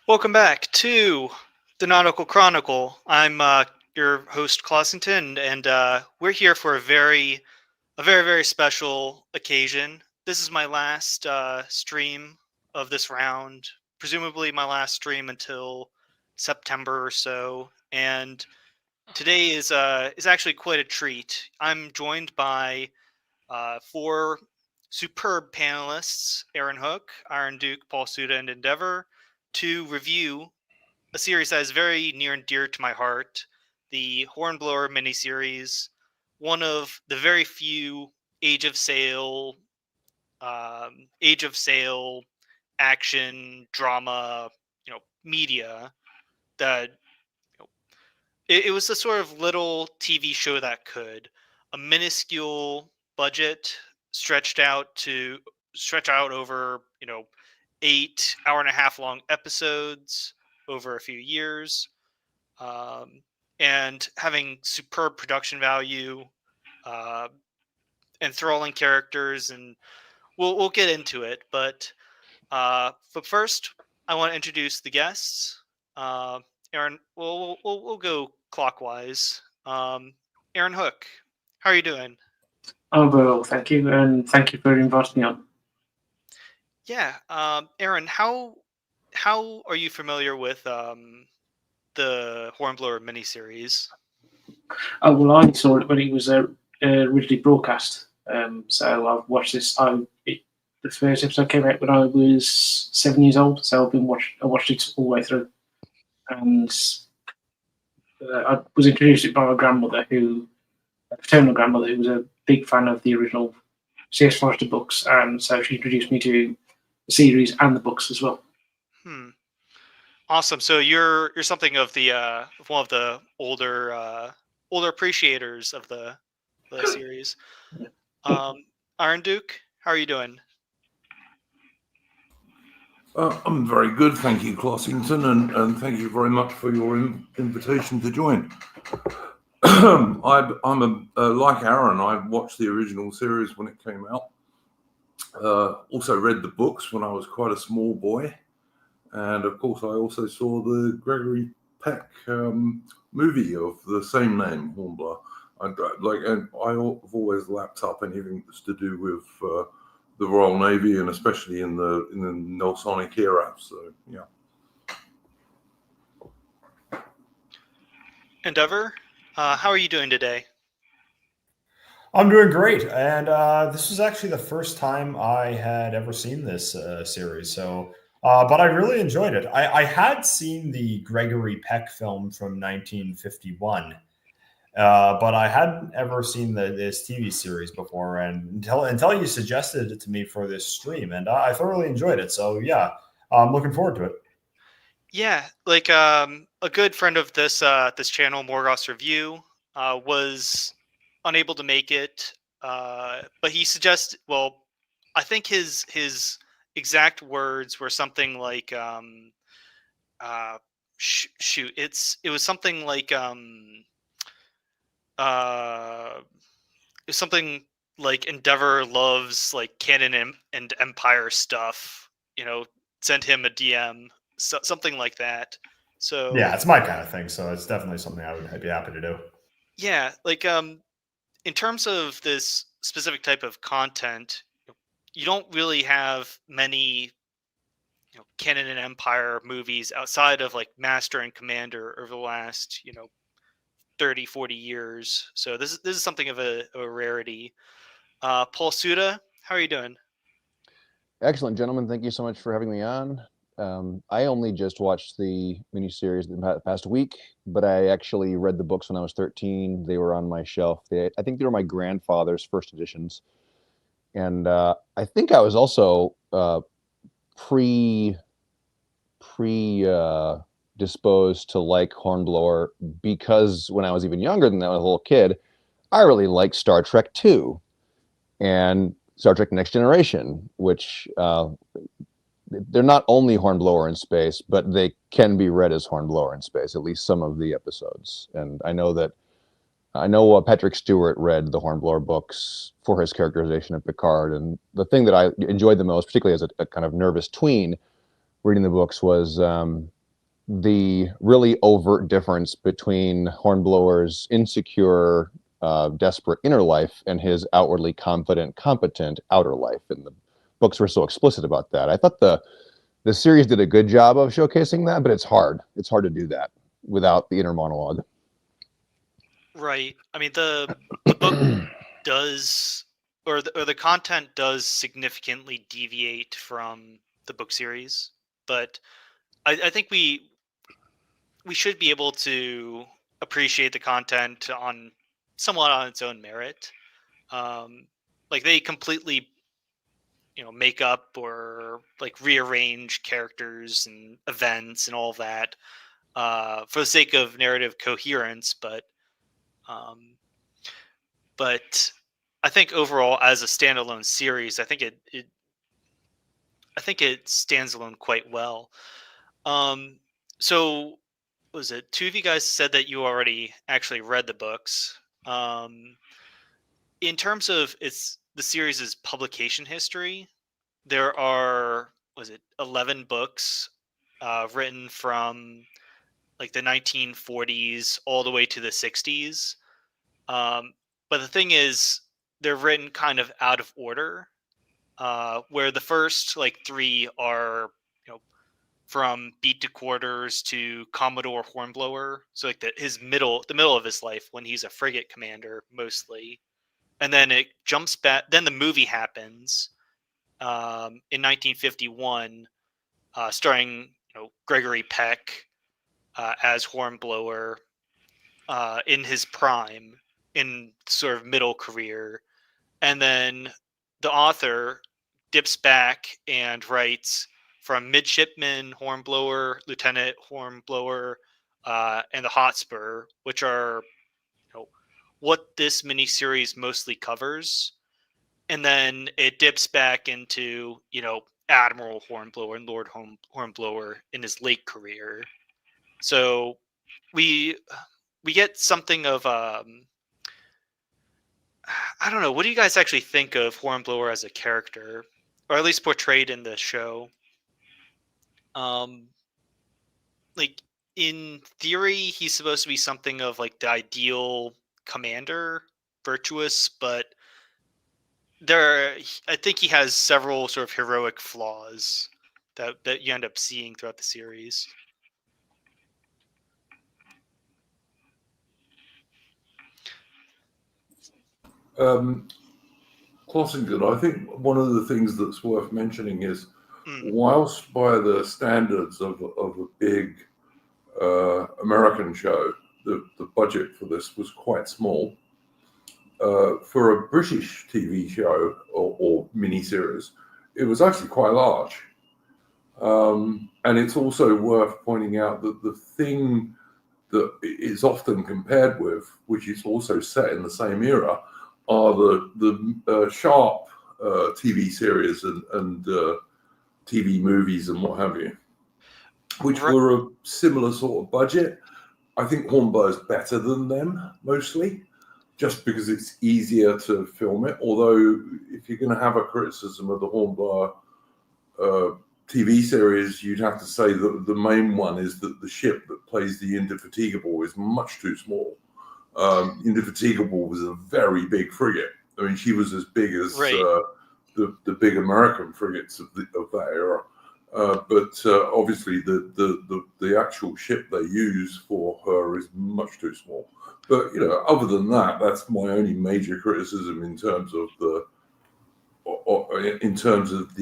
Welcome back to the Nautical Chronicle. I'm your host, Clausington, and we're here for a very special occasion. This is my last stream of this round, presumably my last stream until September or so. And today is actually quite a treat. I'm joined by four superb panelists: Arron Hook, IronDuke, Paul Suda, and Endeavour, to review a series that is very near and dear to my heart, the Hornblower Miniseries, one of the very few Age of Sail, Age of Sail action drama, media that it was the sort of little TV show that could a minuscule budget stretch out over 8 hour and a half long episodes over a few years, um, and having superb production value, uh, enthralling characters, and we'll get into it. But first, I want to introduce the guests. Arron, we'll go clockwise. Arron Hook, how are you doing? Oh, well, thank you, and thank you for inviting me on. Yeah, Arron, how are you familiar with the Hornblower miniseries? Oh, well, I saw it when it was originally broadcast. So I've watched this. The first episode came out when I was 7 years old, so I watched it all the way through. And I was introduced by my grandmother, a paternal grandmother, who was a big fan of the original C.S. Forester books, and so she introduced me to the series and the books as well. Awesome. So you're something of the one of the older appreciators of the series. IronDuke, how are you doing? I'm very good, thank you, Clossington, and thank you very much for your invitation to join. I'm like Arron. I watched the original series when it came out. Also read the books when I was quite a small boy, and of course I also saw the Gregory Peck movie of the same name, Hornblower. And I've always lapped up anything that's to do with the Royal Navy, and especially in the Nelsonic era. So yeah. Endeavour, how are you doing today? I'm doing great, and this was actually the first time I had ever seen this series. So, but I really enjoyed it. I had seen the Gregory Peck film from 1951. But I hadn't ever seen this TV series before, and until you suggested it to me for this stream, and I thoroughly enjoyed it. So yeah, I'm looking forward to it. Yeah, like a good friend of this channel, Morgoth's Review, was unable to make it, but he suggested. Well, I think his exact words were something like, shoot, it was something like it's something like Endeavour loves like canon and Empire stuff. Send him a DM, something like that. So yeah, it's my kind of thing. So it's definitely something I'd be happy to do. Yeah, like in terms of this specific type of content, you don't really have many canon and Empire movies outside of like Master and Commander over the last 30, 40 years. So this is something of a rarity. Paul Suda, how are you doing? Excellent, gentlemen. Thank you so much for having me on. I only just watched the miniseries the past week, but I actually read the books when I was 13. They were on my shelf. I think they were my grandfather's first editions. And I think I was also disposed to like Hornblower because when I was even younger than that, I was a little kid, I really liked Star Trek II and Star Trek Next Generation, which they're not only Hornblower in space, but they can be read as Hornblower in space, at least some of the episodes. And I know Patrick Stewart read the Hornblower books for his characterization of Picard. And the thing that I enjoyed the most, particularly as a kind of nervous tween, reading the books was the really overt difference between Hornblower's insecure, desperate inner life and his outwardly confident, competent outer life. And the books were so explicit about that. I thought the series did a good job of showcasing that, but it's hard. It's hard to do that without the inner monologue. Right. I mean, the book does, or the content does significantly deviate from the book series, but I think we should be able to appreciate the content on somewhat on its own merit. Like they completely, make up or like rearrange characters and events and all that for the sake of narrative coherence, um, but I think overall, as a standalone series, I think it stands alone quite well. Um, so was it two of you guys said that you already actually read the books? In terms of the series' publication history, there are 11 books written from like the 1940s all the way to the 60s. But the thing is, they're written kind of out of order, where the first like three are, from Beat to Quarters to Commodore Hornblower. So like the middle of his life when he's a frigate commander mostly, and then it jumps back. Then the movie happens in 1951, starring Gregory Peck as Hornblower in his prime, in sort of middle career, and then the author dips back and writes from Midshipman Hornblower, Lieutenant Hornblower, and the Hotspur, which are what this miniseries mostly covers, and then it dips back into Admiral Hornblower and Lord Hornblower in his late career. So we get something of I don't know. What do you guys actually think of Hornblower as a character, or at least portrayed in the show? Like in theory, he's supposed to be something of like the ideal commander, virtuous, but I think he has several sort of heroic flaws that you end up seeing throughout the series. Clossington, I think one of the things that's worth mentioning is, Mm. whilst by the standards of a big American show, the budget for this was quite small. For a British TV show or miniseries, it was actually quite large. And it's also worth pointing out that the thing that is often compared with, which is also set in the same era, are the Sharp TV series and TV movies and what have you, which were a similar sort of budget. I think Hornblower's better than them mostly, just because it's easier to film it. Although, if you're going to have a criticism of the Hornblower TV series, you'd have to say that the main one is that the ship that plays the Indefatigable is much too small. Indefatigable was a very big frigate. I mean, she was as big as the big American frigates of that era. But obviously, the actual ship they use for her is much too small. But other than that, that's my only major criticism in terms of the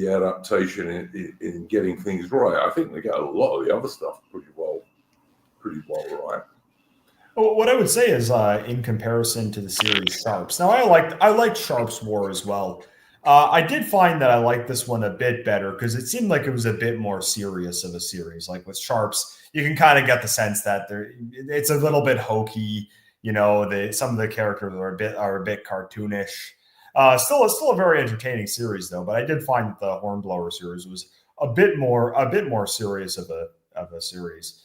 adaptation in getting things right. I think they get a lot of the other stuff pretty well right. Well, what I would say is, in comparison to the series Sharps. Now, I liked Sharps War as well. I did find that I liked this one a bit better because it seemed like it was a bit more serious of a series. Like with Sharps, you can kind of get the sense that it's a little bit hokey. Some of the characters are a bit cartoonish. Still a very entertaining series though. But I did find that the Hornblower series was a bit more serious of a series.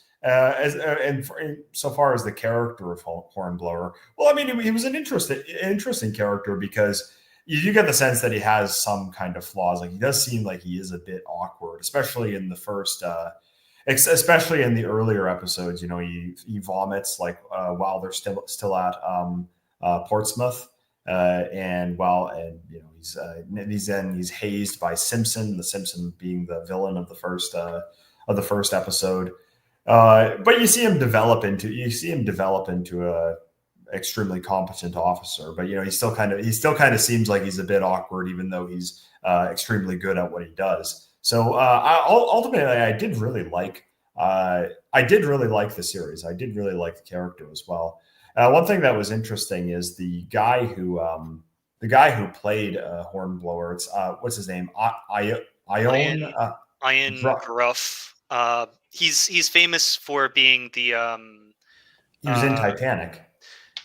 So far as the character of Hornblower, well, I mean, he was an interesting character because you get the sense that he has some kind of flaws. Like he does seem like he is a bit awkward, especially in the first especially in the earlier episodes. He vomits like while they're still at Portsmouth, he's hazed by Simpson, the Simpson being the villain of the first episode. But you see him develop into a extremely competent officer. But he still kind of seems like he's a bit awkward, even though he's extremely good at what he does. So ultimately, I did really like the series. I did really like the character as well. One thing that was interesting is the guy who played Hornblower. It's what's his name? Ion Gruff. He's famous for being the He was in Titanic.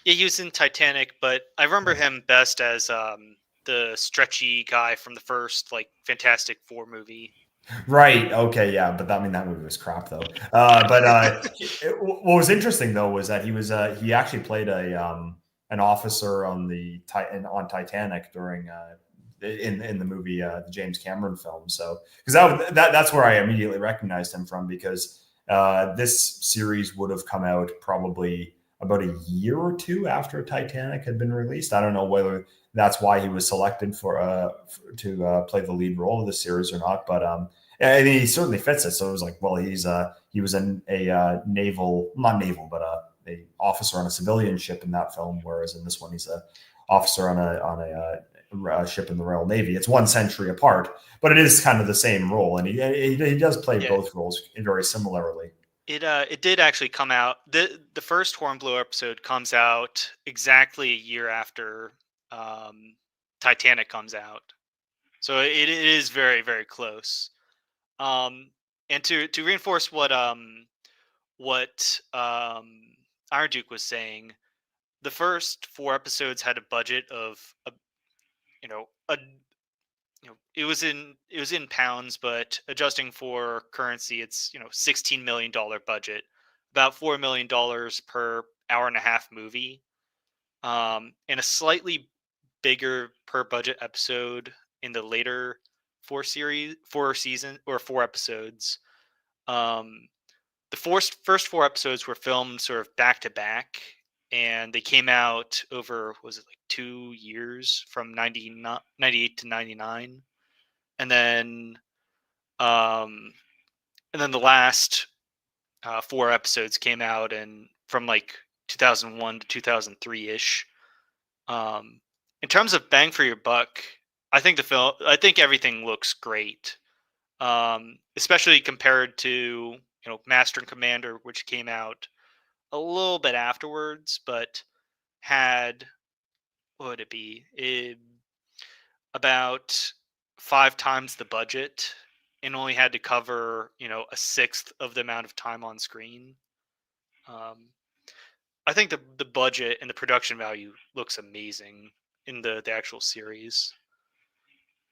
Yeah, he was in Titanic, but I remember him best as the stretchy guy from the first Fantastic Four movie. Right. Okay. Yeah. But that movie was crap, though. What was interesting though was that he actually played an officer on Titanic during in the movie the James Cameron film. So because that's where I immediately recognized him from, because this series would have come out probably about a year or two after Titanic had been released. I don't know whether that's why he was selected to play the lead role of the series or not, but and he certainly fits it. So it was like, well, he was a naval, not naval, but a officer on a civilian ship in that film, whereas in this one he's a officer on a ship in the Royal Navy. It's 1 century apart, but it is kind of the same role, and he does play both roles very similarly. It did actually come out. The first Hornblower episode comes out exactly a year after Titanic comes out, so it is very, very close. And to reinforce what IronDuke was saying, the first 4 episodes had a budget of it was in pounds, but adjusting for currency, it's $16 million budget, about $4 million per hour and a half movie, and a slightly bigger per budget episode in the later 4 episodes. The first 4 episodes were filmed sort of back to back, and they came out over, was it 2 years, from 98 to 99, and then the last 4 episodes came out from 2001 to 2003 ish. In terms of bang for your buck, I think everything looks great, especially compared to Master and Commander, which came out a little bit afterwards, but had, what would it be, about 5 times the budget, and only had to cover a sixth of the amount of time on screen. I think the budget and the production value looks amazing in the actual series.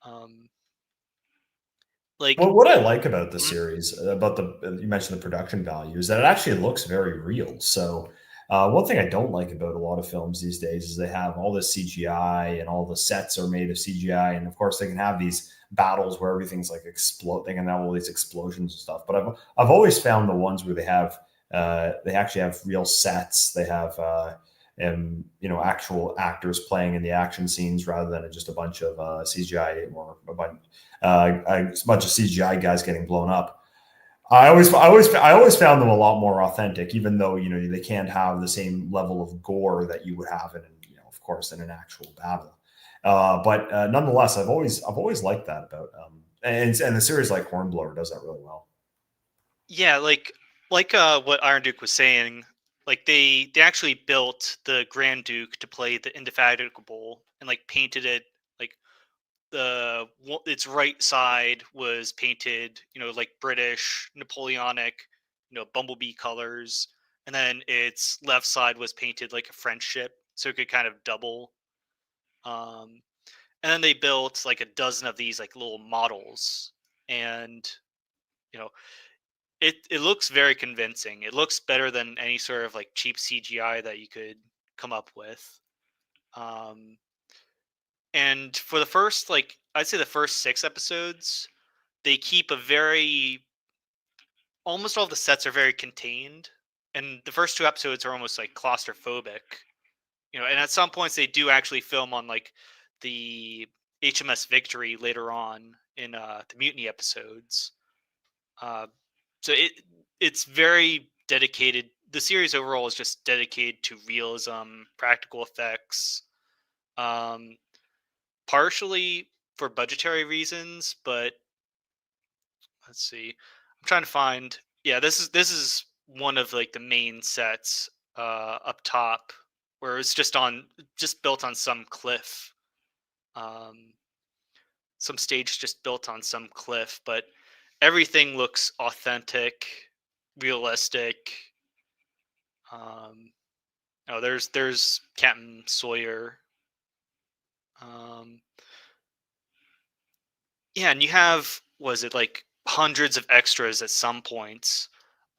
Well, what I like about the series, you mentioned the production value, is that it actually looks very real. So one thing I don't like about a lot of films these days is they have all this CGI and all the sets are made of CGI, and of course they can have these battles where everything's explode. They can have all these explosions and stuff. But I've always found the ones where they actually have real sets. They have actual actors playing in the action scenes rather than just a bunch of CGI or a bunch of CGI guys getting blown up. I always found them a lot more authentic, even though they can't have the same level of gore that you would have of course, in an actual battle. But nonetheless, I've always liked that about and the series like Hornblower does that really well. Yeah, like what IronDuke was saying, they actually built the Grand Duke to play the Indefatigable, and painted it its right side was painted British Napoleonic bumblebee colors, and then its left side was painted like a French ship, so it could kind of double. And then they built a dozen of these little models, and it looks very convincing. It looks better than any sort of cheap CGI that you could come up with. And for the first I'd say the first 6 episodes, they keep a very almost all the sets are very contained, and the first 2 episodes are almost like claustrophobic. And at some points they do actually film on like the HMS Victory later on in the Mutiny episodes. So it's very dedicated. The series overall is just dedicated to realism, practical effects, partially for budgetary reasons. But let's see, I'm trying to find. Yeah, this is one of like the main sets up top, where it's just built on some cliff, some stage just built on some cliff, but everything looks authentic, realistic. Oh, there's Captain Sawyer. Yeah, and you have, was it like hundreds of extras at some points?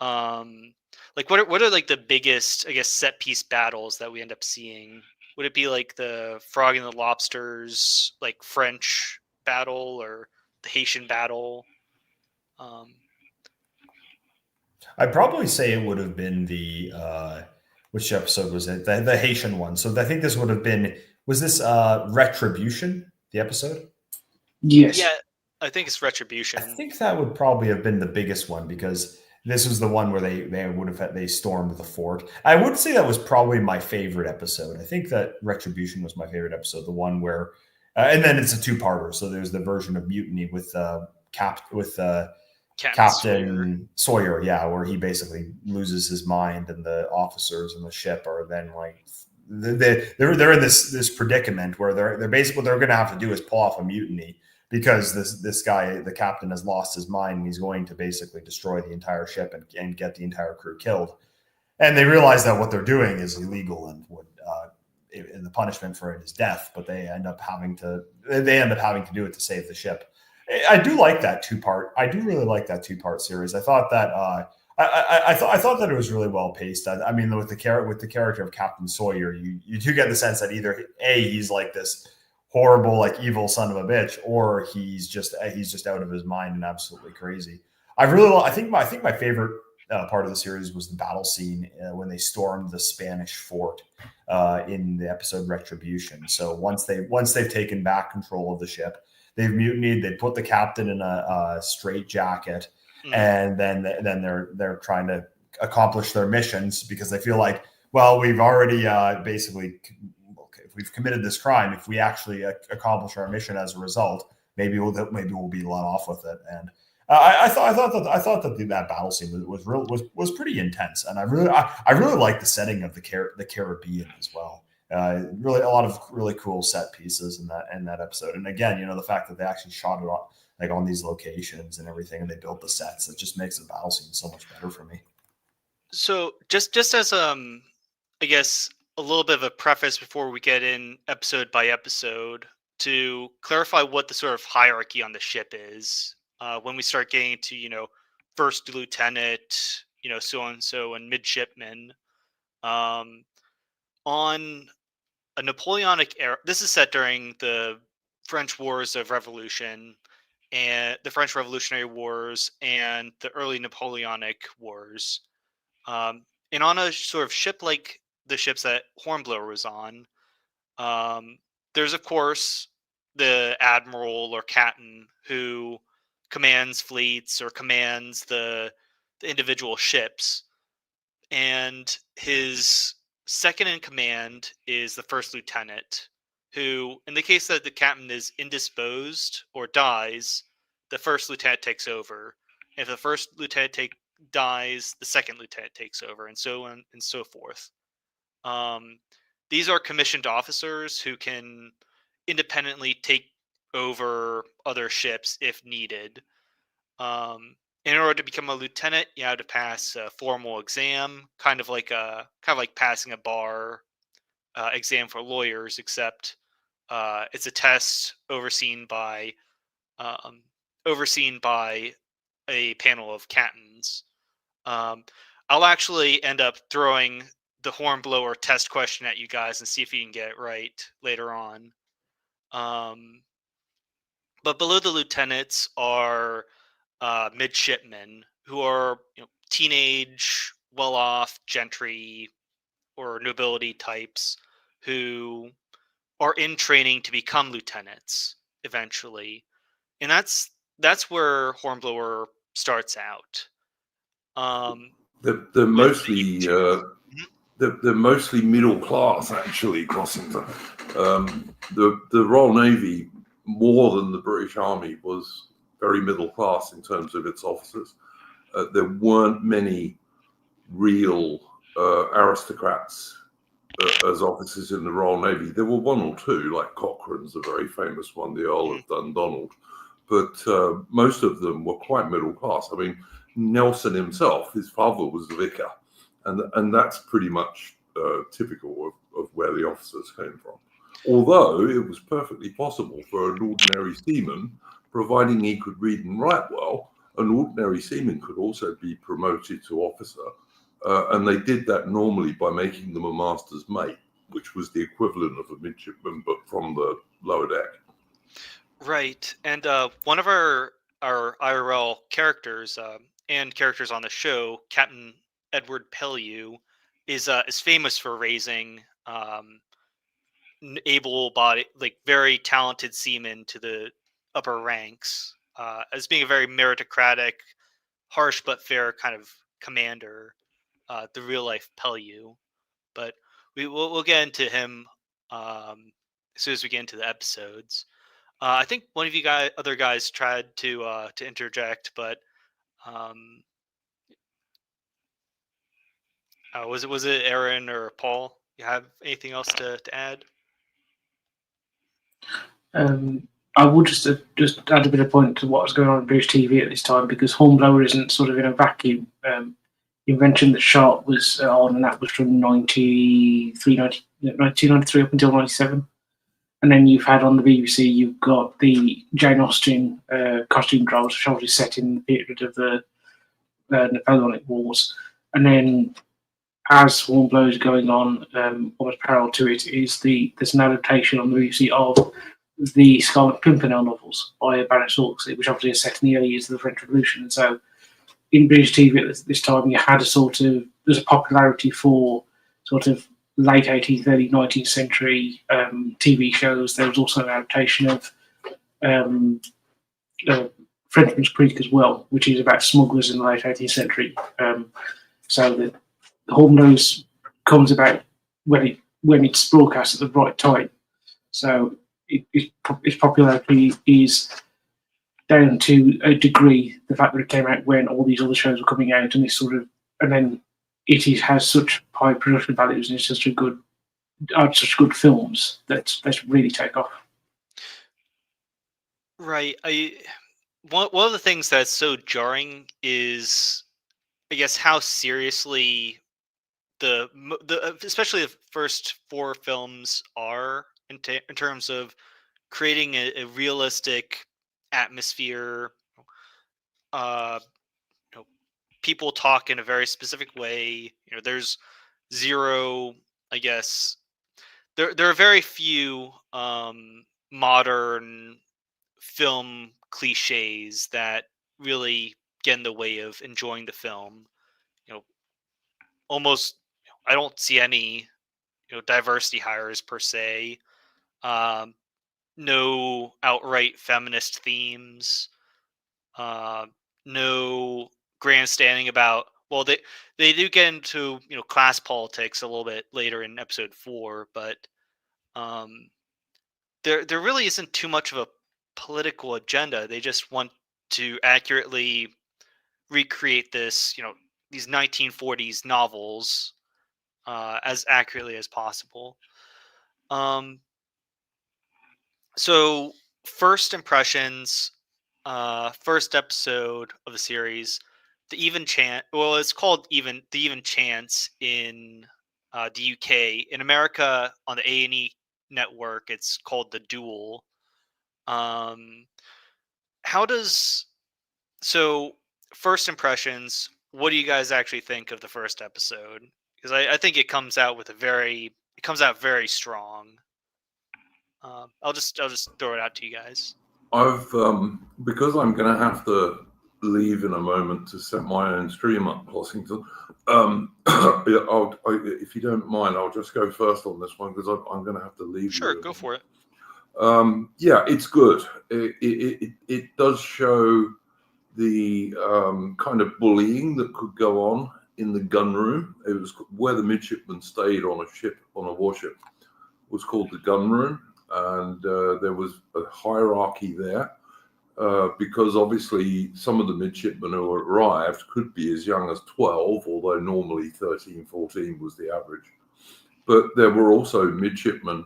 Like what are like the biggest, I guess, set piece battles that we end up seeing? Would it be like the Frog and the Lobsters, like French battle, or the Haitian battle? I'd probably say it would have been the which episode was it? The Haitian one. So I think this would have been, was this Retribution, the episode? Yes. Yeah, I think it's I Retribution. think that would probably have been the biggest one, because this was the one where they stormed the fort. I would say that was probably my favorite episode. I think that Retribution was my favorite episode, the one where, and then it's a two-parter. So there's the version of Mutiny with Captain Sawyer, yeah, where he basically loses his mind, and the officers and the ship are then like they're in this predicament where they're basically, what they're going to have to do is pull off a mutiny, because this guy, the captain, has lost his mind, and he's going to basically destroy the entire ship and get the entire crew killed. And they realize that what they're doing is illegal and would and the punishment for it is death. But they end up having to do it to save the ship. I do like that two-part. I do really like that two-part series. I thought that I thought that it was really well paced. I mean, with the character of Captain Sawyer, you do get the sense that either he's like this horrible, like evil son of a bitch, or he's just out of his mind and absolutely crazy. I think my favorite part of the series was the battle scene when they stormed the Spanish fort in the episode Retribution. So once they've taken back control of the ship, they've mutinied. They put the captain in a straitjacket, and then they're trying to accomplish their missions, because they feel like, well, we've already basically, we've committed this crime. If we actually accomplish our mission as a result, maybe we'll be let off with it. And I thought that battle scene was pretty intense, and I really like the setting of the Caribbean as well. Really, a lot of really cool set pieces in that episode. And again, the fact that they actually shot it on these locations and everything, and they built the sets, it just makes the battle scene so much better for me. So just as I guess a little bit of a preface before we get in episode by episode, to clarify what the sort of hierarchy on the ship is. When we start getting to first lieutenant, so and so, and midshipman, on a Napoleonic era. This is set during the French Wars of Revolution, and the French Revolutionary Wars, and the early Napoleonic Wars. And on a sort of ship like the ships that Hornblower was on, there's of course the admiral or captain who commands fleets or commands the individual ships, and his second in command is the first lieutenant, who, in the case that the captain is indisposed or dies, the first lieutenant takes over. If the first lieutenant dies, the second lieutenant takes over, and so on and so forth. These are commissioned officers who can independently take over other ships if needed. In order to become a lieutenant, you have to pass a formal exam, kind of like passing a bar exam for lawyers, except it's a test overseen by a panel of captains. I'll actually end up throwing the Hornblower test question at you guys and see if you can get it right later on. But below the lieutenants are midshipmen, who are teenage, well-off gentry or nobility types who are in training to become lieutenants eventually, and that's where Hornblower starts out. They're with mostly Mhm. they're mostly middle class, actually, Crossington. The Royal Navy, more than the British Army, was very middle class in terms of its officers. There weren't many real aristocrats as officers in the Royal Navy. There were one or two, like Cochrane's a very famous one, the Earl of Dundonald, but most of them were quite middle class. I mean, Nelson himself, his father was a vicar, and that's pretty much typical of where the officers came from. Although it was perfectly possible for an ordinary seaman, providing he could read and write well, an ordinary seaman could also be promoted to officer. And they did that normally by making them a master's mate, which was the equivalent of a midshipman, but from the lower deck. Right, and one of our IRL characters and characters on the show, Captain Edward Pellew, is famous for raising able-bodied, like very talented seamen to the upper ranks, as being a very meritocratic, harsh but fair kind of commander, the real-life Pellew. But we'll get into him as soon as we get into the episodes. I think one of you other guys tried to interject, but was it Arron or Paul? You have anything else to add? I would just add a bit of point to what was going on in British TV at this time, because Hornblower isn't sort of in a vacuum. You mentioned that Sharp was on, and that was from 1993 up until 97. And then you've had on the BBC, you've got the Jane Austen costume dramas, which obviously set in the period of the Napoleonic Wars. And then as Hornblower is going on, almost parallel to it, there's an adaptation on the BBC of the Scarlet Pimpernel novels by Baroness Hawksley, which obviously is set in the early years of the French Revolution. And so in British TV at this time, you had there's a popularity for sort of late 18th, early 19th century TV shows. There was also an adaptation of Frenchman's Creek as well, which is about smugglers in the late 18th century. So the Hornblower comes about when it's broadcast at the right time. So its popularity is down to a degree the fact that it came out when all these other shows were coming out, and then has such high production values, and it's such good films that really take off. Right. One of the things that's so jarring is, I guess, how seriously the especially the first four films are in terms of creating a realistic atmosphere. People talk in a very specific way. There's zero, I guess. There are very few modern film cliches that really get in the way of enjoying the film. Almost, I don't see any diversity hires per se. No outright feminist themes. No grandstanding about. Well, they do get into class politics a little bit later in episode 4, but there really isn't too much of a political agenda. They just want to accurately recreate these 1940s novels as accurately as possible. So first impressions, first episode of the series, the even chance. Well, it's called the even chance in the UK. In America, on the A&E network, it's called the Duel. First impressions, what do you guys actually think of the first episode? Because I think it comes out very strong. I'll just throw it out to you guys. I've because I'm going to have to leave in a moment to set my own stream up, Clossington. If you don't mind, I'll just go first on this one because I'm going to have to leave. Sure, go for it. Yeah, it's good. It does show the kind of bullying that could go on in the gun room. It was where the midshipmen stayed on a warship, was called the gun room, and there was a hierarchy there because obviously some of the midshipmen who arrived could be as young as 12, although normally 13, 14 was the average. But there were also midshipmen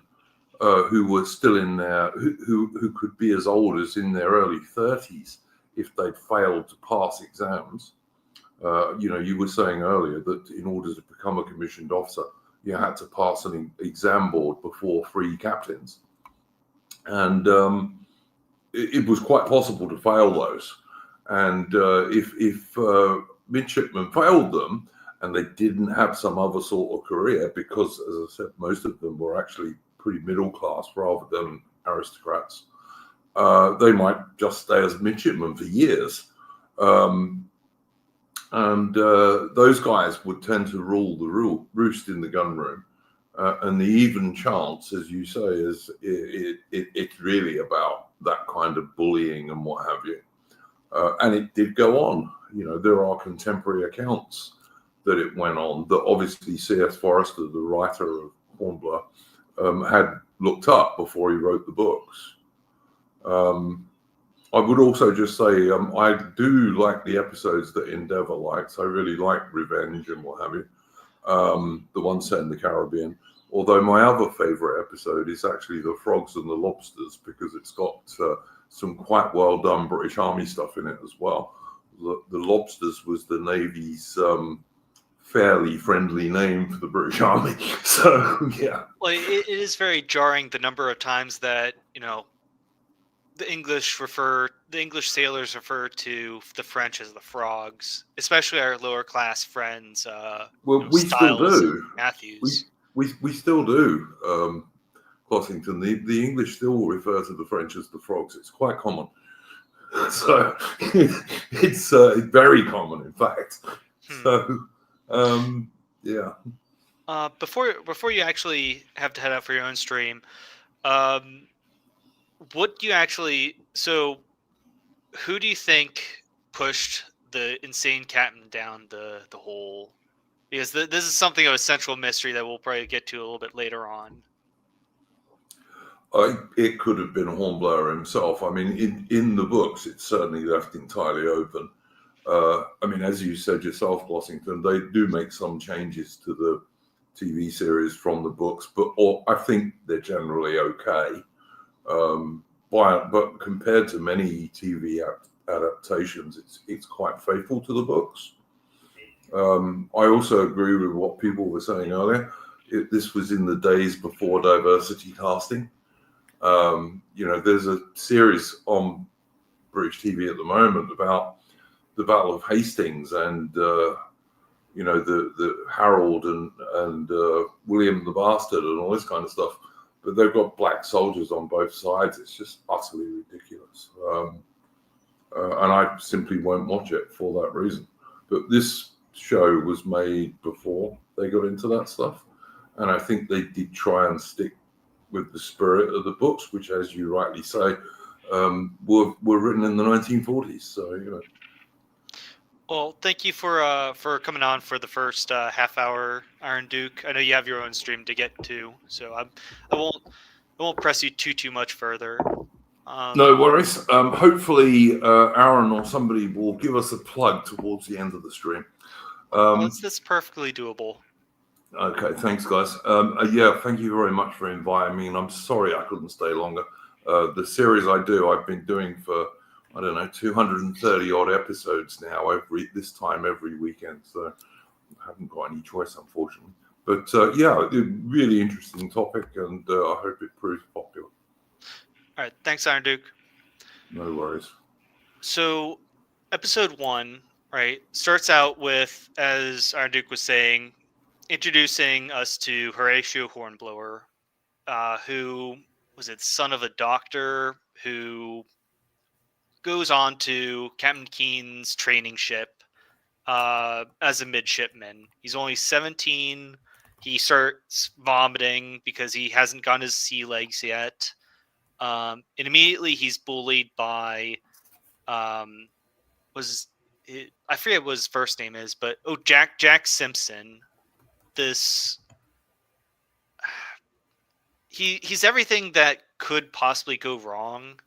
who were still in there, who could be as old as in their early 30s if they'd failed to pass exams. You were saying earlier that in order to become a commissioned officer, you had to pass an exam board before free captains. And it was quite possible to fail those. And if midshipmen failed them and they didn't have some other sort of career, because, as I said, most of them were actually pretty middle class rather than aristocrats, they might just stay as midshipmen for years. And those guys would tend to rule the roost in the gun room. And the even chance, as you say, is it's really about that kind of bullying and what have you. And it did go on. There are contemporary accounts that it went on that obviously C.S. Forrester, the writer of Hornblower, had looked up before he wrote the books. I would also just say I do like the episodes that Endeavour likes. I really like Revenge and what have you. The one set in the Caribbean. Although my other favourite episode is actually The Frogs and the Lobsters, because it's got some quite well done British Army stuff in it as well. The Lobsters was the Navy's fairly friendly name for the British Army. So, yeah. Well, it is very jarring the number of times that, the English sailors refer to the French as the frogs, especially our lower class friends. Well, we still Styles do. and Matthews. We still do, Clossington. The English still refer to the French as the frogs. It's quite common. So it's very common, in fact. So, yeah. Before you actually have to head out for your own stream, what do you actually? So, who do you think pushed the insane captain down the hole? Because this is something of a central mystery that we'll probably get to a little bit later on. It could have been Hornblower himself. I mean, in the books, it's certainly left entirely open. As you said yourself, Blossington, they do make some changes to the TV series from the books, but I think they're generally okay. But compared to many TV adaptations, it's quite faithful to the books. I also agree with what people were saying earlier. This was in the days before diversity casting. There's a series on British TV at the moment about the Battle of Hastings and the Harold and William the Bastard and all this kind of stuff. But they've got black soldiers on both sides. It's just utterly ridiculous. And I simply won't watch it for that reason. But this show was made before they got into that stuff. And I think they did try and stick with the spirit of the books, which, as you rightly say, were written in the 1940s. So, Well, thank you for coming on for the first half hour, IronDuke. I know you have your own stream to get to, so I won't press you too much further. No worries. Hopefully, Arron or somebody will give us a plug towards the end of the stream. That's perfectly doable. Okay, thanks, guys. Yeah, thank you very much for inviting me. And I'm sorry I couldn't stay longer. The series I've been doing for 230 odd episodes now every weekend. So I haven't got any choice, unfortunately. But yeah, really interesting topic, and I hope it proves popular. All right, thanks, IronDuke. No worries. So, episode 1, right, starts out with, as IronDuke was saying, introducing us to Horatio Hornblower, who was son of a doctor who goes on to Captain Keen's training ship as a midshipman. He's only 17. He starts vomiting because he hasn't gotten his sea legs yet. And immediately he's bullied by I forget what his first name is, but Jack Simpson. This he's everything that could possibly go wrong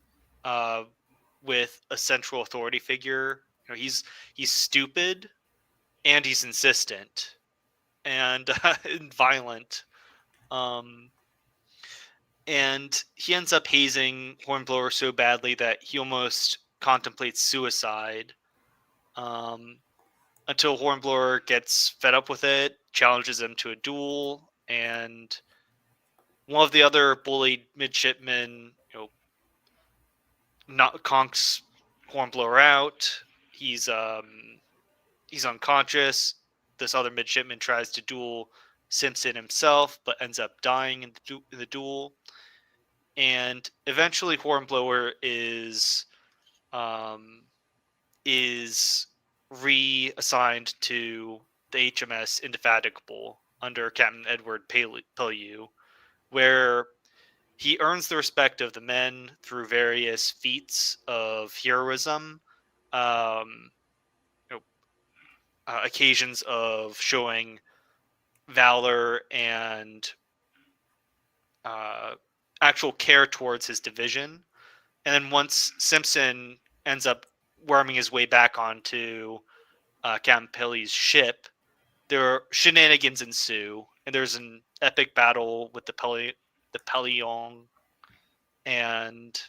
with a central authority figure. He's stupid and he's insistent and violent. And he ends up hazing Hornblower so badly that he almost contemplates suicide. Until Hornblower gets fed up with it, challenges him to a duel, and one of the other bullied midshipmen, not conks Hornblower out. He's unconscious. This other midshipman tries to duel Simpson himself, but ends up dying in the duel. And eventually, Hornblower is reassigned to the HMS Indefatigable under Captain Edward Pellew, where he earns the respect of the men through various feats of heroism, occasions of showing valor and actual care towards his division. And then once Simpson ends up worming his way back onto Captain Pelley's ship, there are shenanigans ensue, and there's an epic battle with the Pellion, and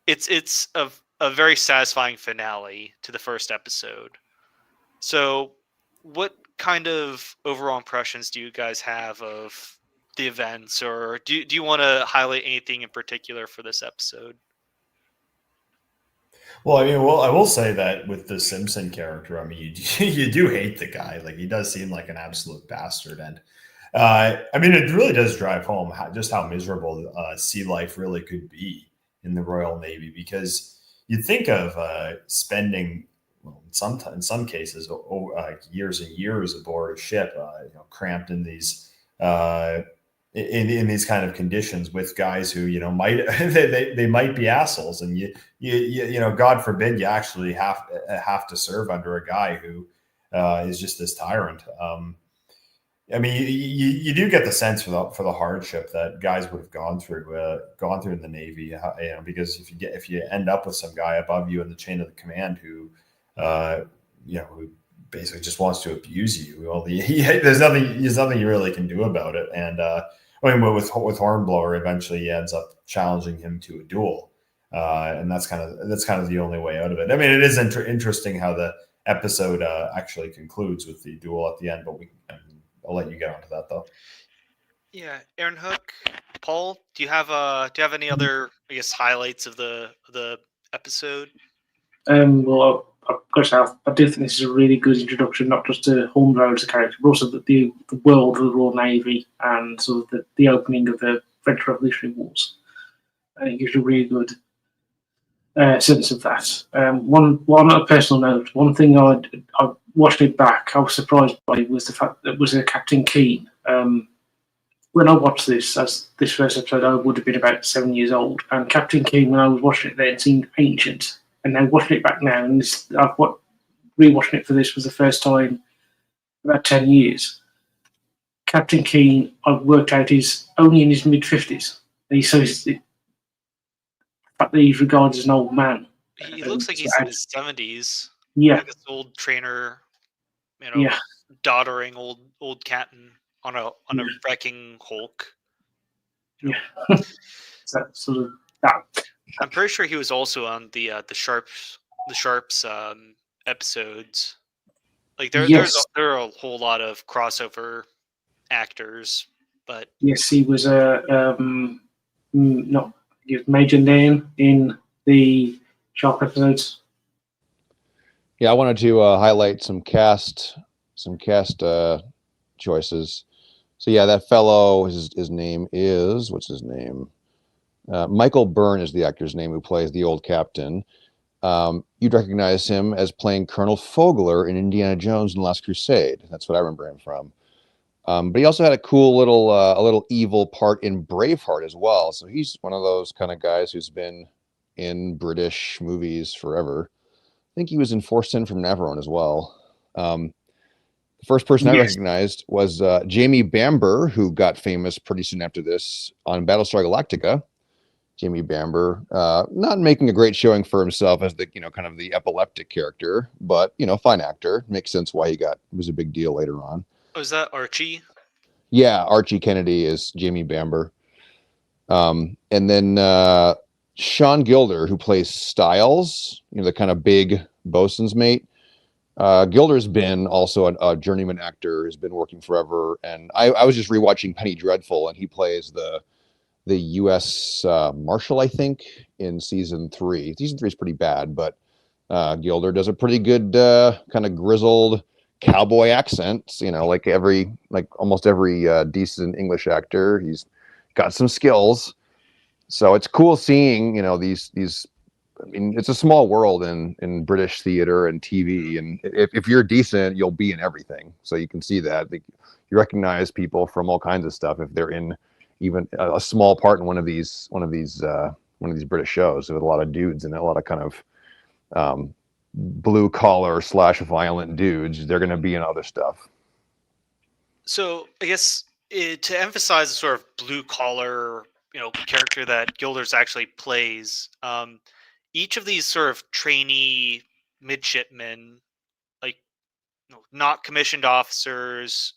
it's a very satisfying finale to the first episode. So, what kind of overall impressions do you guys have of the events, or do you want to highlight anything in particular for this episode? Well, I will say that with the Simpson character, you do hate the guy. Like, he does seem like an absolute bastard, and it really does drive home just how miserable sea life really could be in the Royal Navy, because you think of spending, in some cases, years and years aboard a ship, cramped in these in these kind of conditions with guys who might they might be assholes, and you God forbid you actually have to serve under a guy who is just this tyrant. You do get the sense for the hardship that guys would have gone through in the Navy, because if you end up with some guy above you in the chain of the command who who basically just wants to abuse you, well, there's nothing you really can do about it. And with Hornblower, eventually he ends up challenging him to a duel, and that's kind of the only way out of it. It is interesting how the episode actually concludes with the duel at the end, but I'll let you get onto that though. Yeah, Arron Hook, Paul, do you have any other, I guess, highlights of the episode? Well, of course, I do think this is a really good introduction, not just to Hornblower as a character, but also the world of the Royal Navy and sort of the opening of the French Revolutionary Wars. I think it gives you a really good sense of that. On a personal note, one thing I watched it back, I was surprised by was the fact that it was Captain Keen. When I watched this first episode, I would have been about 7 years old, and Captain Keen, when I was watching it then, seemed ancient. And now watching it back now, and rewatching it for this was the first time in about 10 years. Captain Keen, I've worked out, is only in his mid-50s. So the fact that he's regarded as an old man. He looks like he's in his 70s. Yeah. Like this old trainer, Yeah. doddering old captain on a wrecking hulk. Yeah. So sort of that. I'm pretty sure he was also on the Sharps episodes. Like there are a whole lot of crossover actors, but yes, he was Major Nairn in the Sharp episodes. Yeah, I wanted to highlight some cast choices. So yeah, that fellow, his name is, what's his name? Michael Byrne is the actor's name who plays the old captain. You'd recognize him as playing Colonel Fogler in Indiana Jones and the Last Crusade. That's what I remember him from. But he also had a cool a little evil part in Braveheart as well. So he's one of those kind of guys who's been in British movies forever. I think he was in Forced In from Navarone as well. The first person I recognized was Jamie Bamber, who got famous pretty soon after this on Battlestar Galactica. Jamie Bamber, not making a great showing for himself as the kind of the epileptic character, but fine actor. Makes sense why was a big deal later on. Oh, is that Archie? Yeah, Archie Kennedy is Jamie Bamber. And then Sean Gilder, who plays Styles, the kind of big bosun's mate. Gilder's been also a journeyman actor, has been working forever. And I was just rewatching Penny Dreadful, and he plays the U.S. Marshal, I think, in season 3. Season 3 is pretty bad, but Gilder does a pretty good kind of grizzled cowboy accent. Like almost every decent English actor, he's got some skills. So it's cool seeing these. I mean, it's a small world in British theater and TV, and if you're decent, you'll be in everything. So you can see that you recognize people from all kinds of stuff if they're in even a small part in one of these British shows with a lot of dudes and a lot of kind of blue collar / violent dudes. They're going to be in other stuff. So I guess to emphasize the sort of blue collar, character that Gilders actually plays, each of these sort of trainee midshipmen, like not commissioned officers,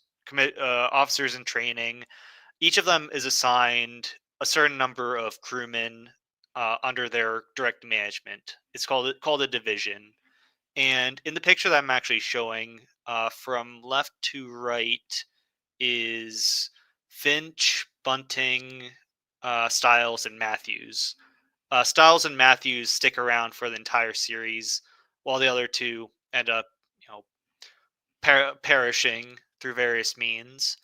officers in training, each of them is assigned a certain number of crewmen under their direct management. It's called a division. And in the picture that I'm actually showing, from left to right is Finch, Bunting, Styles, and Matthews. Styles and Matthews stick around for the entire series, while the other two end up, perishing through various means.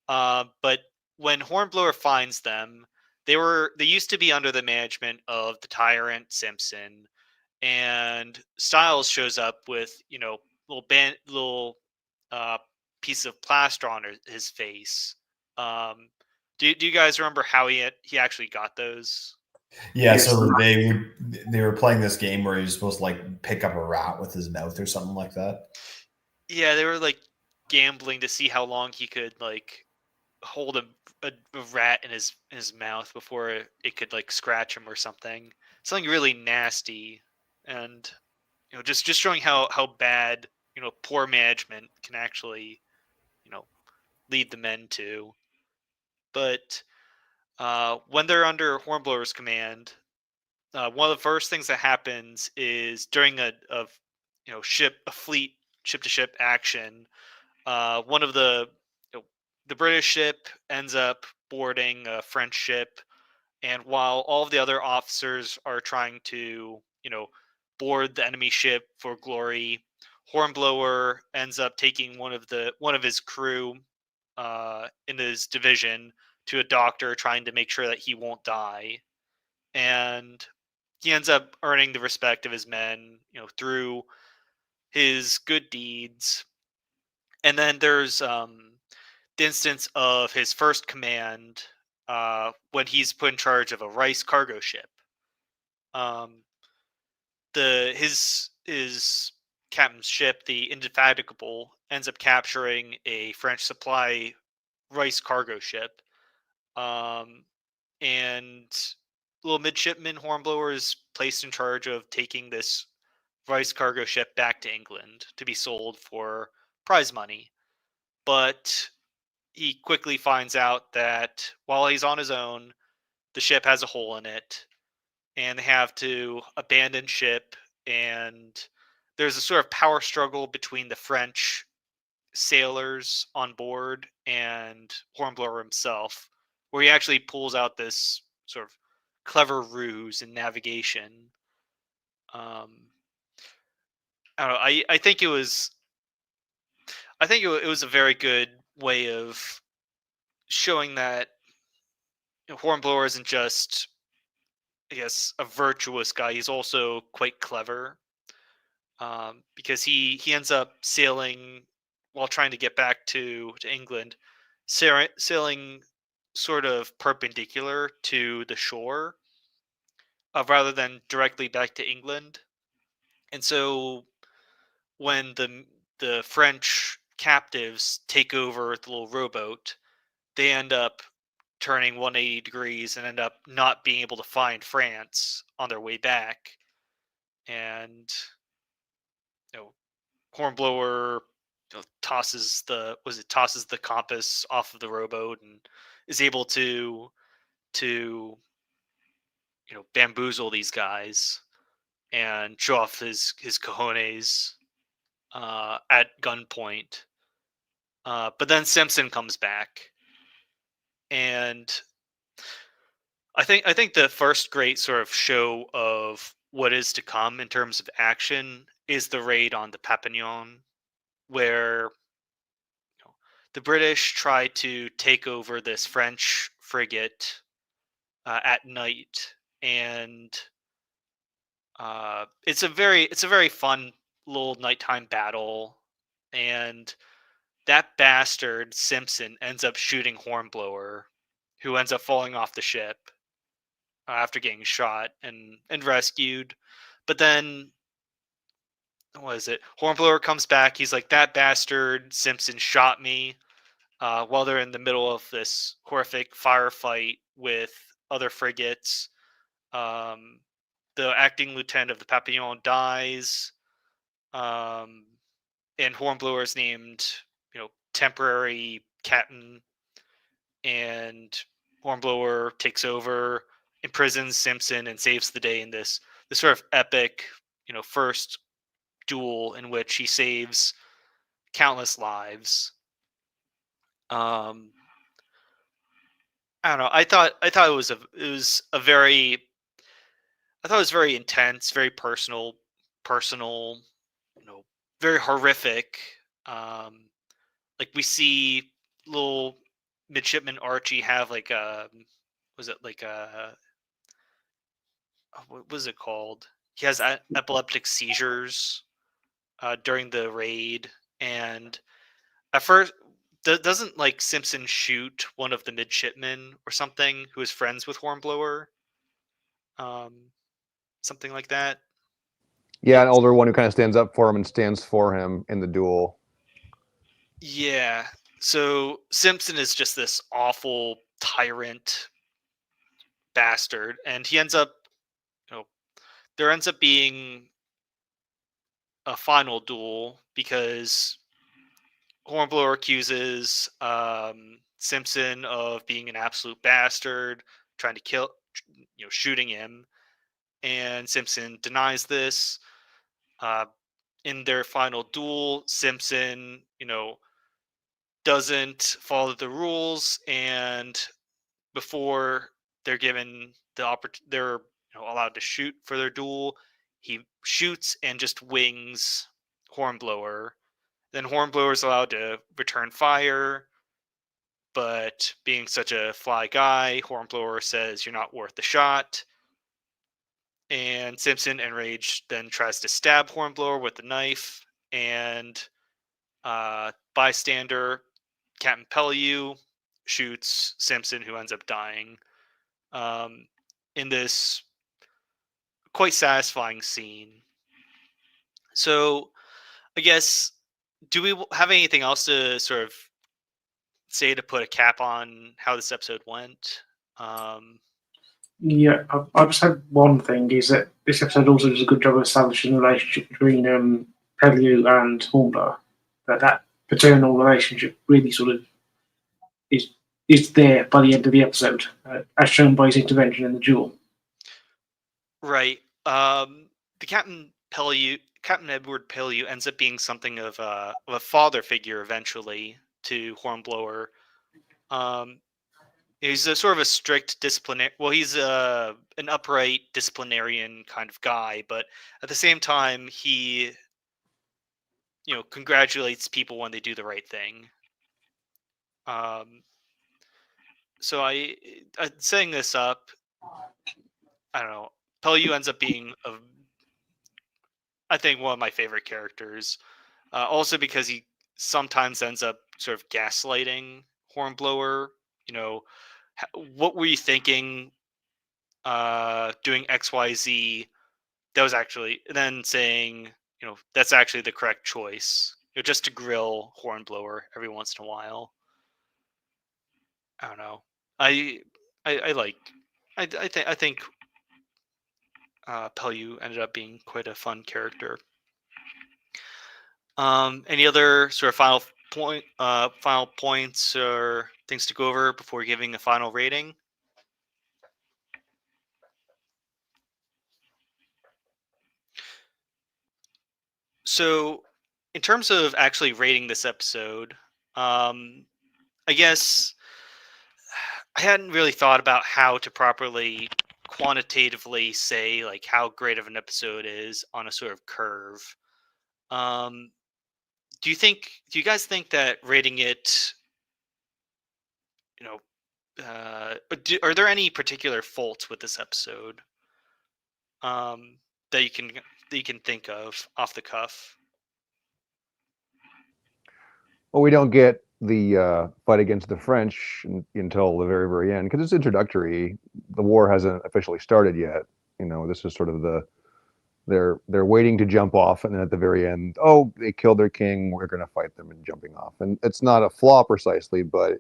But when Hornblower finds them, they used to be under the management of the tyrant Simpson, and Styles shows up with little piece of plaster on his face. Do you guys remember how he actually got those? Yeah, so they were playing this game where he was supposed to like pick up a rat with his mouth or something like that. Yeah, they were like gambling to see how long he could like hold a rat in his mouth before it could like scratch him or something. Something really nasty, and just showing how bad poor management can actually lead the men to. But when they're under Hornblower's command, one of the first things that happens is during a fleet ship to ship action. One of the British ship ends up boarding a French ship, and while all of the other officers are trying to board the enemy ship for glory, Hornblower ends up taking one of his crew in his division to a doctor, trying to make sure that he won't die, and he ends up earning the respect of his men, through his good deeds. And then there's the instance of his first command, when he's put in charge of a rice cargo ship. His captain's ship, the Indefatigable, ends up capturing a French supply rice cargo ship. And little midshipman Hornblower is placed in charge of taking this rice cargo ship back to England to be sold for prize money. But he quickly finds out that while he's on his own, the ship has a hole in it, and they have to abandon ship. And there's a sort of power struggle between the French sailors on board and Hornblower himself, where he actually pulls out this sort of clever ruse in navigation. I don't know. I think it was it was a very good way of showing that Hornblower isn't just I guess, a virtuous guy. He's also quite clever, because he ends up sailing while trying to get back to England, sailing sort of perpendicular to the shore, rather than directly back to England. And so when the French captives take over the little rowboat, they end up turning 180 degrees and end up not being able to find France on their way back. And you know, Hornblower tosses the compass off of the rowboat and is able to bamboozle these guys and show off his cojones at gunpoint. But then Simpson comes back, and I think the first great sort of show of what is to come in terms of action is the raid on the Papillon, where the British try to take over this French frigate at night, and it's a very fun little nighttime battle, and that bastard Simpson ends up shooting Hornblower, who ends up falling off the ship after getting shot and rescued. But then, what is it? Hornblower comes back. He's like, that bastard Simpson shot me, while they're in the middle of this horrific firefight with other frigates. Um, the acting lieutenant of the Papillon dies, and Hornblower is named, temporary captain, and Hornblower takes over, imprisons Simpson, and saves the day in this sort of epic, first duel in which he saves countless lives. I don't know. I thought it was a very I thought it was very intense, very personal, very horrific. Um, like we see little midshipman Archie have like a was it like a what was it called? He has epileptic seizures during the raid, and at first, doesn't like Simpson shoot one of the midshipmen or something who is friends with Hornblower? Um, Something like that. Yeah, an older one who kind of stands up for him and stands for him in the duel. Yeah. So Simpson is just this awful tyrant bastard, and he ends up, there ends up being a final duel because Hornblower accuses Simpson of being an absolute bastard, trying to kill, shooting him, and Simpson denies this. Uh, in their final duel, Simpson, doesn't follow the rules, and before they're given the they're allowed to shoot for their duel. He shoots and just wings Hornblower. Then Hornblower is allowed to return fire, but being such a fly guy, Hornblower says you're not worth the shot. And Simpson, enraged, then tries to stab Hornblower with the knife, and bystander Captain Pellew shoots Simpson, who ends up dying in this quite satisfying scene. So, I guess, do we have anything else to sort of say to put a cap on how this episode went? Yeah, I just had one thing is that this episode also does a good job of establishing the relationship between Pellew and Hornblower. That paternal relationship really sort of is there by the end of the episode, as shown by his intervention in the duel. Right. The Captain Edward Pellew ends up being something of a father figure eventually to Hornblower. He's a sort of a strict disciplinary. Well, he's an upright disciplinarian kind of guy, but at the same time, he congratulates people when they do the right thing. So setting this up, I don't know. Pellew ends up being I think one of my favorite characters. Also because he sometimes ends up sort of gaslighting Hornblower. You know, what were you thinking? Doing X, Y, Z. That was actually then saying, that's actually the correct choice. Just to grill Hornblower every once in a while. I don't know. I like. I think Pellew ended up being quite a fun character. Any other sort of final points or things to go over before giving a final rating? So, in terms of actually rating this episode, I guess I hadn't really thought about how to properly quantitatively say like how great of an episode is on a sort of curve. Um, do you guys think that rating it, you know, are there any particular faults with this episode um, that you can think of off the cuff? Well, we don't get the fight against the French until the very, very end because it's introductory. The war hasn't officially started yet. This is sort of they're waiting to jump off, and then at the very end, oh, they killed their king. We're going to fight them and jumping off, and it's not a flaw precisely, but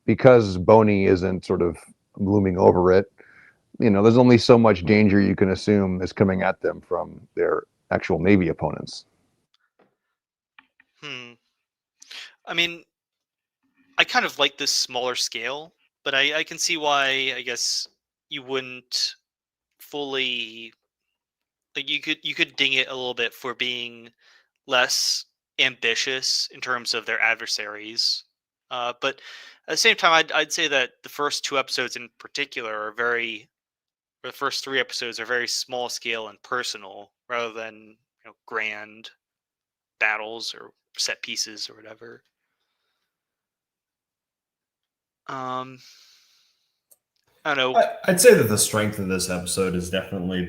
because Boney isn't sort of looming over it, there's only so much danger you can assume is coming at them from their actual Navy opponents. I mean, I kind of like this smaller scale, but I can see why I guess you wouldn't fully like you could ding it a little bit for being less ambitious in terms of their adversaries. But at the same time, I'd say that the first two episodes in particular are or the first three episodes are very small scale and personal rather than grand battles or set pieces or whatever. I don't know. I'd say that the strength of this episode is definitely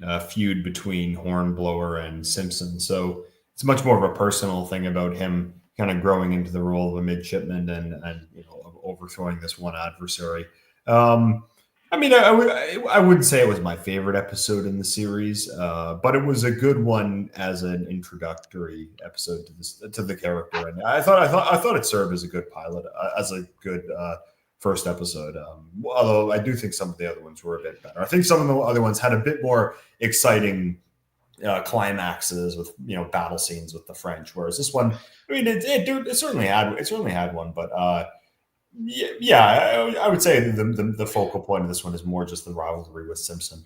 the feud between Hornblower and Simpson. So it's much more of a personal thing about him kind of growing into the role of a midshipman and overthrowing this one adversary. I mean, I wouldn't say it was my favorite episode in the series, but it was a good one as an introductory episode to the character, and I thought it served as a good pilot, as a good first episode. Although I do think some of the other ones were a bit better. I think some of the other ones had a bit more exciting climaxes with battle scenes with the French, whereas this one, I mean, it certainly had one, but. Yeah, I would say the focal point of this one is more just the rivalry with Simpson.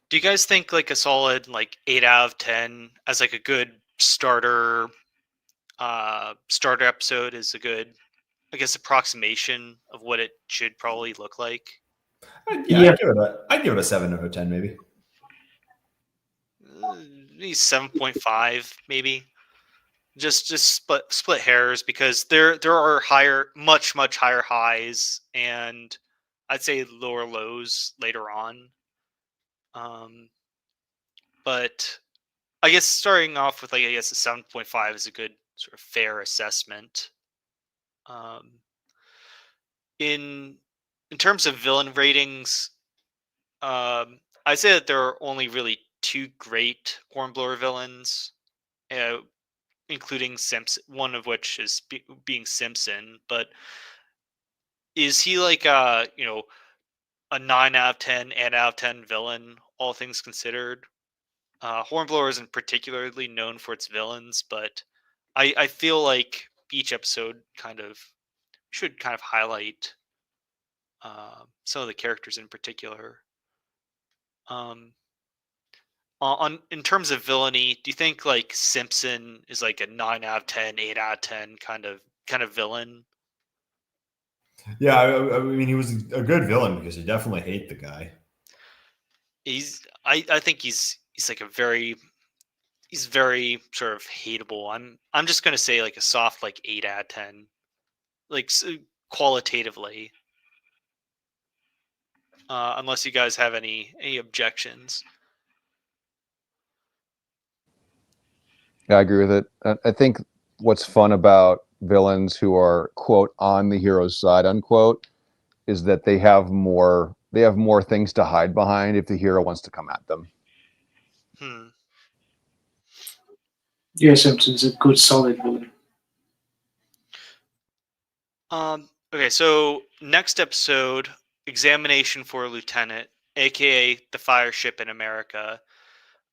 Do you guys think like a solid like 8 out of 10 as like a good starter episode is a good, I guess, approximation of what it should probably look like? Yeah. I'd give it a 7 out of 10, maybe. Maybe 7.5, maybe. Just split hairs because there are much higher highs and I'd say lower lows later on. But I guess starting off with like I guess a 7.5 is a good sort of fair assessment. In terms of villain ratings, I'd say that there are only really two great Hornblower villains, including Simpson, one of which is being Simpson. But is he like a 9 out of 10, 8 out of 10 villain, all things considered? Hornblower isn't particularly known for its villains, but I feel like each episode should kind of highlight some of the characters in particular. In terms of villainy, do you think like Simpson is like a 9 out of 10, 8 out of 10 kind of villain? Yeah, I mean, he was a good villain because you definitely hate the guy. I think he's like he's very sort of hateable. I'm just gonna say like a soft like 8 out of 10, like qualitatively. unless you guys have any objections. Yeah, I agree with it. I think what's fun about villains who are quote on the hero's side unquote is that they have more things to hide behind if the hero wants to come at them. Yeah, Simpson's a good solid villain. Okay, so next episode, Examination for a Lieutenant, aka the Fire Ship in America.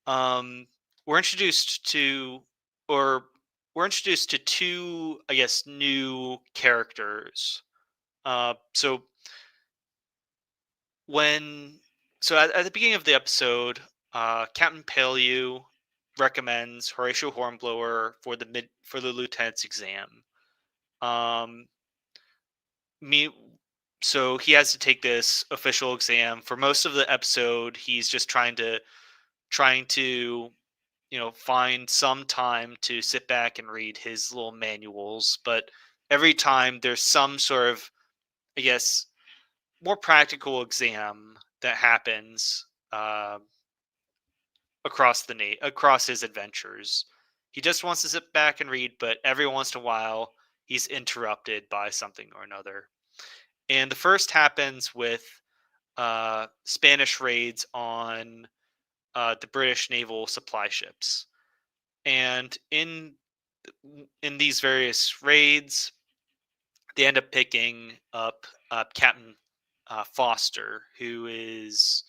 We're introduced to two, I guess, new characters. So at the beginning of the episode, Captain Palew recommends Horatio Hornblower for the lieutenant's exam. So he has to take this official exam. For most of the episode, he's just trying to find some time to sit back and read his little manuals. But every time there's some sort of, I guess, more practical exam that happens across his adventures. He just wants to sit back and read, but every once in a while he's interrupted by something or another. And the first happens with Spanish raids on the British naval supply ships, and in these various raids, they end up picking up Captain Foster, who is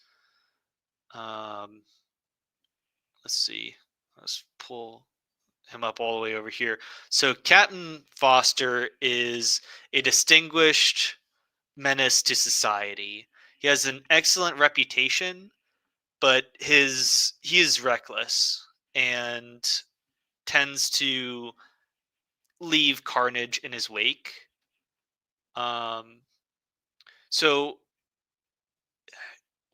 let's see, let's pull him up all the way over here. So Captain Foster is a distinguished menace to society. He has an excellent reputation, but he is reckless and tends to leave carnage in his wake. So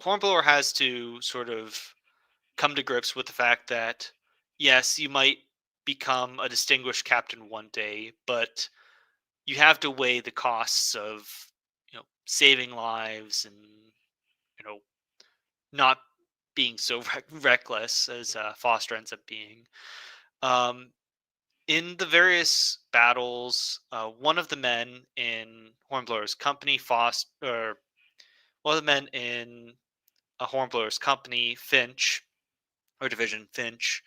Hornblower has to sort of come to grips with the fact that, yes, you might become a distinguished captain one day, but you have to weigh the costs of, saving lives and, not being so reckless as Foster ends up being. In the various battles, one of the men in Hornblower's company, one of the men in Hornblower's company, Finch, or Division Finch,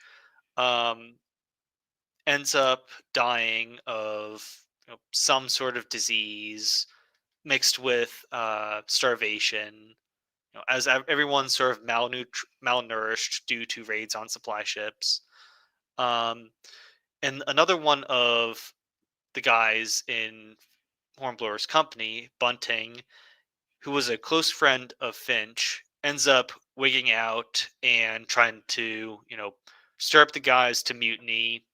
ends up dying of some sort of disease mixed with starvation. As everyone's sort of malnourished due to raids on supply ships. And another one of the guys in Hornblower's company, Bunting, who was a close friend of Finch, ends up wigging out and trying to, stir up the guys to mutiny.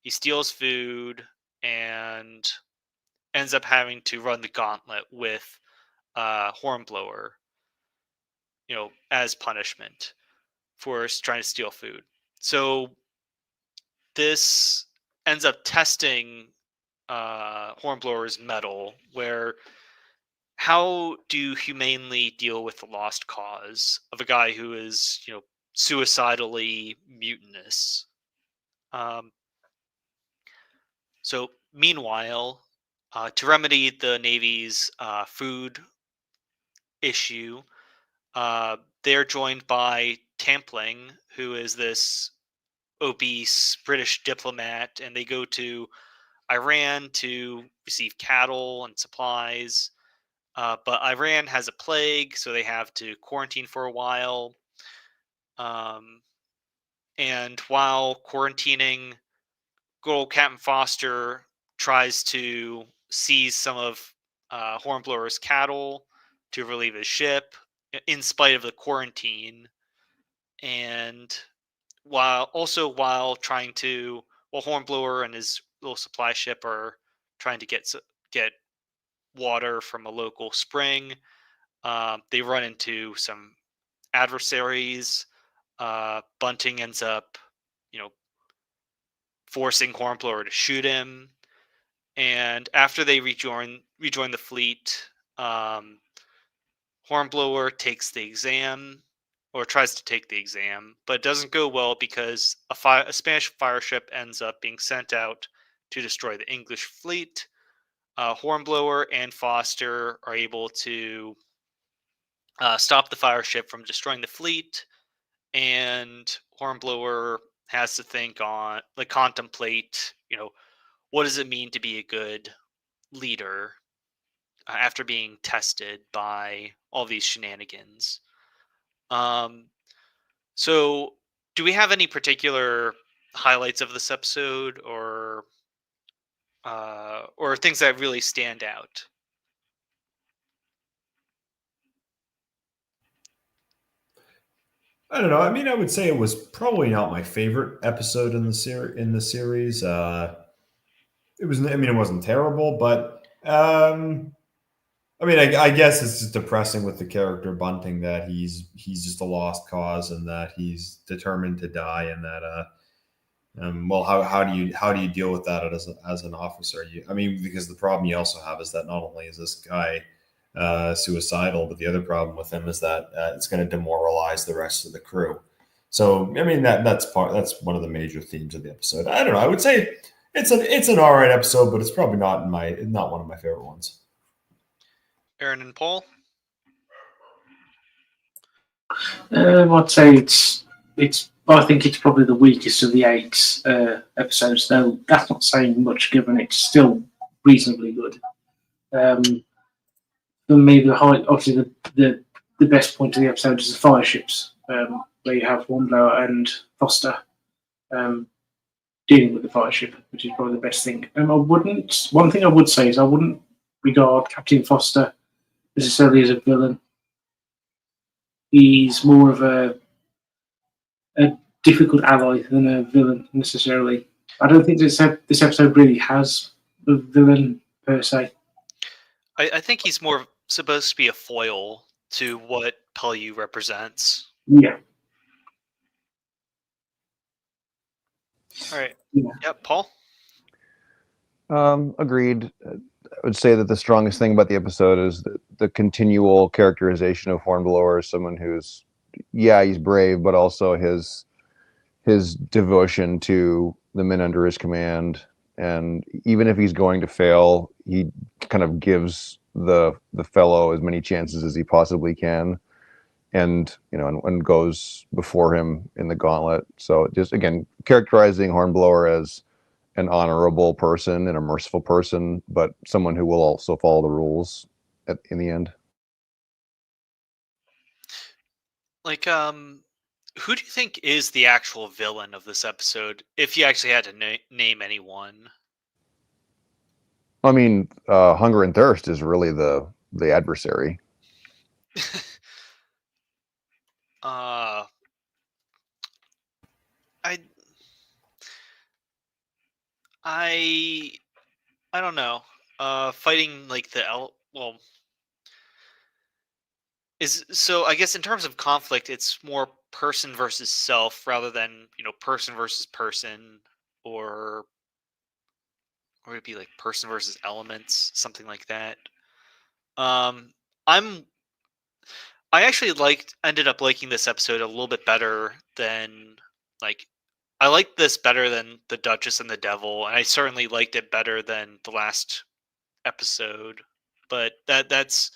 He steals food and ends up having to run the gauntlet with Hornblower, as punishment for trying to steal food. So this ends up testing Hornblower's mettle, where how do you humanely deal with the lost cause of a guy who is, suicidally mutinous? So meanwhile, to remedy the Navy's food issue, they're joined by Tampling, who is this obese British diplomat, and they go to Iran to receive cattle and supplies. But Iran has a plague, so they have to quarantine for a while. And while quarantining, good old Captain Foster tries to seize some of Hornblower's cattle to relieve his ship, in spite of the quarantine. And while Hornblower and his little supply ship are trying to get water from a local spring, they run into some adversaries. Bunting ends up, forcing Hornblower to shoot him. And after they rejoin the fleet, Hornblower takes the exam, or tries to take the exam, but it doesn't go well because a Spanish fire ship ends up being sent out to destroy the English fleet. Hornblower and Foster are able to stop the fire ship from destroying the fleet, and Hornblower has to contemplate, what does it mean to be a good leader after being tested by all these shenanigans. So, do we have any particular highlights of this episode, or things that really stand out? I don't know. I mean, I would say it was probably not my favorite episode in the series. It was. I mean, it wasn't terrible, but I mean, I guess it's just depressing with the character Bunting that he's just a lost cause and that he's determined to die, and that well, how do you deal with that as an officer? I mean, because the problem you also have is that not only is this guy suicidal, but the other problem with him is that it's going to demoralize the rest of the crew. So, I mean, that's one of the major themes of the episode. I don't know. I would say it's an all right episode, but it's probably not one of my favorite ones. Aaron and Paul? I'd say it's. I think it's probably the weakest of the 8 episodes. Though that's not saying much, given it's still reasonably good. Maybe obviously the best point of the episode is the fire ships, where you have Hornblower and Foster dealing with the fire ship, which is probably the best thing. One thing I would say is I wouldn't regard Captain Foster necessarily as a villain. He's more of a difficult ally than a villain necessarily. I don't think this episode really has a villain per se. I think he's more supposed to be a foil to what Pellew represents. Yeah. All right. Yeah. Yep, Paul? Agreed. I would say that the strongest thing about the episode is the continual characterization of Hornblower as someone who's, he's brave, but also his devotion to the men under his command. And even if he's going to fail, he kind of gives the fellow as many chances as he possibly can, and and goes before him in the gauntlet. So just again, characterizing Hornblower as an honorable person and a merciful person, but someone who will also follow the rules in the end. Like, who do you think is the actual villain of this episode, if you actually had to name anyone? I mean, hunger and thirst is really the adversary. I don't know. Fighting like I guess in terms of conflict, it's more person versus self rather than person versus person, or it'd be like person versus elements, something like that. I actually ended up liking this episode a little bit better than I liked this better than The Duchess and the Devil, and I certainly liked it better than the last episode. But that's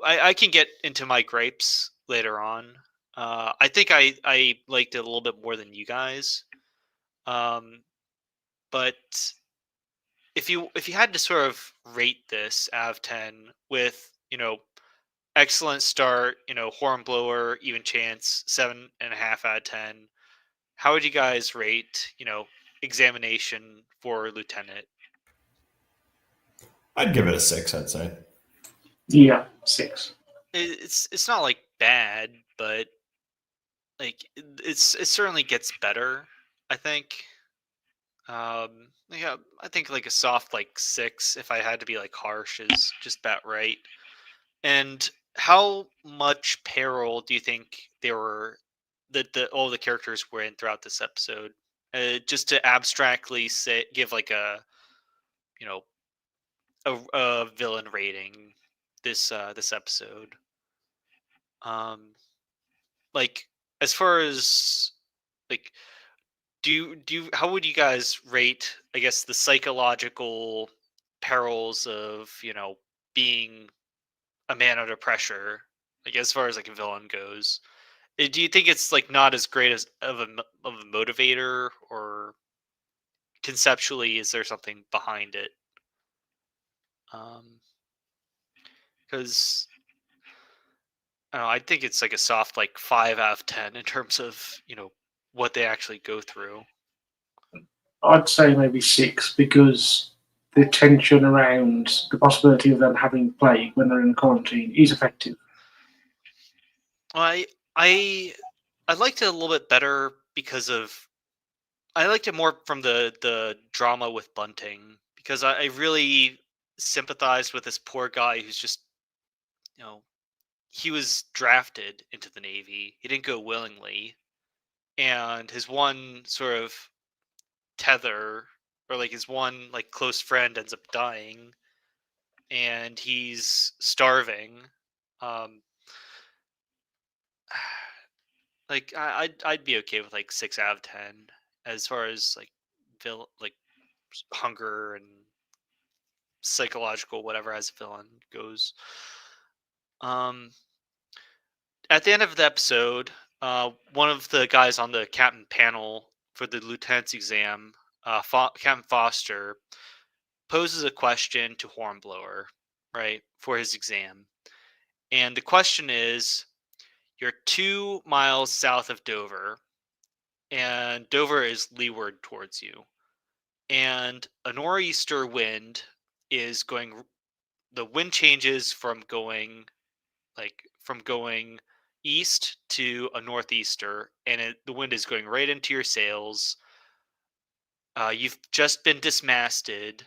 I can get into my gripes later on. I think I liked it a little bit more than you guys. But if you had to sort of rate this out of 10 with excellent start, Hornblower, even chance, 7.5 out of 10. How would you guys rate, examination for Lieutenant? I'd give it a 6, I'd say. Yeah, 6. It's not like bad, but like it certainly gets better, I think. Yeah, I think like a soft 6, if I had to be harsh, is just about right. And how much peril do you think there were that all the characters were in throughout this episode? Just to abstractly give a a villain rating this episode. Like, as far as like, do you how would you guys rate, I guess, the psychological perils of being a man under pressure, like as far as like a villain goes? Do you think it's like not as great as of a motivator, or conceptually is there something behind it? Because I don't know, I think it's like a soft like 5 out of 10 in terms of what they actually go through. I'd say maybe 6 because the tension around the possibility of them having plague when they're in quarantine is effective. I I I liked it a little bit better because of I liked it more from the drama with Bunting, because I really sympathized with this poor guy who's just you know he was drafted into the Navy. He didn't go willingly, and his one sort of tether, or like his one like close friend, ends up dying, and he's starving. Um, like I'd be okay with like 6 out of 10 as far as like like hunger and psychological whatever as a villain goes. Um, at the end of the episode, one of the guys on the captain panel for the lieutenant's exam, Captain Foster, poses a question to Hornblower, right, for his exam. And the question is, you're 2 miles south of Dover, and Dover is leeward towards you. And a nor'easter wind is going, the wind changes from going east to a northeaster, and the wind is going right into your sails. You've just been dismasted.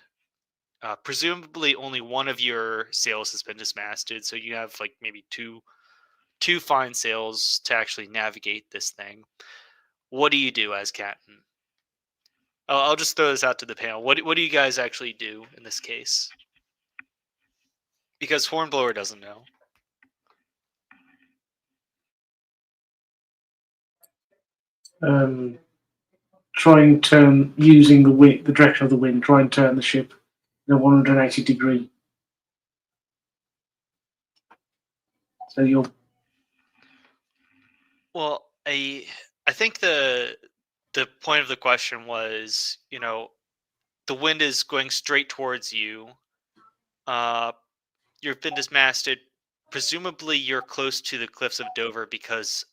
Presumably, only one of your sails has been dismasted, so you have like maybe two fine sails to actually navigate this thing. What do you do as captain? I'll just throw this out to the panel. What do you guys actually do in this case? Because Hornblower doesn't know. Try and turn, using the wind, the direction of the wind, try and turn the ship in a 180 degree. So you'll. Well, I think the point of the question was, the wind is going straight towards you. You've been dismasted. Presumably, you're close to the cliffs of Dover because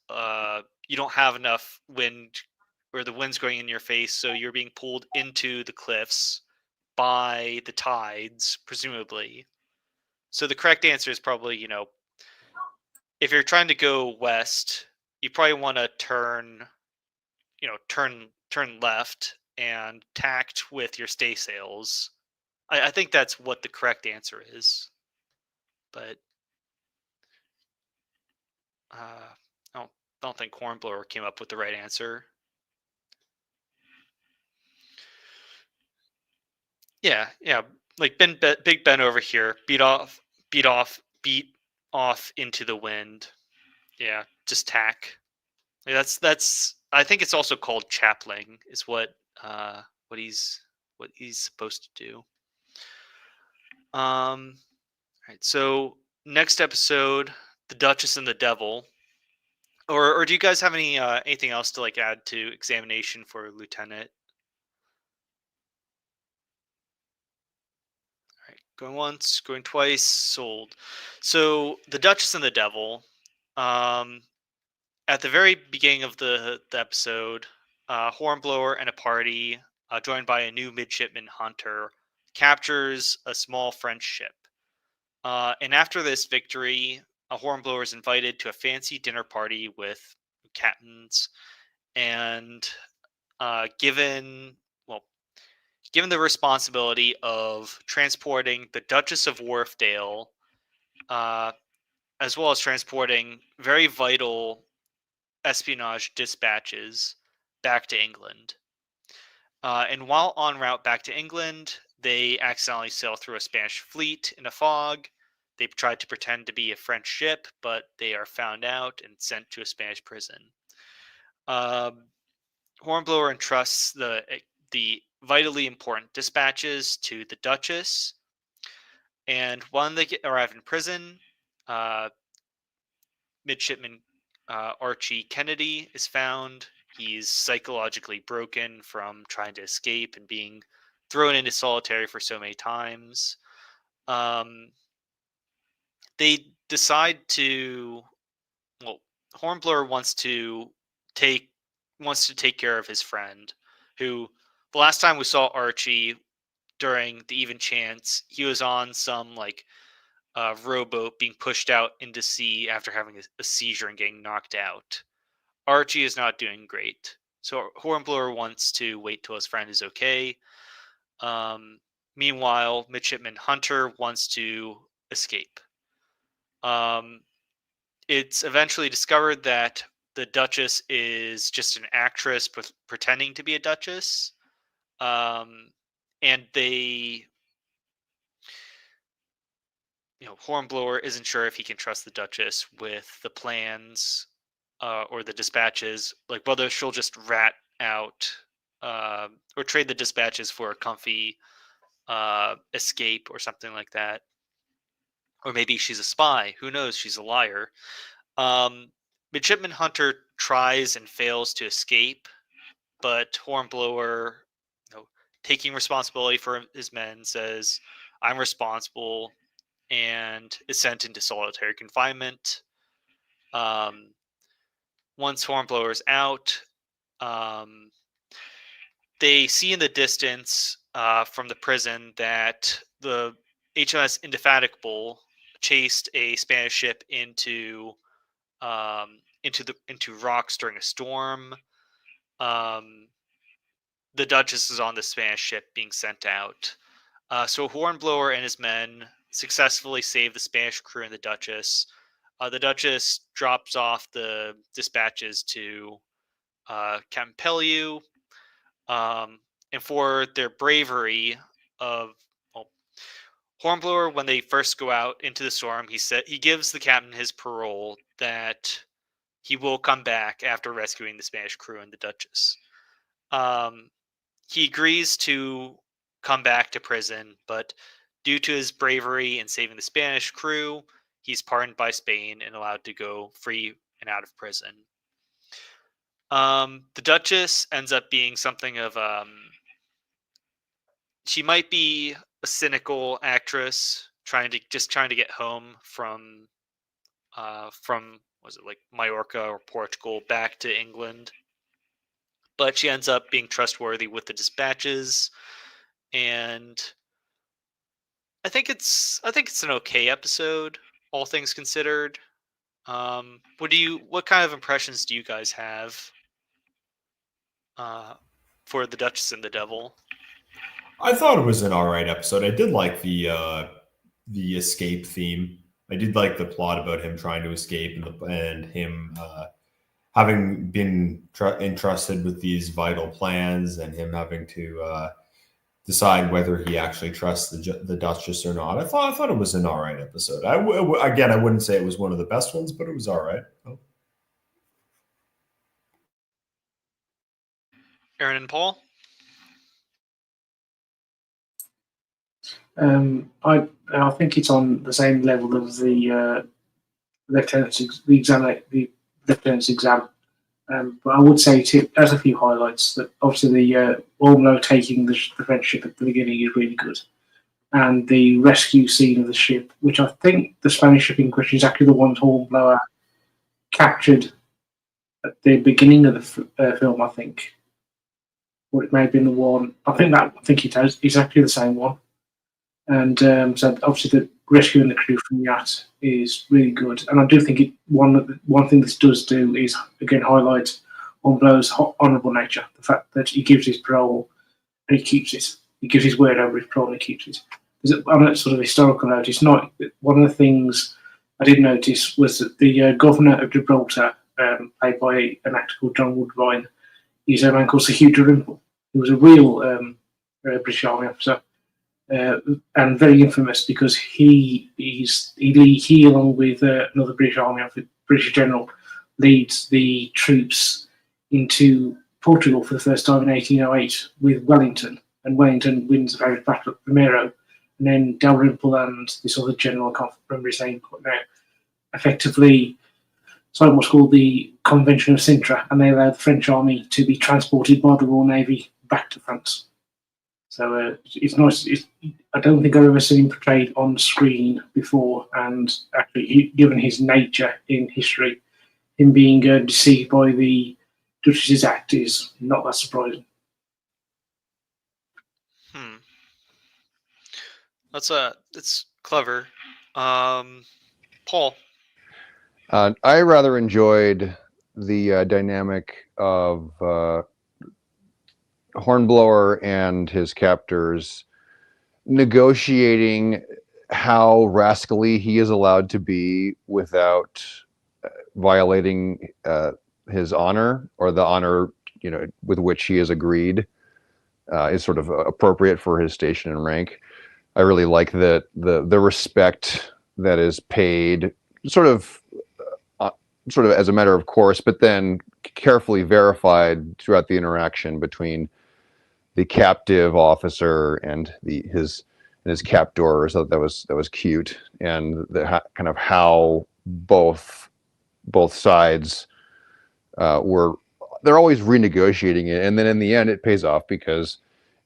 you don't have enough wind, or the wind's going in your face, so you're being pulled into the cliffs by the tides, presumably. So the correct answer is probably, if you're trying to go west, you probably want to turn left and tact with your staysails. I think that's what the correct answer is, but I don't think Hornblower came up with the right answer. Yeah, like Big Ben over here, beat off into the wind. Yeah, just tack. Like, that's. I think it's also called chapling, is what he's supposed to do. Right. So next episode, the Duchess and the Devil. Or do you guys have anything else to like add to examination for Lieutenant? All right, going once, going twice, sold. So the Duchess and the Devil. At the very beginning of the episode, Hornblower and a party, joined by a new midshipman Hunter, captures a small French ship. And after this victory, Hornblower is invited to a fancy dinner party with captains, and given the responsibility of transporting the Duchess of Wharfdale, as well as transporting very vital espionage dispatches back to England. And while en route back to England, they accidentally sail through a Spanish fleet in a fog, they tried to pretend to be a French ship, but they are found out and sent to a Spanish prison. Hornblower entrusts the vitally important dispatches to the Duchess, and when they arrive in prison, Midshipman Archie Kennedy is found. He's psychologically broken from trying to escape and being thrown into solitary for so many times. They decide to, well, Hornblower wants to take care of his friend, who the last time we saw Archie during the Even Chance, he was on some like rowboat being pushed out into sea after having a seizure and getting knocked out. Archie is not doing great, so Hornblower wants to wait till his friend is okay. Meanwhile, Midshipman Hunter wants to escape. It's eventually discovered that the Duchess is just an actress pretending to be a Duchess. And they, Hornblower isn't sure if he can trust the Duchess with the plans or the dispatches, like whether she'll just rat out or trade the dispatches for a comfy escape or something like that. Or maybe she's a spy. Who knows? She's a liar. Midshipman Hunter tries and fails to escape, but Hornblower, taking responsibility for his men, says, "I'm responsible," and is sent into solitary confinement. Once Hornblower's out, they see in the distance from the prison that the HMS Indefatigable chased a Spanish ship into rocks during a storm. The Duchess is on the Spanish ship being sent out. So Hornblower and his men successfully save the Spanish crew and the Duchess. The Duchess drops off the dispatches to Captain Pellew, and for their bravery of Hornblower, when they first go out into the storm, he gives the captain his parole that he will come back after rescuing the Spanish crew and the Duchess. He agrees to come back to prison, but due to his bravery in saving the Spanish crew, he's pardoned by Spain and allowed to go free and out of prison. The Duchess ends up being something of she might be a cynical actress trying to get home from was it like Majorca or Portugal back to England, but she ends up being trustworthy with the dispatches, and I think it's an okay episode, all things considered. What kind of impressions do you guys have for the Duchess and the Devil? I thought it was an all right episode. I did like the escape theme. I did like the plot about him trying to escape and him having been entrusted with these vital plans, and him having to decide whether he actually trusts the Duchess or not. I thought it was an all right episode. Again, I wouldn't say it was one of the best ones, but it was all right. Arron and Paul? I think it's on the same level of the lieutenant's exam. But I would say it has a few highlights. That obviously the Hornblower taking the French ship at the beginning is really good, and the rescue scene of the ship, which I think the Spanish ship in question is actually the one Hornblower captured at the beginning of the film. I think, or it may have been the one. I think it has. It's actually the same one. And so obviously the rescuing the crew from the yacht is really good. And I do think one thing this does do is, again, highlight Hornblower's honourable nature. The fact that he gives his parole and he keeps it. He gives his word over his parole and he keeps it. On a sort of historical note, it's not one of the things I did notice was that the governor of Gibraltar, played by an actor called John Woodvine, is a man called Sir Hugh Dalrymple. He was a real British Army officer. and very infamous because he along with another British Army British general leads the troops into Portugal for the first time in 1808 with Wellington, and Wellington wins the famous Battle of Primero, and then Dalrymple and this other general, I can't remember his name now, effectively signed what's called the Convention of Sintra, and they allowed the French army to be transported by the Royal Navy back to France. So it's nice. I don't think I've ever seen him portrayed on screen before, and actually, given his nature in history, him being deceived by the Duchess's act is not that surprising. It's clever. Paul. I rather enjoyed the dynamic of Hornblower and his captors negotiating how rascally he is allowed to be without violating his honor, or the honor with which he has agreed is sort of appropriate for his station and rank. I really like the respect that is paid sort of as a matter of course, but then carefully verified throughout the interaction between the captive officer and his captors. So that was cute, and kind of how both sides they're always renegotiating it, and then in the end it pays off, because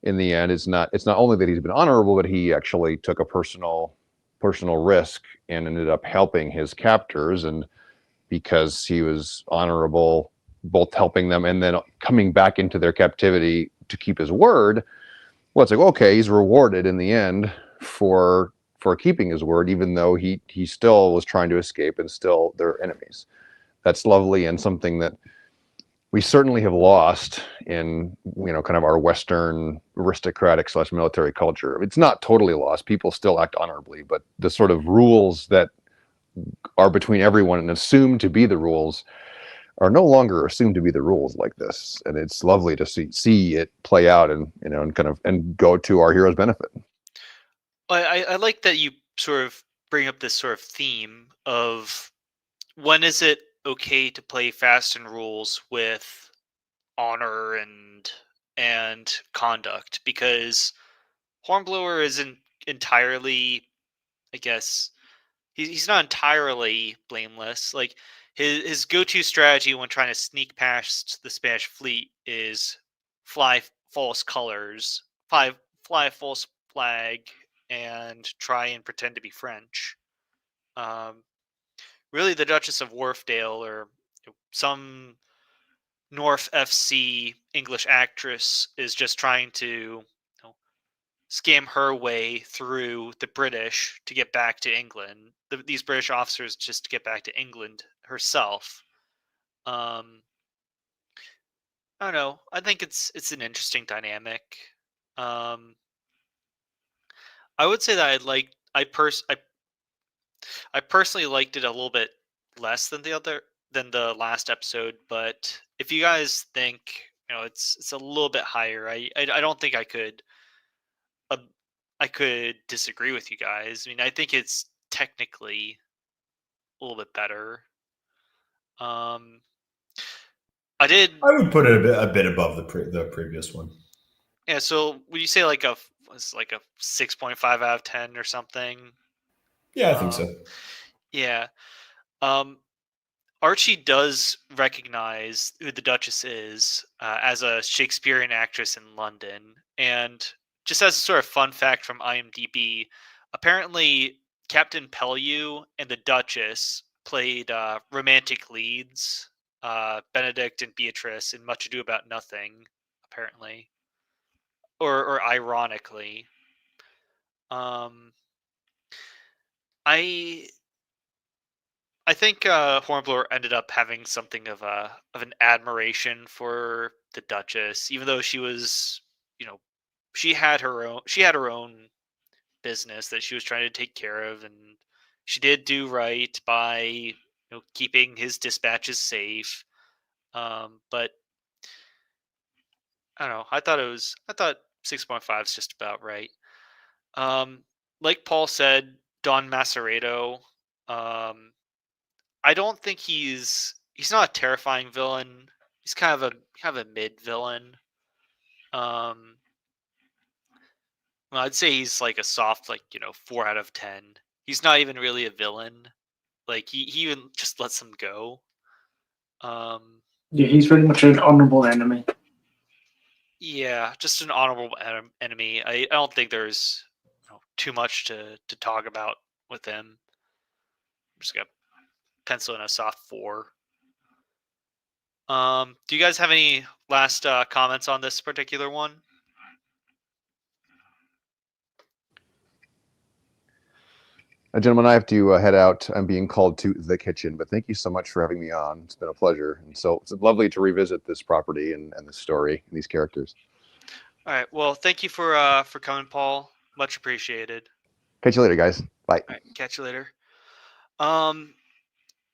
in the end it's not only that he's been honorable, but he actually took a personal risk and ended up helping his captors, and because he was honorable, both helping them and then coming back into their captivity to keep his word. Well, it's like, okay, he's rewarded in the end for keeping his word, even though he still was trying to escape and still they're enemies. That's lovely, and something that we certainly have lost in kind of our Western aristocratic / military culture. It's not totally lost. People still act honorably, but the sort of rules that are between everyone and assumed to be the rules are no longer assumed to be the rules like this. And it's lovely to see it play out and and go to our hero's benefit. I like that you sort of bring up this sort of theme of when is it okay to play fast and rules with honor and conduct, because Hornblower isn't entirely, I guess, he's not entirely blameless. Like his go-to strategy when trying to sneak past the Spanish fleet is fly false colors, fly a false flag, and try and pretend to be French. Really, the Duchess of Wharfdale, or some North FC English actress, is just trying to scam her way through the British to get back to England. These British officers just to get back to England herself. I don't know. I think it's an interesting dynamic. I would say that I personally liked it a little bit less than the last episode, but if you guys think it's a little bit higher, I don't think I could disagree with you guys. I mean, I think it's technically a little bit better. I would put it a bit above the previous one. Yeah. So would you say like a 6.5 out of 10 or something? Yeah, I think so. Yeah. Archie does recognize who the Duchess is as a Shakespearean actress in London. And just as a sort of fun fact from IMDb, apparently Captain Pellew and the Duchess played romantic leads, Benedict and Beatrice, in Much Ado About Nothing, apparently. Or ironically. I think Hornblower ended up having something of an admiration for the Duchess, even though she was, she had her own business that she was trying to take care of, and she did do right by keeping his dispatches safe. But I don't know. I thought 6.5 is just about right. Like Paul said, Don Macereto. I don't think he's not a terrifying villain. He's kind of a mid villain. Well, I'd say he's like a soft 4 out of 10. He's not even really a villain. Like he even just lets them go. Yeah, he's very much an honourable enemy. Yeah, just an honorable enemy. I don't think there's too much to talk about with him. I'm just gonna pencil in a soft 4. Do you guys have any last comments on this particular one? Gentlemen, I have to head out. I'm being called to the kitchen, but thank you so much for having me on. It's been a pleasure. And so it's lovely to revisit this property and this story and these characters. All right. Well, thank you for coming, Paul. Much appreciated. Catch you later, guys. Bye. All right, catch you later.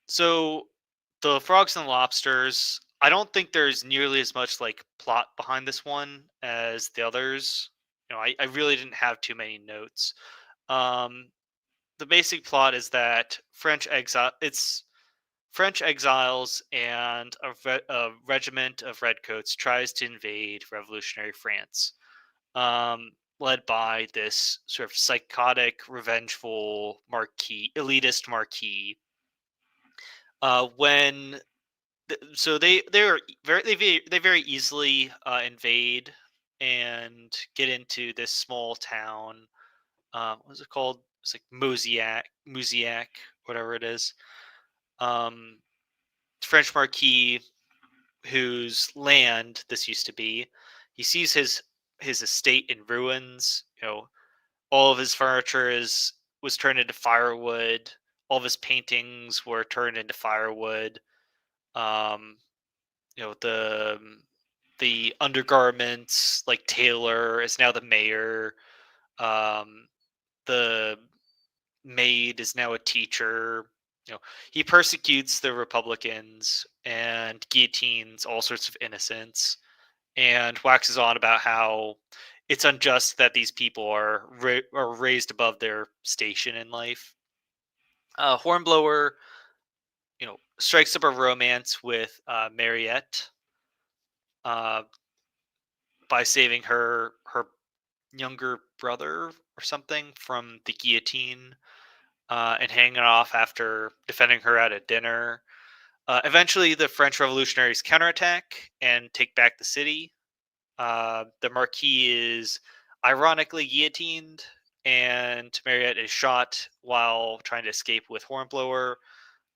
So the Frogs and Lobsters, I don't think there's nearly as much like plot behind this one as the others. I really didn't have too many notes. The basic plot is that French exiles and a regiment of redcoats tries to invade revolutionary France, led by this sort of psychotic, revengeful elitist marquis. So they very easily invade and get into this small town. What is it called? It's like Mouziac, whatever it is. French marquis, whose land this used to be, he sees his estate in ruins. All of his furniture was turned into firewood. All of his paintings were turned into firewood. The undergarments, like Taylor, is now the mayor. The maid is now a teacher. He persecutes the Republicans and guillotines all sorts of innocents, and waxes on about how it's unjust that these people are raised above their station in life. Hornblower, strikes up a romance with Mariette by saving her younger brother or something from the guillotine, and hanging off after defending her at a dinner. Eventually, the French revolutionaries counterattack and take back the city. The Marquis is ironically guillotined, and Mariette is shot while trying to escape with Hornblower.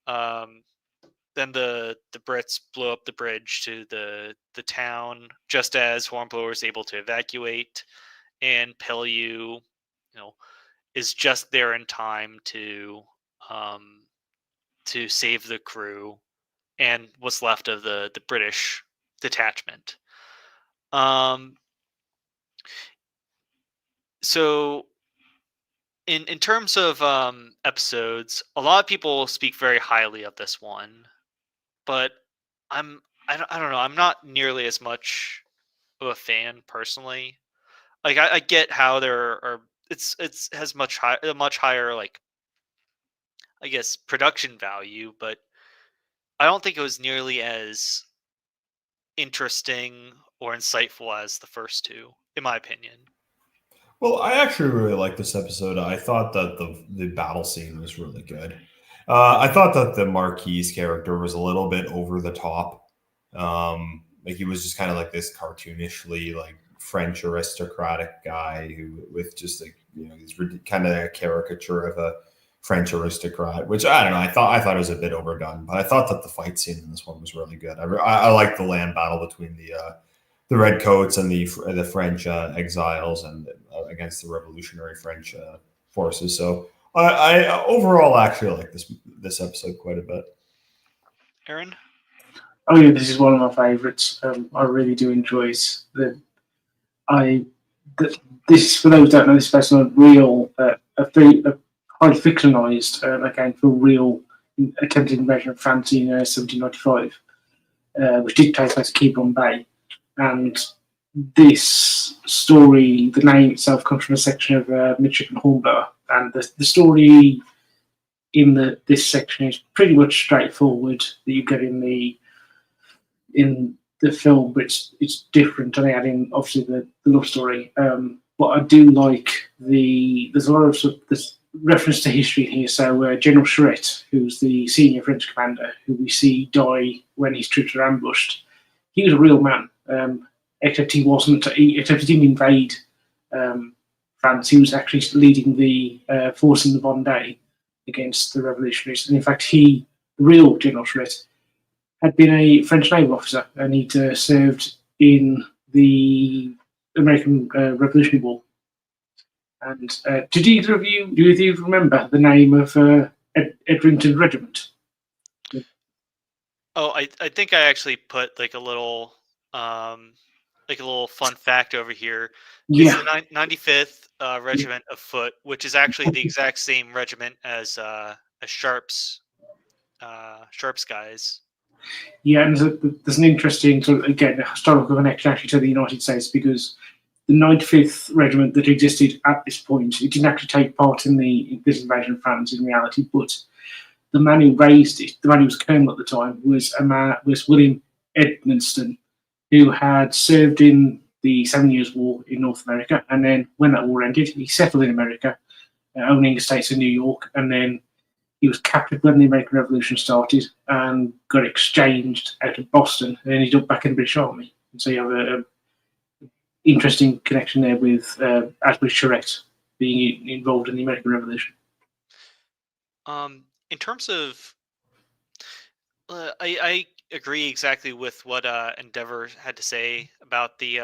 Then the Brits blow up the bridge to the town just as Hornblower is able to evacuate, and Pellew, is just there in time to save the crew and what's left of the British detachment. So in terms of episodes, a lot of people speak very highly of this one, but I don't know. I'm not nearly as much of a fan personally. Like I get how there are it's has a much higher like I guess production value, but I don't think it was nearly as interesting or insightful as the first two, in my opinion. Well, I actually really liked this episode. I thought that the battle scene was really good. I thought that the Marquis character was a little bit over the top. Like he was just kind of like this cartoonishly like French aristocratic guy who with just like he's kind of a caricature of a French aristocrat, which I don't know. I thought it was a bit overdone, but I thought that the fight scene in this one was really good. I liked the land battle between the redcoats and the French exiles and against the revolutionary French forces. So I overall actually like this episode quite a bit. Aaron? Oh yeah, this is one of my favourites. I really do enjoy it. This, for those who don't know, this is based on a real, a highly fictionalised account for real attempted invasion of France in 1795, which did take place at Quiberon Bay. And this story, the name itself comes from a section of Midshipman Hornblower, and the story in this section is pretty much straightforward that you get in the film, but it's different, and they add in obviously the love story. But I do like there's a lot of, this reference to history in here. So General Charette, who's the senior French commander, who we see die when his troops are ambushed, he was a real man. Except he wasn't. Except he didn't invade France. He was actually leading the force in the Vendée against the revolutionaries. And in fact, the real General Charette, had been a French naval officer, and he'd served in the American Revolutionary War. And do either of you remember the name of Edrington Regiment? Oh, I think I actually put like a little fun fact over here. It's Yeah, the 95th Regiment of Foot, which is actually the exact same regiment as Sharp's guys. yeah, and there's an interesting sort of, again, historical connection actually to the United States, because the 95th Regiment that existed at this point, it didn't actually take part in this invasion of France in reality, but the man who raised it, the man who was colonel at the time, was William Edmonston, who had served in the 7 Years' War in North America, and then when that war ended, he settled in America, owning estates in New York, and then he was captured when the American Revolution started and got exchanged out of Boston and ended up back in the British Army. And so you have an interesting connection there with Asbury Charette being involved in the American Revolution. In terms of, I agree exactly with what Endeavour had to say about the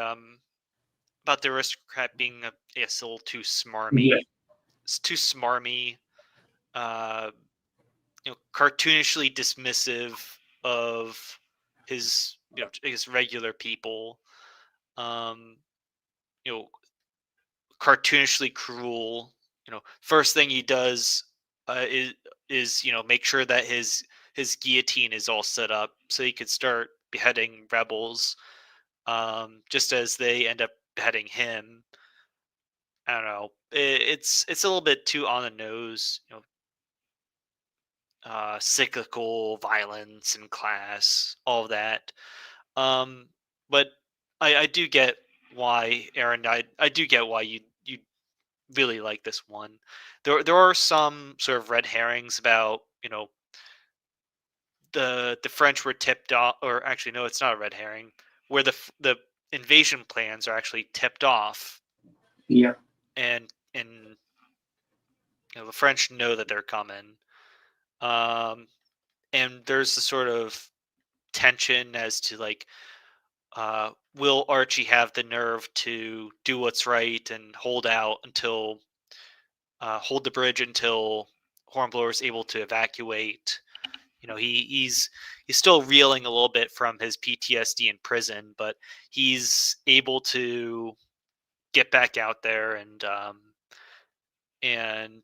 aristocrat being a little too smarmy. Yeah, It's too smarmy. Cartoonishly dismissive of his regular people. You know, cartoonishly cruel. First thing he does is make sure that his guillotine is all set up so he could start beheading rebels. Just as they end up beheading him. I don't know. It's a little bit too on the nose. Cyclical violence and class, all of that. But I do get why, Aaron. I do get why you really like this one. There are some sort of red herrings about the French were tipped off, or actually no, it's not a red herring, where the invasion plans are actually tipped off, yeah, and the French know that they're coming. And there's a sort of tension as to like, will Archie have the nerve to do what's right and hold the bridge until Hornblower is able to evacuate? He's still reeling a little bit from his PTSD in prison, but he's able to get back out there and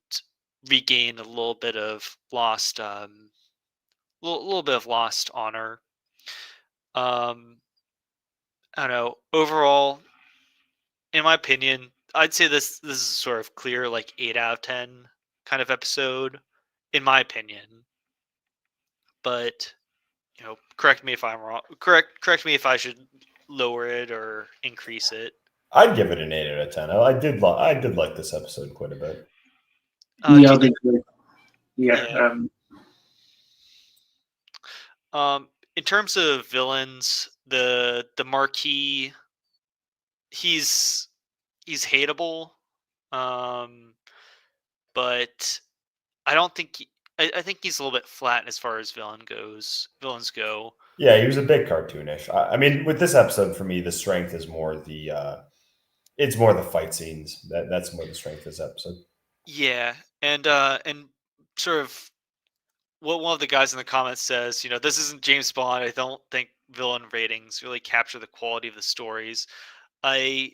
regain a little bit of lost little bit of lost honor. I don't know. Overall, in my opinion, I'd say this is sort of clear, like 8 out of 10 kind of episode, in my opinion. But correct me if I'm wrong. Correct me if I should lower it or increase it. I'd give it an 8 out of 10. I did like this episode quite a bit. yeah, I think so. Yeah. In terms of villains, the Marquis, he's hateable, but I don't think I think he's a little bit flat as far as villains go. Yeah, he was a bit cartoonish. I mean, with this episode, for me, the strength is more it's more the fight scenes. That's more the strength of this episode. Yeah, and sort of what one of the guys in the comments says, this isn't James Bond. I don't think villain ratings really capture the quality of the stories. I'm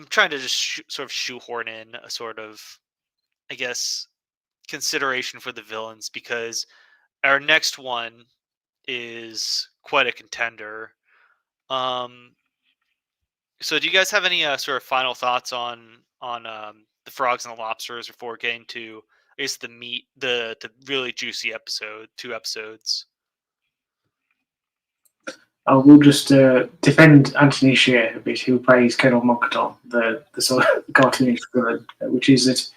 trying to just sort of shoehorn in a sort of, I guess, consideration for the villains, because our next one is quite a contender. So, do you guys have any sort of final thoughts on the frogs and the lobsters before getting to, I guess, the meat, the really juicy episode, 2 episodes? I will just defend Anthony Shear a bit, who plays Colonel Monkaton, the sort of cartoonish villain, which is that,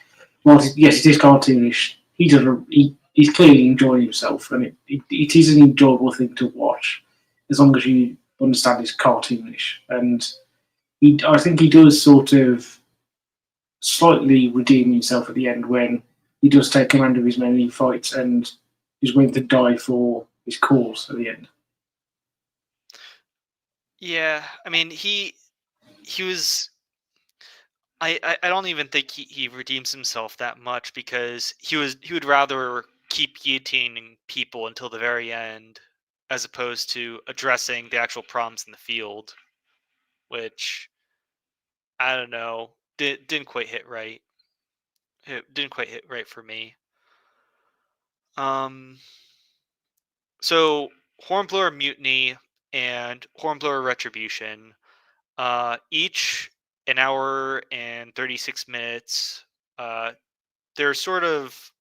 well, yes, it is cartoonish. He's clearly enjoying himself, and it is an enjoyable thing to watch, as long as you understand it's cartoonish. And I think he does sort of slightly redeem himself at the end when he does take command of his men, he fights, and is willing to die for his cause at the end. Yeah, I mean, he was. I don't even think he redeems himself that much, because he would rather keep guillotining people until the very end, as opposed to addressing the actual problems in the field, which, I don't know, didn't quite hit right. It didn't quite hit right for me. So Hornblower Mutiny and Hornblower Retribution, each an hour and 36 minutes. They're sort of,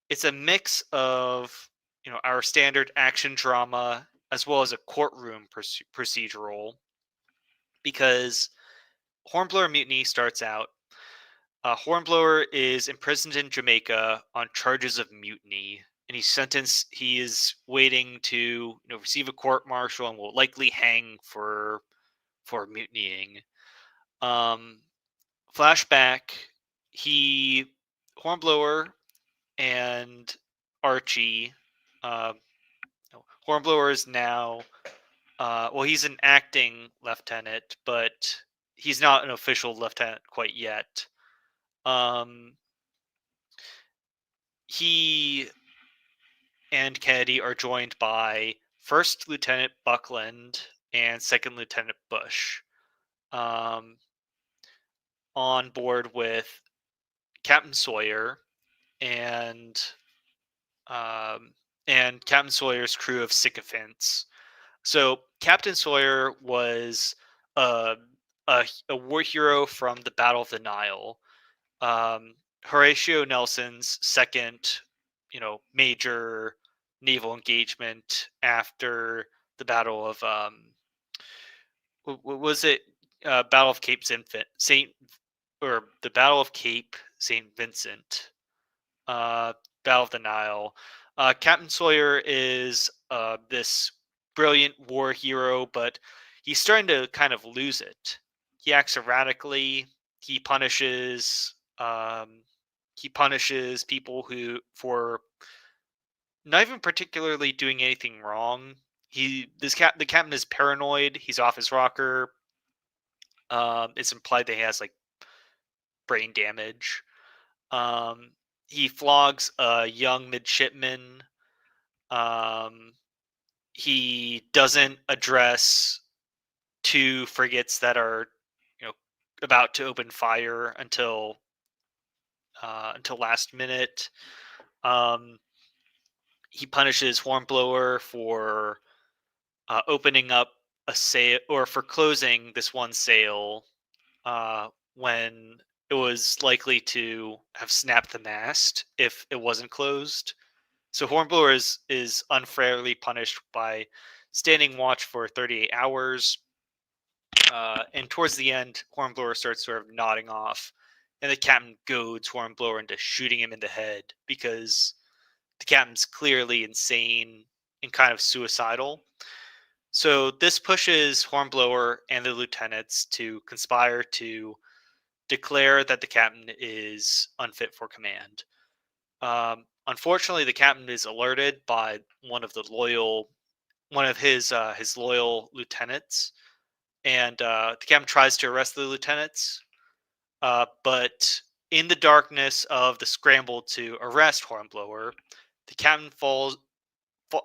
it's a mix of, our standard action drama as well as a courtroom procedural, because Hornblower Mutiny starts out. Hornblower is imprisoned in Jamaica on charges of mutiny, and he's sentenced. He is waiting to, receive a court martial and will likely hang for mutinying. Flashback: he Hornblower and Archie. Uh, Hornblower is now, well, he's an acting lieutenant, but he's not an official lieutenant quite yet. He and Kennedy are joined by First Lieutenant Buckland and Second Lieutenant Bush, on board with Captain Sawyer and Captain Sawyer's crew of sycophants. So Captain Sawyer was a war hero from the Battle of the Nile. Horatio Nelson's second, major naval engagement after the Battle of, was it Battle of Cape Saint, or the Battle of Cape Saint Vincent, Battle of the Nile. Captain Sawyer is this brilliant war hero, but he's starting to kind of lose it. He acts erratically. He punishes people who, for not even particularly doing anything wrong. The captain is paranoid. He's off his rocker. It's implied that he has like brain damage. He flogs a young midshipman. He doesn't address 2 frigates that are, about to open fire until last minute. He punishes Hornblower for opening up a sail, or for closing this one sail when it was likely to have snapped the mast if it wasn't closed. So Hornblower is unfairly punished by standing watch for 38 hours. And towards the end, Hornblower starts sort of nodding off, and the captain goads Hornblower into shooting him in the head, because the captain's clearly insane and kind of suicidal. So this pushes Hornblower and the lieutenants to conspire to declare that the captain is unfit for command. Unfortunately, the captain is alerted by one of his loyal lieutenants, and the captain tries to arrest the lieutenants. But in the darkness of the scramble to arrest Hornblower, the captain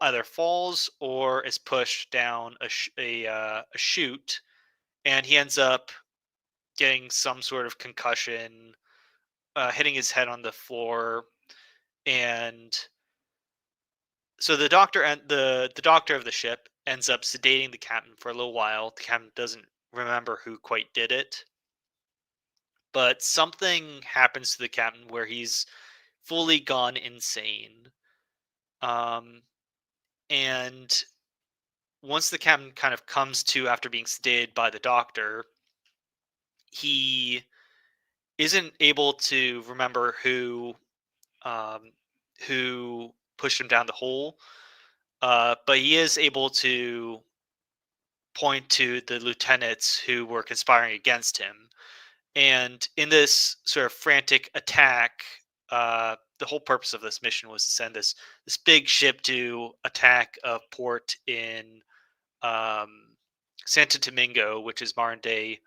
either falls or is pushed down a chute, and he ends up getting some sort of concussion, hitting his head on the floor. And so the doctor of the ship ends up sedating the captain for a little while. The captain doesn't remember who quite did it. But something happens to the captain where he's fully gone insane. And once the captain kind of comes to after being sedated by the doctor, he isn't able to remember who pushed him down the hole, but he is able to point to the lieutenants who were conspiring against him. And in this sort of frantic attack, the whole purpose of this mission was to send this big ship to attack a port in Santo Domingo, which is modern day.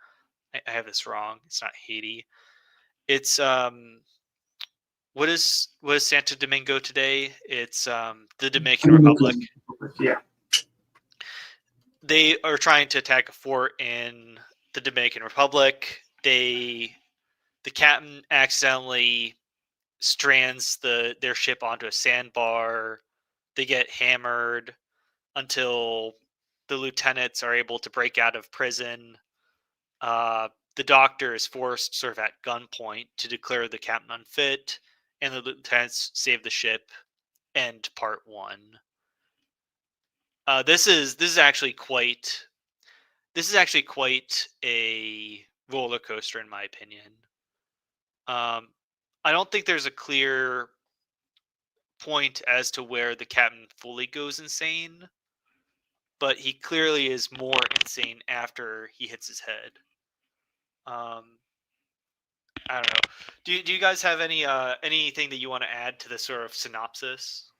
I have this wrong. It's not Haiti. It's what is Santo Domingo today? It's the Dominican Republic. Yeah. They are trying to attack a fort in the Dominican Republic. The captain accidentally strands their ship onto a sandbar. They get hammered until the lieutenants are able to break out of prison. The doctor is forced sort of at gunpoint to declare the captain unfit, and the lieutenants save the ship. End part one. This is actually quite a roller coaster in my opinion. I don't think there's a clear point as to where the captain fully goes insane, but he clearly is more insane after he hits his head. I don't know. Do you guys have anything that you want to add to this sort of synopsis?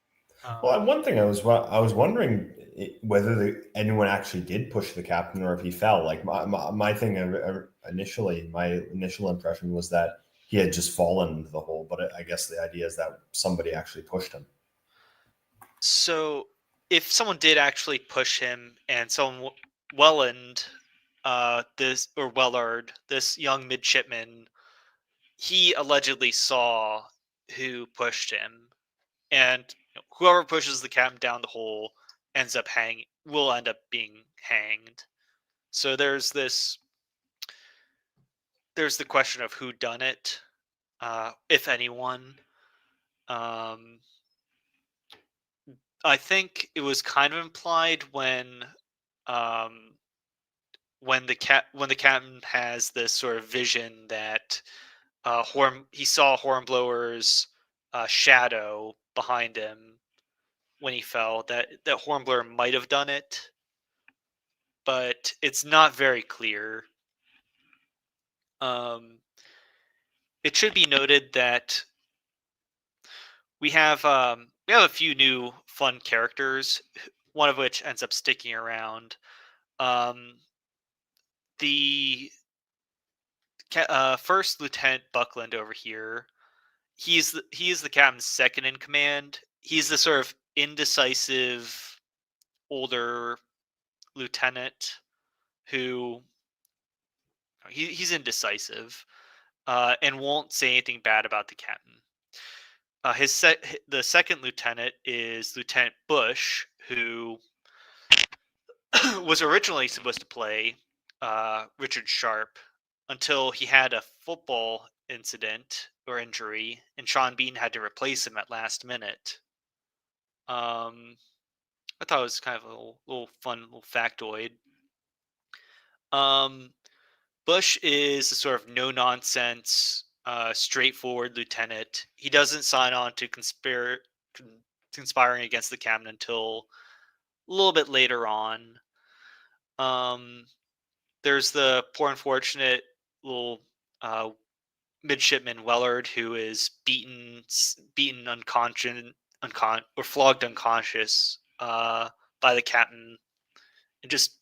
Well, one thing I was wondering whether anyone actually did push the captain or if he fell. Like my thing initially, my initial impression was that he had just fallen into the hole, but I guess the idea is that somebody actually pushed him. So, if someone did actually push him, and someone Welland, Wellard, this young midshipman, he allegedly saw who pushed him, and whoever pushes the captain down the hole will end up being hanged. So there's the question of who done it, if anyone. I think it was kind of implied when the captain has this sort of vision that he saw Hornblower's shadow behind him when he fell, that Hornblower might have done it, but it's not very clear. It should be noted that we have a few new fun characters, one of which ends up sticking around. The first Lieutenant Buckland over here, he is the captain's second in command. He's the sort of indecisive older lieutenant who he's indecisive and won't say anything bad about the captain. The second lieutenant is Lieutenant Bush, who was originally supposed to play Richard Sharp until he had a football incident or injury, and Sean Bean had to replace him at last minute. I thought it was kind of a little fun little factoid. Bush is a sort of no-nonsense, straightforward lieutenant. He doesn't sign on to conspiring against the captain until a little bit later on. There's the poor unfortunate little midshipman Wellard, who is beaten unconscious, or flogged unconscious by the captain, and just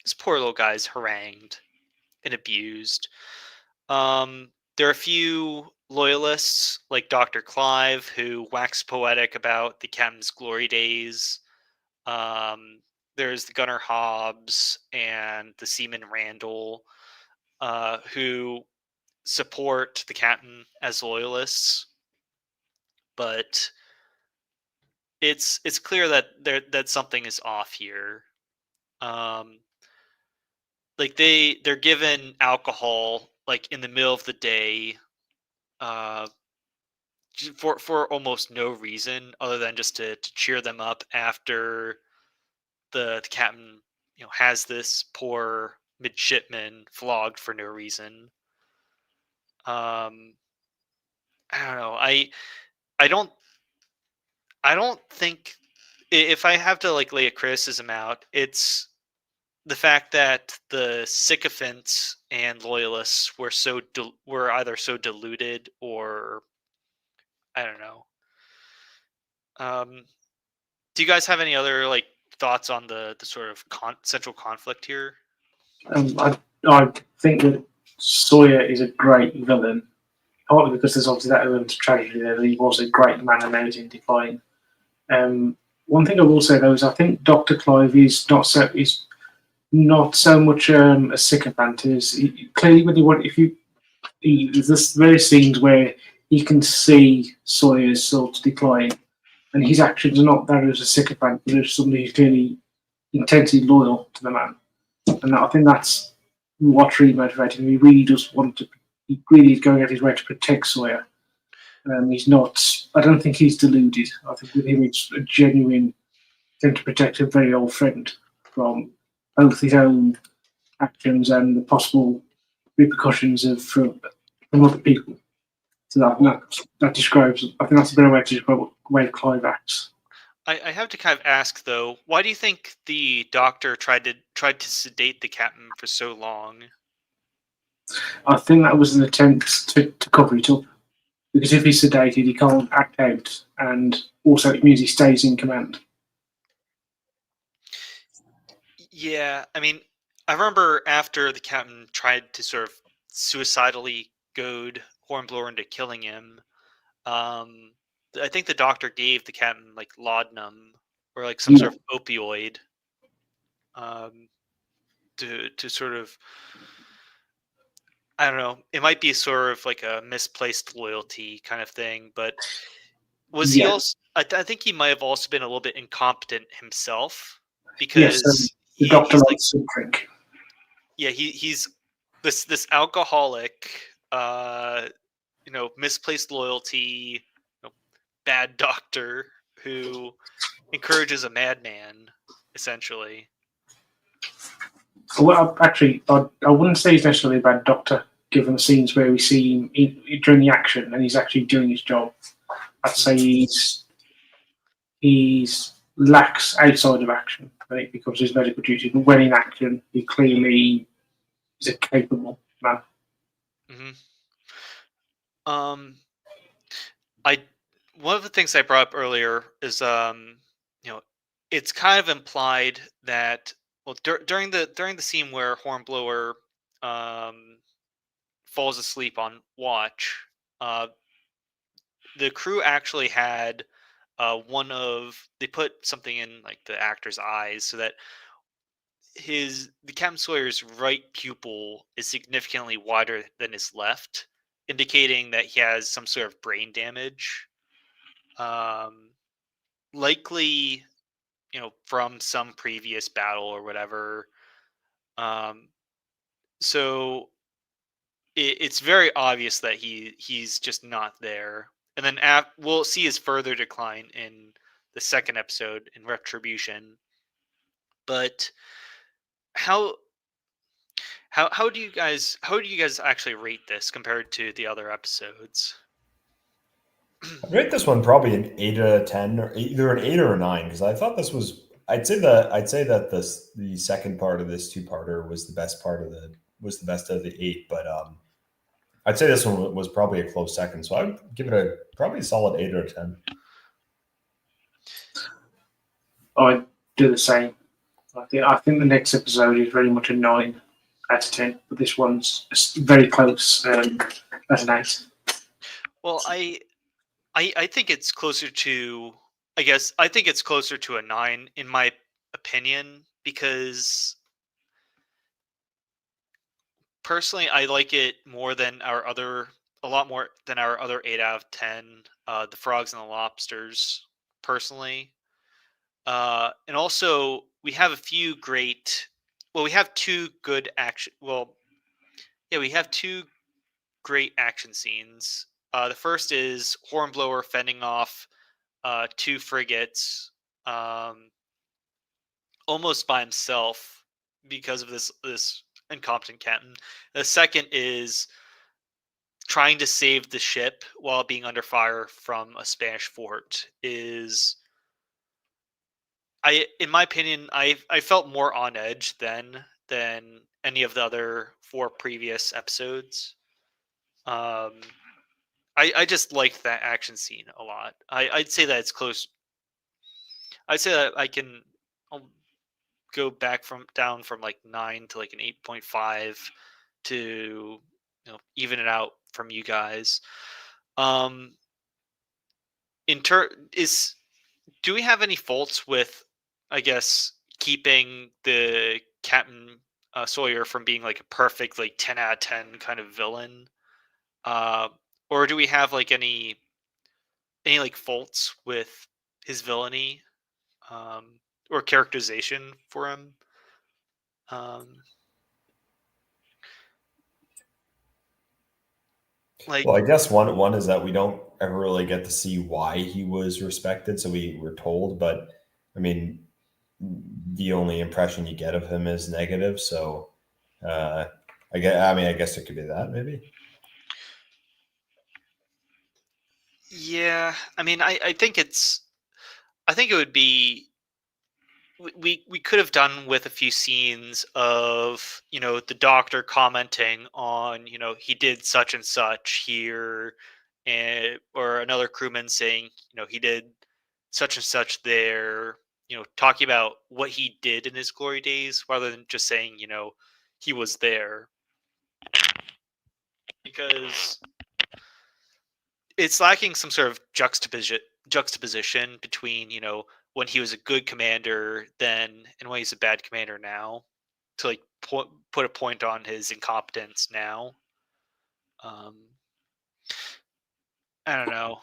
this poor little guy's harangued and abused. There are a few loyalists like Dr. Clive who wax poetic about the captain's glory days. There's the gunner Hobbs and the seaman Randall, who support the captain as loyalists, but it's clear that something is off here. like they're given alcohol like in the middle of the day, uh, for almost no reason other than just to cheer them up after the captain has this poor midshipman flogged for no reason. Um, I don't know. I don't I don't think if I have to like lay a criticism out, it's the fact that the sycophants and loyalists were were either so deluded or I don't know. Um, do you guys have any other like thoughts on the sort of central conflict here? I think that Sawyer is a great villain, partly because there's obviously that element of tragedy there. That he was a great man and now he's in decline. One thing I will say though is I think Dr. Clive is not so much a sycophant. Clearly when you want there's this various scenes where you can see Sawyer's sort of decline, and his actions are not that as a sycophant, but as somebody who's clearly intensely loyal to the man. And I think that's what's really motivating him. He really does want to. He really is going out his way to protect Sawyer. He's not. I don't think he's deluded. I think with him, it's a genuine attempt to protect a very old friend from both his own actions and the possible repercussions from other people. So that describes. I think that's a better way to describe the way Clive acts. I have to kind of ask though, why do you think the doctor tried to sedate the captain for so long? I think that was an attempt to cover it up. Because if he's sedated, he can't act out, and also it means he stays in command. Yeah, I mean, I remember after the captain tried to sort of suicidally goad Hornblower into killing him, I think the doctor gave the captain like laudanum or like some sort of opioid, um, to sort of, I don't know. It might be sort of like a misplaced loyalty kind of thing, but was he also? I think he might have also been a little bit incompetent himself Yes, because the doctor he's like, likes to drink. yeah, he's this alcoholic, misplaced loyalty, bad doctor who encourages a madman, essentially. Well, actually, I wouldn't say he's necessarily a bad doctor, given the scenes where we see him during the action and he's actually doing his job. I'd say he's lacks outside of action when it becomes his medical duty, but when in action, he clearly is a capable man. Mm-hmm. I One of the things I brought up earlier is it's kind of implied that during the scene where Hornblower um falls asleep on watch, uh the crew actually had they put something in like the actor's eyes so that the Captain Sawyer's right pupil is significantly wider than his left, indicating that he has some sort of brain damage. Um, Likely, from some previous battle or whatever. Um, so it's very obvious that he's just not there. And then we'll see his further decline in the second episode in Retribution. But how how do you guys actually rate this compared to the other episodes? I'd rate this one probably an 8 out of 10, or either an 8 or a 9, because I thought this was. I'd say that the second part of this two-parter was the best of the 8, but I'd say this one was probably a close second. So I'd give it probably a solid 8 out of 10. I do the same. I think the next episode is very much a 9 out of 10, but this one's very close as an 8. Well, I think it's closer to. I think it's closer to a 9 in my opinion because personally I like it more than a lot more than our other 8 out of 10. The Frogs and the Lobsters, personally, and also we have a few great. we have two good action. Well, yeah, we have two great action scenes. The first is Hornblower fending off two frigates almost by himself because of this incompetent captain. The second is trying to save the ship while being under fire from a Spanish fort. In my opinion, I felt more on edge than any of the other four previous episodes. I just liked that action scene a lot. I'd say that it's close. I'd say that I'll go back down from like 9 to like an 8.5 to even it out from you guys. Do we have any faults with, I guess, keeping the Captain Sawyer from being like a perfect like 10 out of 10 kind of villain? Or do we have like any like faults with his villainy or characterization for him? Like, Well, I guess one is that we don't ever really get to see why he was respected. So we were told, but I mean, the only impression you get of him is negative. So I guess it could be that maybe. yeah, I mean, I think it would be we could have done with a few scenes of the doctor commenting on he did such and such here, and or another crewman saying he did such and such there, talking about what he did in his glory days rather than just saying he was there, because it's lacking some sort of juxtaposition between when he was a good commander then and when he's a bad commander now, to like put a point on his incompetence now. I don't know.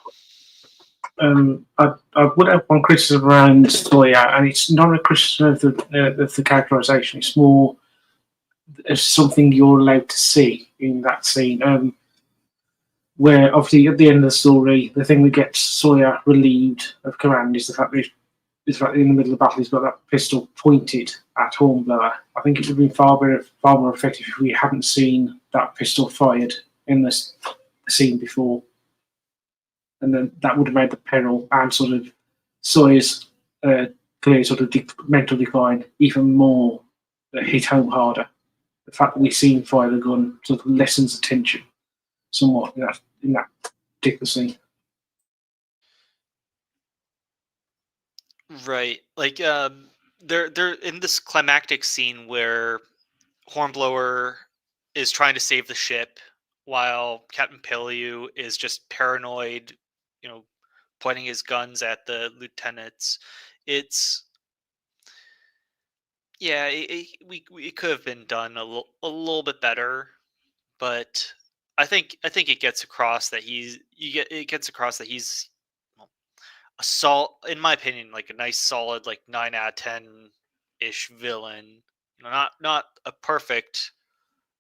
I would have one criticism around Sawyer, and it's not a criticism of the characterization. It's more as something you're allowed to see in that scene. Where obviously at the end of the story, the thing that gets Sawyer relieved of command is the fact that in the middle of the battle he's got that pistol pointed at Hornblower. I think it would have been far more effective if we hadn't seen that pistol fired in the scene before. And then that would have made the peril and sort of Sawyer's clear sort of mental decline even more hit home harder. The fact that we've seen fire the gun sort of lessens the tension somewhat in that particular scene. Right, like they're in this climactic scene where Hornblower is trying to save the ship while Captain Pellew is just paranoid, pointing his guns at the lieutenants. It's yeah, it could have been done a little bit better, but I think it gets across that it gets across that he's well, in my opinion, like a nice solid like 9 out of 10 ish villain. Not a perfect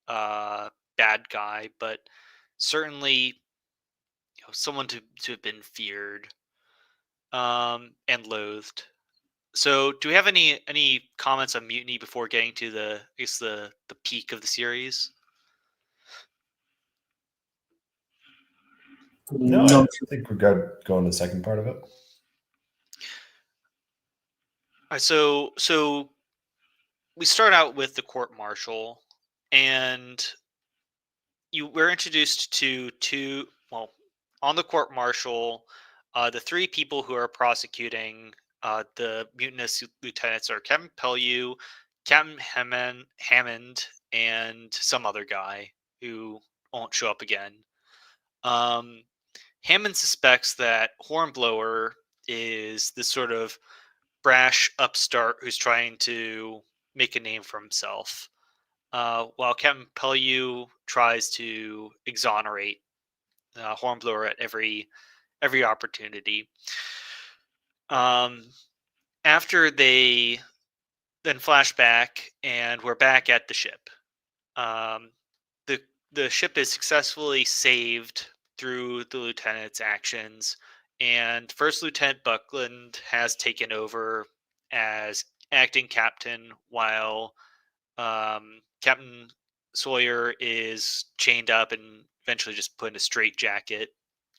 bad guy, but certainly someone to have been feared and loathed. So, do we have any comments on Mutiny before getting to the peak of the series? No, I think we're good going to the second part of it. All right, so we start out with the court martial, and we're introduced to on the court martial, the three people who are prosecuting the mutinous lieutenants are Captain Pellew, Captain Hammond, and some other guy who won't show up again. Hammond suspects that Hornblower is this sort of brash upstart who's trying to make a name for himself, while Captain Pellew tries to exonerate Hornblower at every opportunity. After they then flashback, and we're back at the ship. Um, the ship is successfully saved through the lieutenant's actions, and First Lieutenant Buckland has taken over as acting captain, while Captain Sawyer is chained up and eventually just put in a straitjacket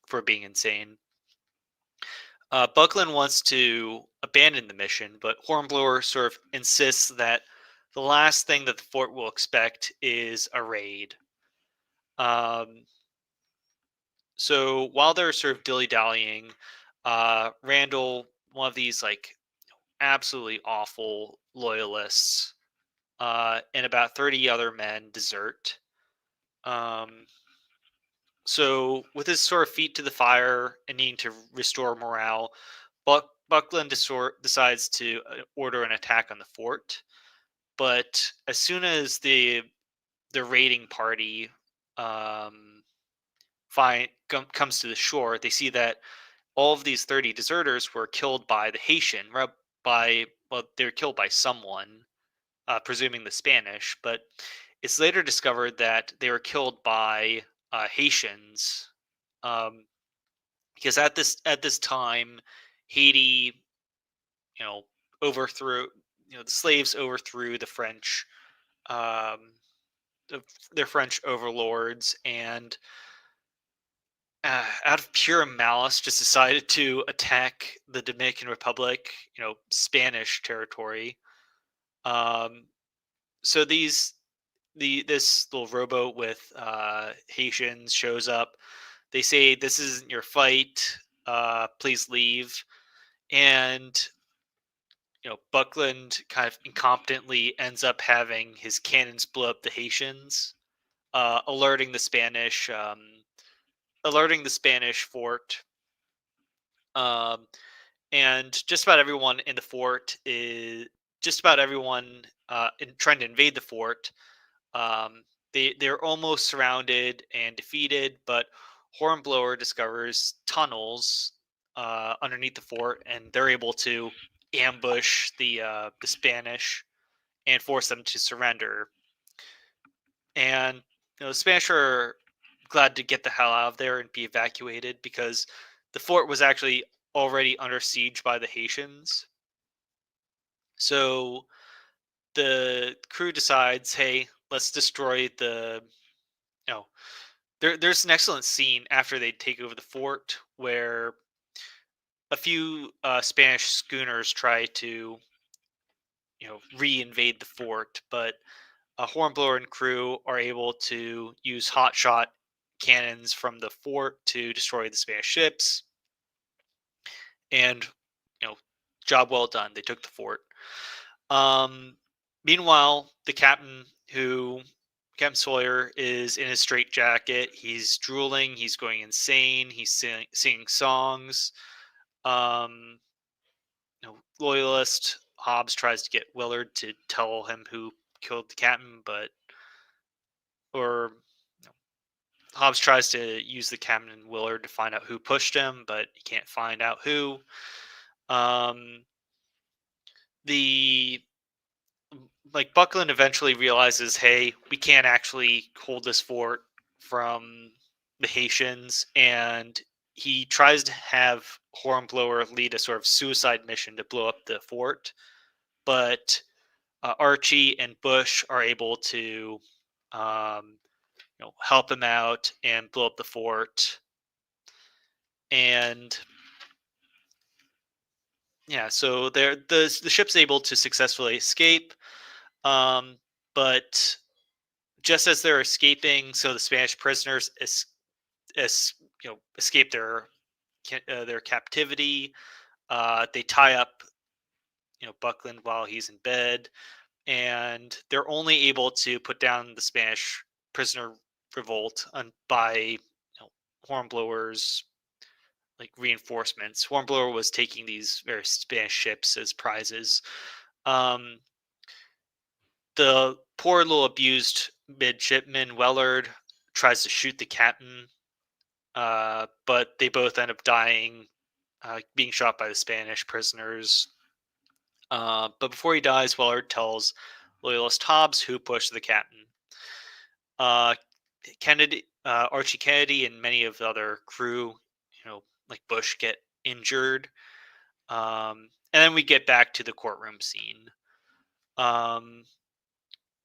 for being insane. Buckland wants to abandon the mission, but Hornblower sort of insists that the last thing that the fort will expect is a raid. So while they're sort of dilly-dallying, Randall, one of these like absolutely awful loyalists, and about 30 other men desert. So with his sort of feet to the fire and needing to restore morale, Buckland decides to order an attack on the fort. But as soon as the raiding party comes to the shore, they see that all of these 30 deserters were killed by the Haitian, they were killed by someone, presuming the Spanish, but it's later discovered that they were killed by Haitians, because at this time, Haiti, overthrew, the slaves overthrew the French, um, their French overlords, and out of pure malice, just decided to attack the Dominican Republic, Spanish territory. So this little rowboat with Haitians shows up. They say, "This isn't your fight. Please leave." And Buckland kind of incompetently ends up having his cannons blow up the Haitians, alerting the Spanish fort. And just about everyone in the fort is trying to invade the fort. They're almost surrounded and defeated, but Hornblower discovers tunnels underneath the fort, and they're able to ambush the Spanish and force them to surrender. And the Spanish are glad to get the hell out of there and be evacuated, because the fort was actually already under siege by the Haitians. So the crew decides, hey, let's destroy the. There's an excellent scene after they take over the fort where a few Spanish schooners try to, re-invade the fort, but Hornblower and crew are able to use hotshot cannons from the fort to destroy the Spanish ships. And, job well done. They took the fort. Meanwhile, the captain, Captain Sawyer, is in his straitjacket. He's drooling. He's going insane. He's singing songs. Loyalist Hobbs tries to get Willard to tell him who killed the captain, Hobbs tries to use the captain and Willard to find out who pushed him, but he can't find out who. Buckland eventually realizes, hey, we can't actually hold this fort from the Haitians, and he tries to have Hornblower lead a sort of suicide mission to blow up the fort, but Archie and Bush are able to help him out and blow up the fort. And yeah, so the ship's able to successfully escape, but just as they're escaping, so the Spanish prisoners escape their captivity. They tie up Buckland while he's in bed, and they're only able to put down the Spanish prisoner revolt by Hornblower's reinforcements. Hornblower was taking these various Spanish ships as prizes. The poor little abused midshipman Wellard tries to shoot the captain, but they both end up dying, being shot by the Spanish prisoners. But before he dies, Willard tells loyalist Hobbs who pushed the captain. Archie Kennedy, and many of the other crew, like Bush, get injured. And then we get back to the courtroom scene.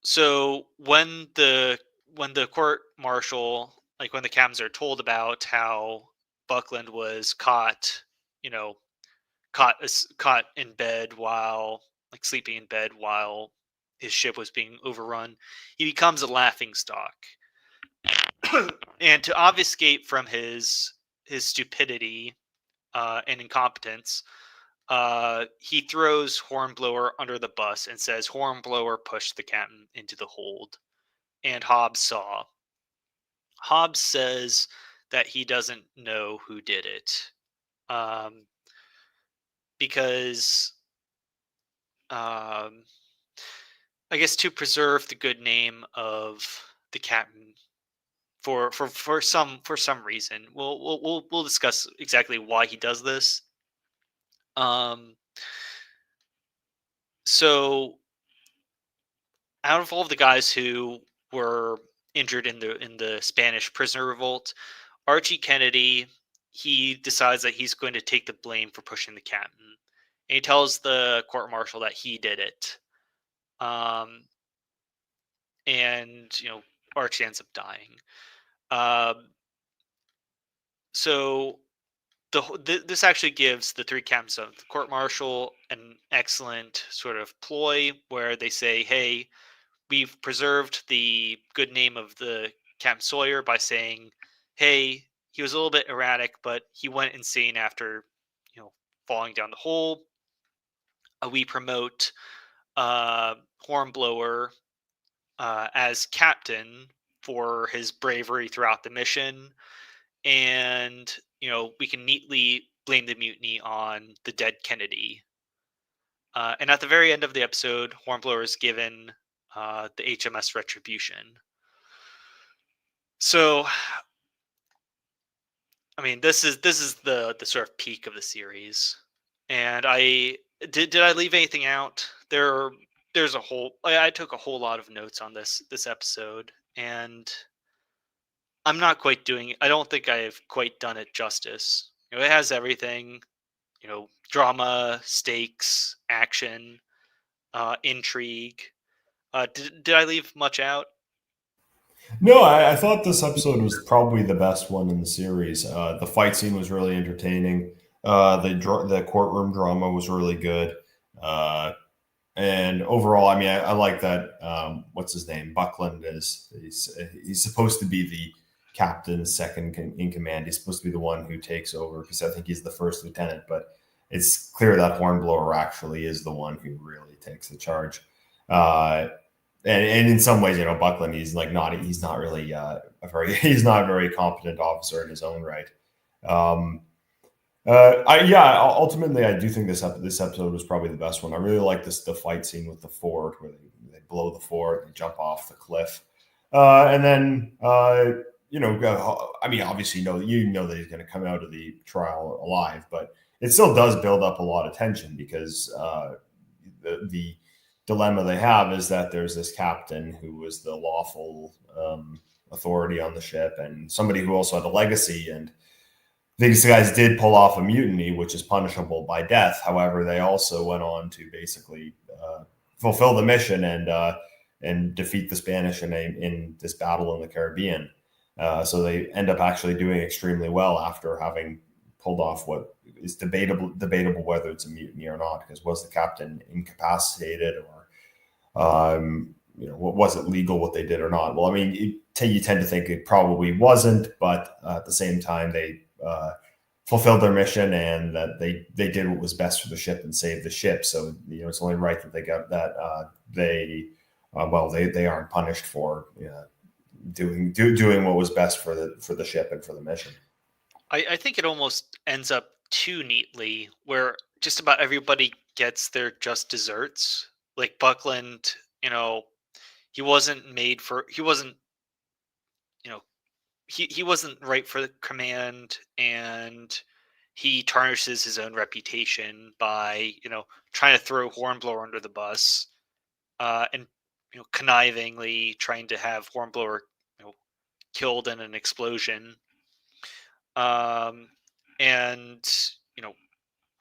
So when the court martial, like when the captains are told about how Buckland was caught in bed while sleeping in bed while his ship was being overrun, he becomes a laughing stock. And to obfuscate from his stupidity and incompetence, he throws Hornblower under the bus and says Hornblower pushed the captain into the hold, and Hobbs saw. Hobbs says that he doesn't know who did it, because I guess to preserve the good name of the captain for some reason. We'll discuss exactly why he does this. So out of all of the guys who were injured in the Spanish prisoner revolt, Archie Kennedy, he decides that he's going to take the blame for pushing the captain. And he tells the court martial that he did it. And Archie ends up dying. So this actually gives the three captains of the court martial an excellent sort of ploy where they say, hey, we've preserved the good name of the Captain Sawyer by saying, hey, he was a little bit erratic, but he went insane after falling down the hole. We promote Hornblower as captain for his bravery throughout the mission, and we can neatly blame the mutiny on the dead Kennedy. And at the very end of the episode, Hornblower is given the HMS Retribution. So, I mean, this is the sort of peak of the series. And I did I leave anything out? There's a whole. I took a whole lot of notes on this episode, and I'm not quite doing. I don't think I've quite done it justice. It has everything. Drama, stakes, action, intrigue. Did I leave much out? No, I thought this episode was probably the best one in the series. The fight scene was really entertaining. The courtroom drama was really good. And overall, I mean, I like that. What's his name? Buckland he's supposed to be the captain, second in command. He's supposed to be the one who takes over because I think he's the first lieutenant. But it's clear that Hornblower actually is the one who really takes the charge. And in some ways, Buckland, he's not really he's not a very competent officer in his own right. Ultimately, I do think this episode was probably the best one. I really like the fight scene with the fort where they blow the fort, they jump off the cliff, and then I mean, obviously, that he's going to come out of the trial alive, but it still does build up a lot of tension because the dilemma they have is that there's this captain who was the lawful authority on the ship and somebody who also had a legacy, and these guys did pull off a mutiny, which is punishable by death. However, they also went on to basically fulfill the mission and defeat the Spanish in this battle in the Caribbean. So they end up actually doing extremely well after having pulled off what is debatable whether it's a mutiny or not, because was the captain incapacitated or was it legal what they did or not? Well, I mean, you tend to think it probably wasn't, but at the same time, they fulfilled their mission and that they did what was best for the ship and saved the ship. So it's only right that they got that they aren't punished for doing what was best for the ship and for the mission. I think it almost ends up too neatly where just about everybody gets their just desserts. Like Buckland, he wasn't right for the command, and he tarnishes his own reputation by, trying to throw Hornblower under the bus, and connivingly trying to have Hornblower, killed in an explosion. And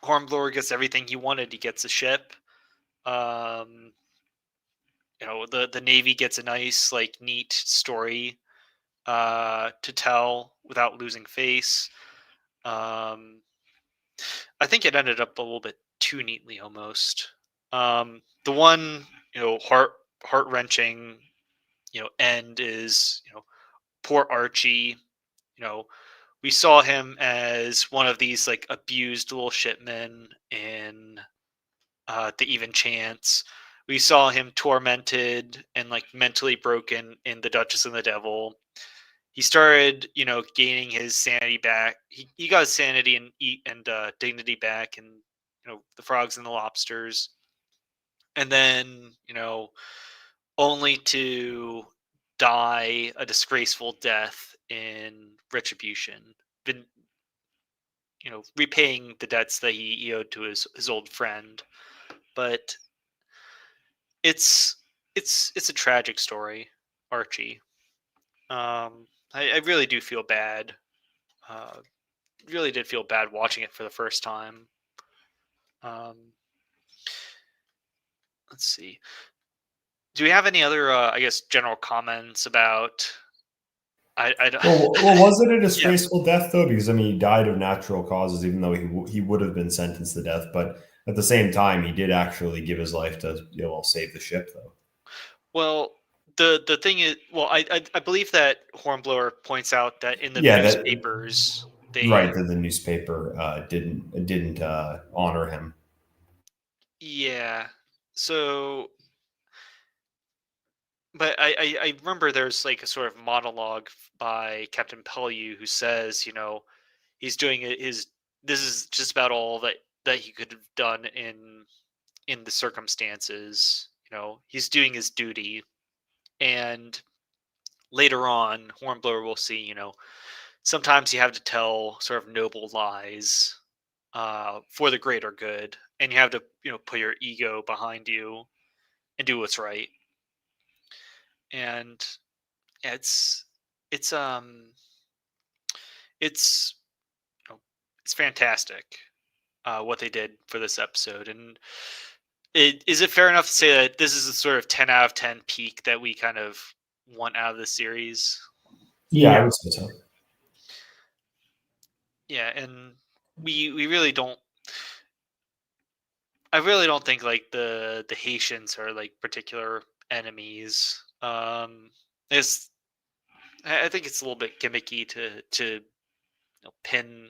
Hornblower gets everything he wanted. He gets a ship. The Navy gets a nice, neat story to tell without losing face. I think it ended up a little bit too neatly, almost. The one, heart wrenching, end is, poor Archie. We saw him as one of these abused little shipmen in the Even Chance. We saw him tormented and mentally broken in The Duchess and the Devil. He started, gaining his sanity back. He got his sanity and dignity back in, The Frogs and the Lobsters. And then, only to die a disgraceful death in Retribution. Been, repaying the debts that he owed to his old friend. But it's a tragic story, Archie. I really do feel bad. Really did feel bad watching it for the first time. Let's see. Do we have any other, I guess, general comments about? I don't. Well, was it a disgraceful death though? Because I mean, he died of natural causes, even though he would have been sentenced to death. But at the same time, he did actually give his life to save the ship, though. Well, the thing is, I believe that Hornblower points out that in the newspapers, that the newspaper didn't honor him. Yeah. So, but I remember there's a sort of monologue by Captain Pellew who says, he's doing this is just about all that he could have done in the circumstances. He's doing his duty. And later on, Hornblower will see, sometimes you have to tell sort of noble lies for the greater good, and you have to, put your ego behind you and do what's right. And it's fantastic what they did for this episode. And is it fair enough to say that this is a sort of 10 out of 10 peak that we kind of want out of the series? Yeah, I would say so. Yeah, and we really don't. I really don't think the Haitians are particular enemies. It's I think it's a little bit gimmicky to pin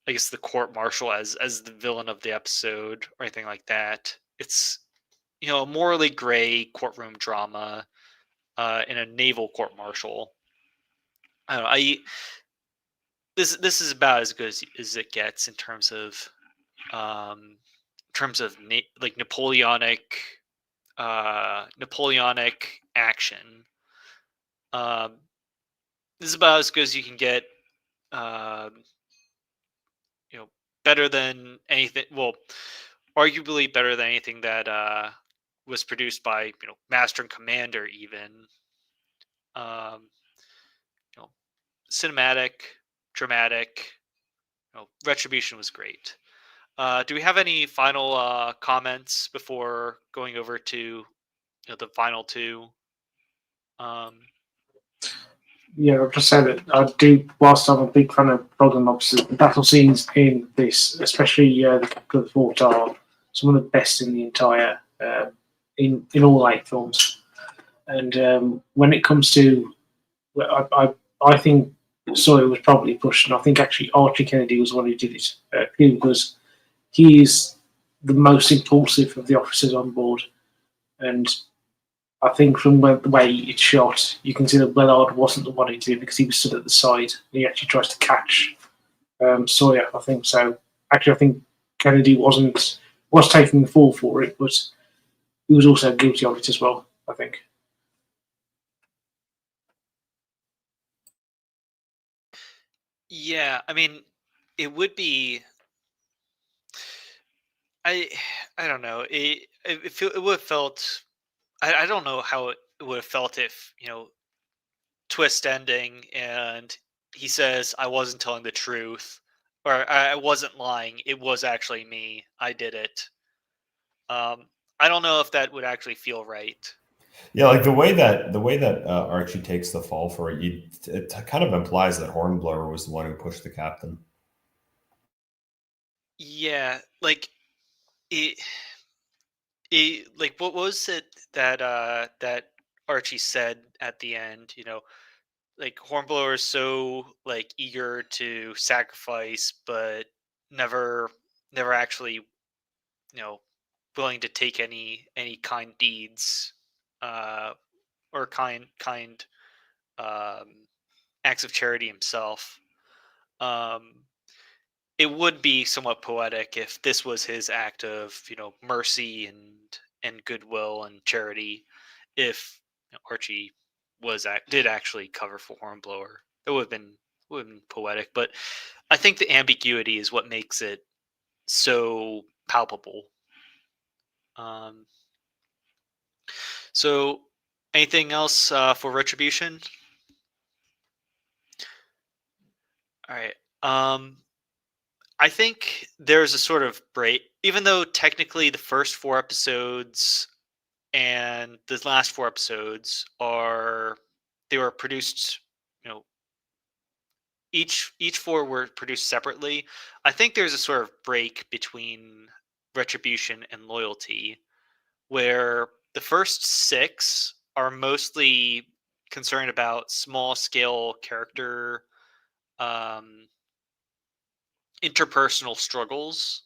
I guess the court martial as the villain of the episode or anything like that. It's a morally gray courtroom drama in a naval court martial. I don't know. This is about as good as it gets in terms of Napoleonic action. This is about as good as you can get. Better than anything. Well, arguably better than anything that was produced by Master and Commander. Even cinematic, dramatic. Retribution was great. Do we have any final comments before going over to the final two? Yeah, I'll just say that I do, whilst I'm a big fan of Golden Lobsters, the battle scenes in this, especially the Capital of the Fort, are some of the best in the entire, in all 8 films. And when it comes to, I think Sawyer was probably pushed, and I think actually Archie Kennedy was the one who did it, because he is the most impulsive of the officers on board. And I think from the way it's shot, you can see that Willard wasn't the one who did it because he was stood at the side. And he actually tries to catch Sawyer, I think. So actually, I think Kennedy was taking the fall for it, but he was also guilty of it as well, I think. Yeah, I mean, it would be. I I don't know. It would have felt. I don't know how it would have felt if twist ending and he says I wasn't telling the truth or I wasn't lying. It was actually me. I did it. I don't know if that would actually feel right. Yeah, like the way that Archie takes the fall for it, it kind of implies that Hornblower was the one who pushed the captain. Yeah, like it. Like what was it that Archie said at the end? Like Hornblower is so like eager to sacrifice, but never never actually willing to take any kind deeds uh or kind um acts of charity himself. um it would be somewhat poetic if this was his act of mercy and goodwill and charity, if Archie did actually cover for Hornblower. It would have been poetic, but I think the ambiguity is what makes it so palpable. um So, anything else for Retribution? All right. I think there's a sort of break, even though technically the first 4 episodes and the last 4 episodes they were produced, you know, each four were produced separately. I think there's a sort of break between Retribution and Loyalty, where the first 6 are mostly concerned about small scale character um, interpersonal struggles.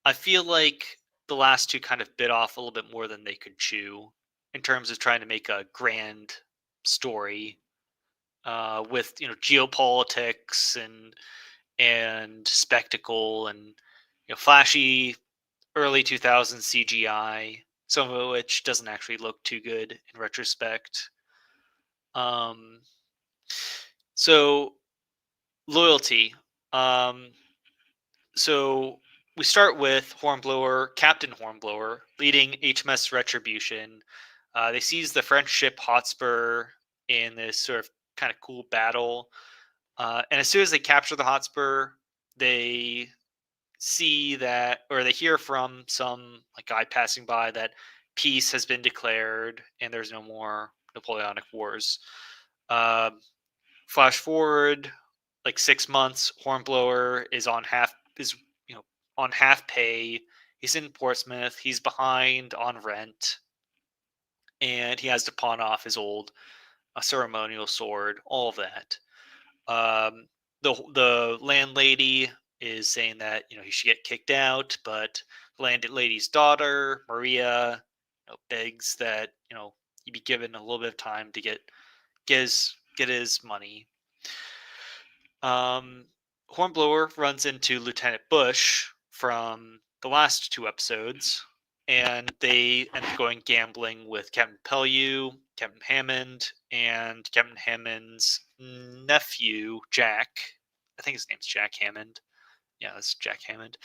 I feel like the last two kind of bit off a little bit more than they could chew in terms of trying to make a grand story with geopolitics and spectacle and flashy early 2000s CGI, some of which doesn't actually look too good in retrospect. Um, so loyalty. Um, so we start with Hornblower, Captain Hornblower, leading HMS Retribution. They seize the French ship Hotspur in this sort of kind of cool battle. And as soon as they capture the Hotspur, they see that, or they hear from some like guy passing by that peace has been declared and there's no more Napoleonic Wars. Um, Flash forward like 6 months, Hornblower is on half pay. He's in Portsmouth. He's behind on rent, and he has to pawn off his old ceremonial sword. All of that. Um, the landlady is saying that he should get kicked out, but the landlady's daughter Maria begs that he be given a little bit of time to get his money. Um, Hornblower runs into Lieutenant Bush from the last 2 episodes, and they end up going gambling with Captain Pellew, Captain Hammond, and Captain Hammond's nephew, Jack. I think his name's Jack Hammond. Yeah, that's Jack Hammond.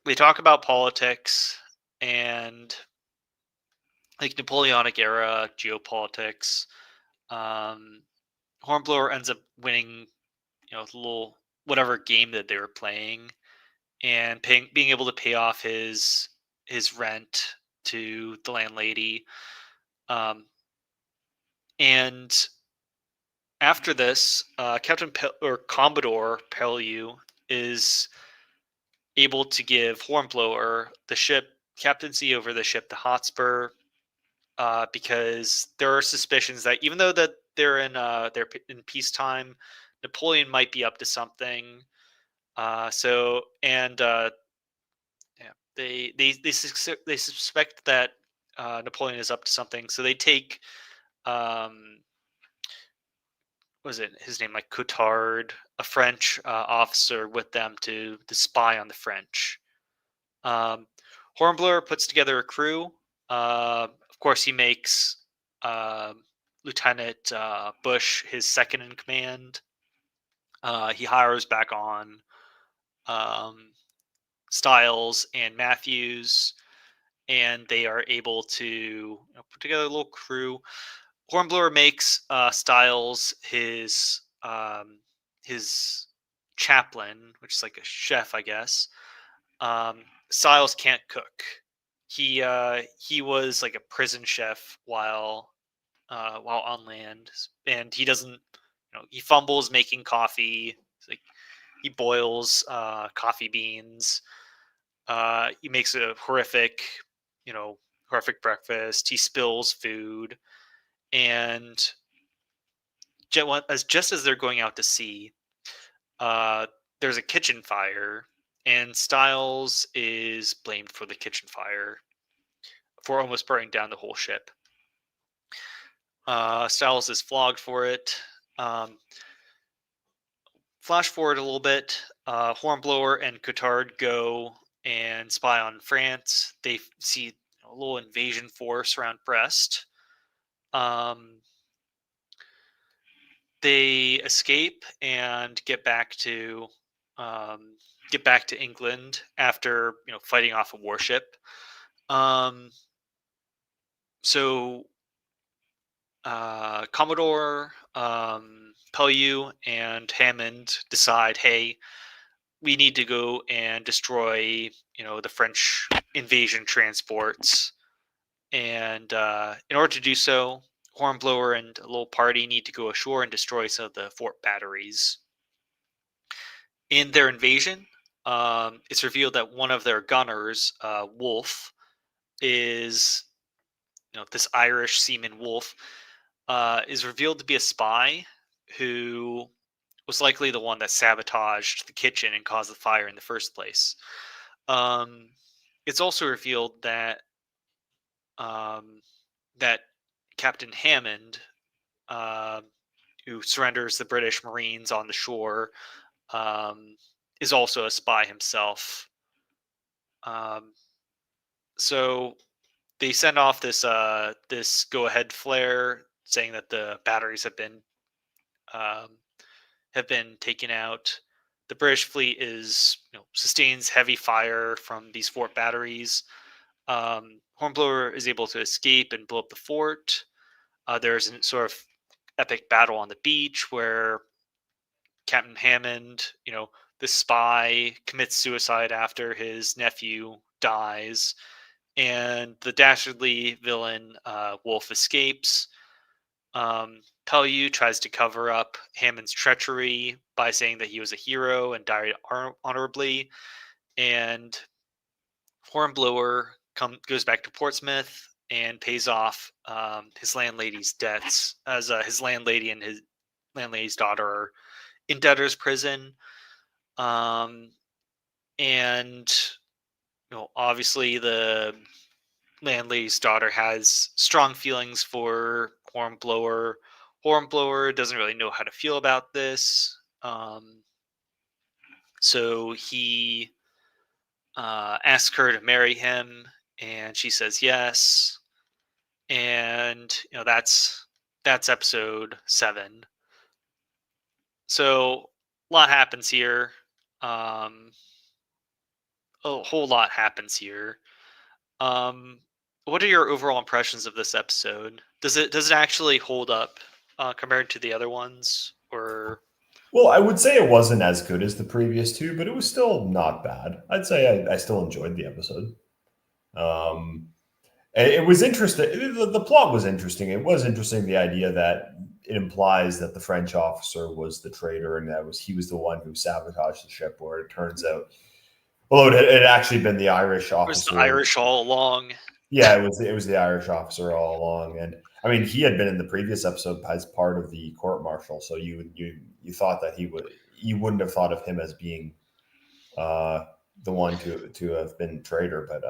They talk about politics and like Napoleonic era geopolitics. Um, Hornblower ends up winning the little whatever game that they were playing, and being able to pay off his rent to the landlady. And after this, or Commodore Pellew is able to give Hornblower the ship captaincy over the ship, the Hotspur, because there are suspicions that even though that they're in peacetime, Napoleon might be up to something. Yeah, they suspect that Napoleon is up to something. So they take what was it his name, like Coutard, a French officer, with them to spy on the French. Um, Hornblower puts together a crew. Of course, he makes Lieutenant Bush his second in command. He hires back on Styles and Matthews, and they are able to put together a little crew. Hornblower makes Styles his chaplain, which is like a chef, I guess. Styles can't cook. He was like a prison chef while on land, and he doesn't. He fumbles making coffee. It's like he boils coffee beans. He makes a horrific breakfast. He spills food, and just as they're going out to sea, there's a kitchen fire, and Styles is blamed for the kitchen fire for almost burning down the whole ship. Styles is flogged for it. Flash forward a little bit. Hornblower and Cotard go and spy on France. They see a little invasion force around Brest. They escape and get back to England after fighting off a warship. So Commodore Pellew and Hammond decide, hey, we need to go and destroy the French invasion transports, and in order to do so, Hornblower and a little party need to go ashore and destroy some of the fort batteries. In their invasion, it's revealed that one of their gunners, Wolf, is this Irish seaman Wolf, is revealed to be a spy who was likely the one that sabotaged the kitchen and caused the fire in the first place. It's also revealed that that Captain Hammond, who surrenders the British Marines on the shore, is also a spy himself. So they send off this go-ahead flare saying that the batteries have been taken out. The British fleet sustains heavy fire from these fort batteries. Hornblower is able to escape and blow up the fort. There's a sort of epic battle on the beach where Captain Hammond, the spy, commits suicide after his nephew dies, and the dastardly villain Wolf escapes. Pellew tries to cover up Hammond's treachery by saying that he was a hero and died honorably, and Hornblower goes back to Portsmouth and pays off his landlady's debts, as his landlady and his landlady's daughter are in debtor's prison. And obviously the landlady's daughter has strong feelings for Hornblower. Hornblower doesn't really know how to feel about this. So he asks her to marry him, and she says yes. And that's episode 7. So a lot happens here. A whole lot happens here. What are your overall impressions of this episode? Does it actually hold up compared to the other ones, or? Well, I would say it wasn't as good as the previous two, but it was still not bad. I'd say I still enjoyed the episode. It was interesting. The plot was interesting. It was interesting, the idea that it implies that the French officer was the traitor and he was the one who sabotaged the ship, where it turns out, although it had actually been the Irish officer. It was the Irish all along. Yeah, it was the Irish officer all along. And I mean, he had been in the previous episode as part of the court martial, so you thought that you wouldn't have thought of him as being the one to have been traitor, but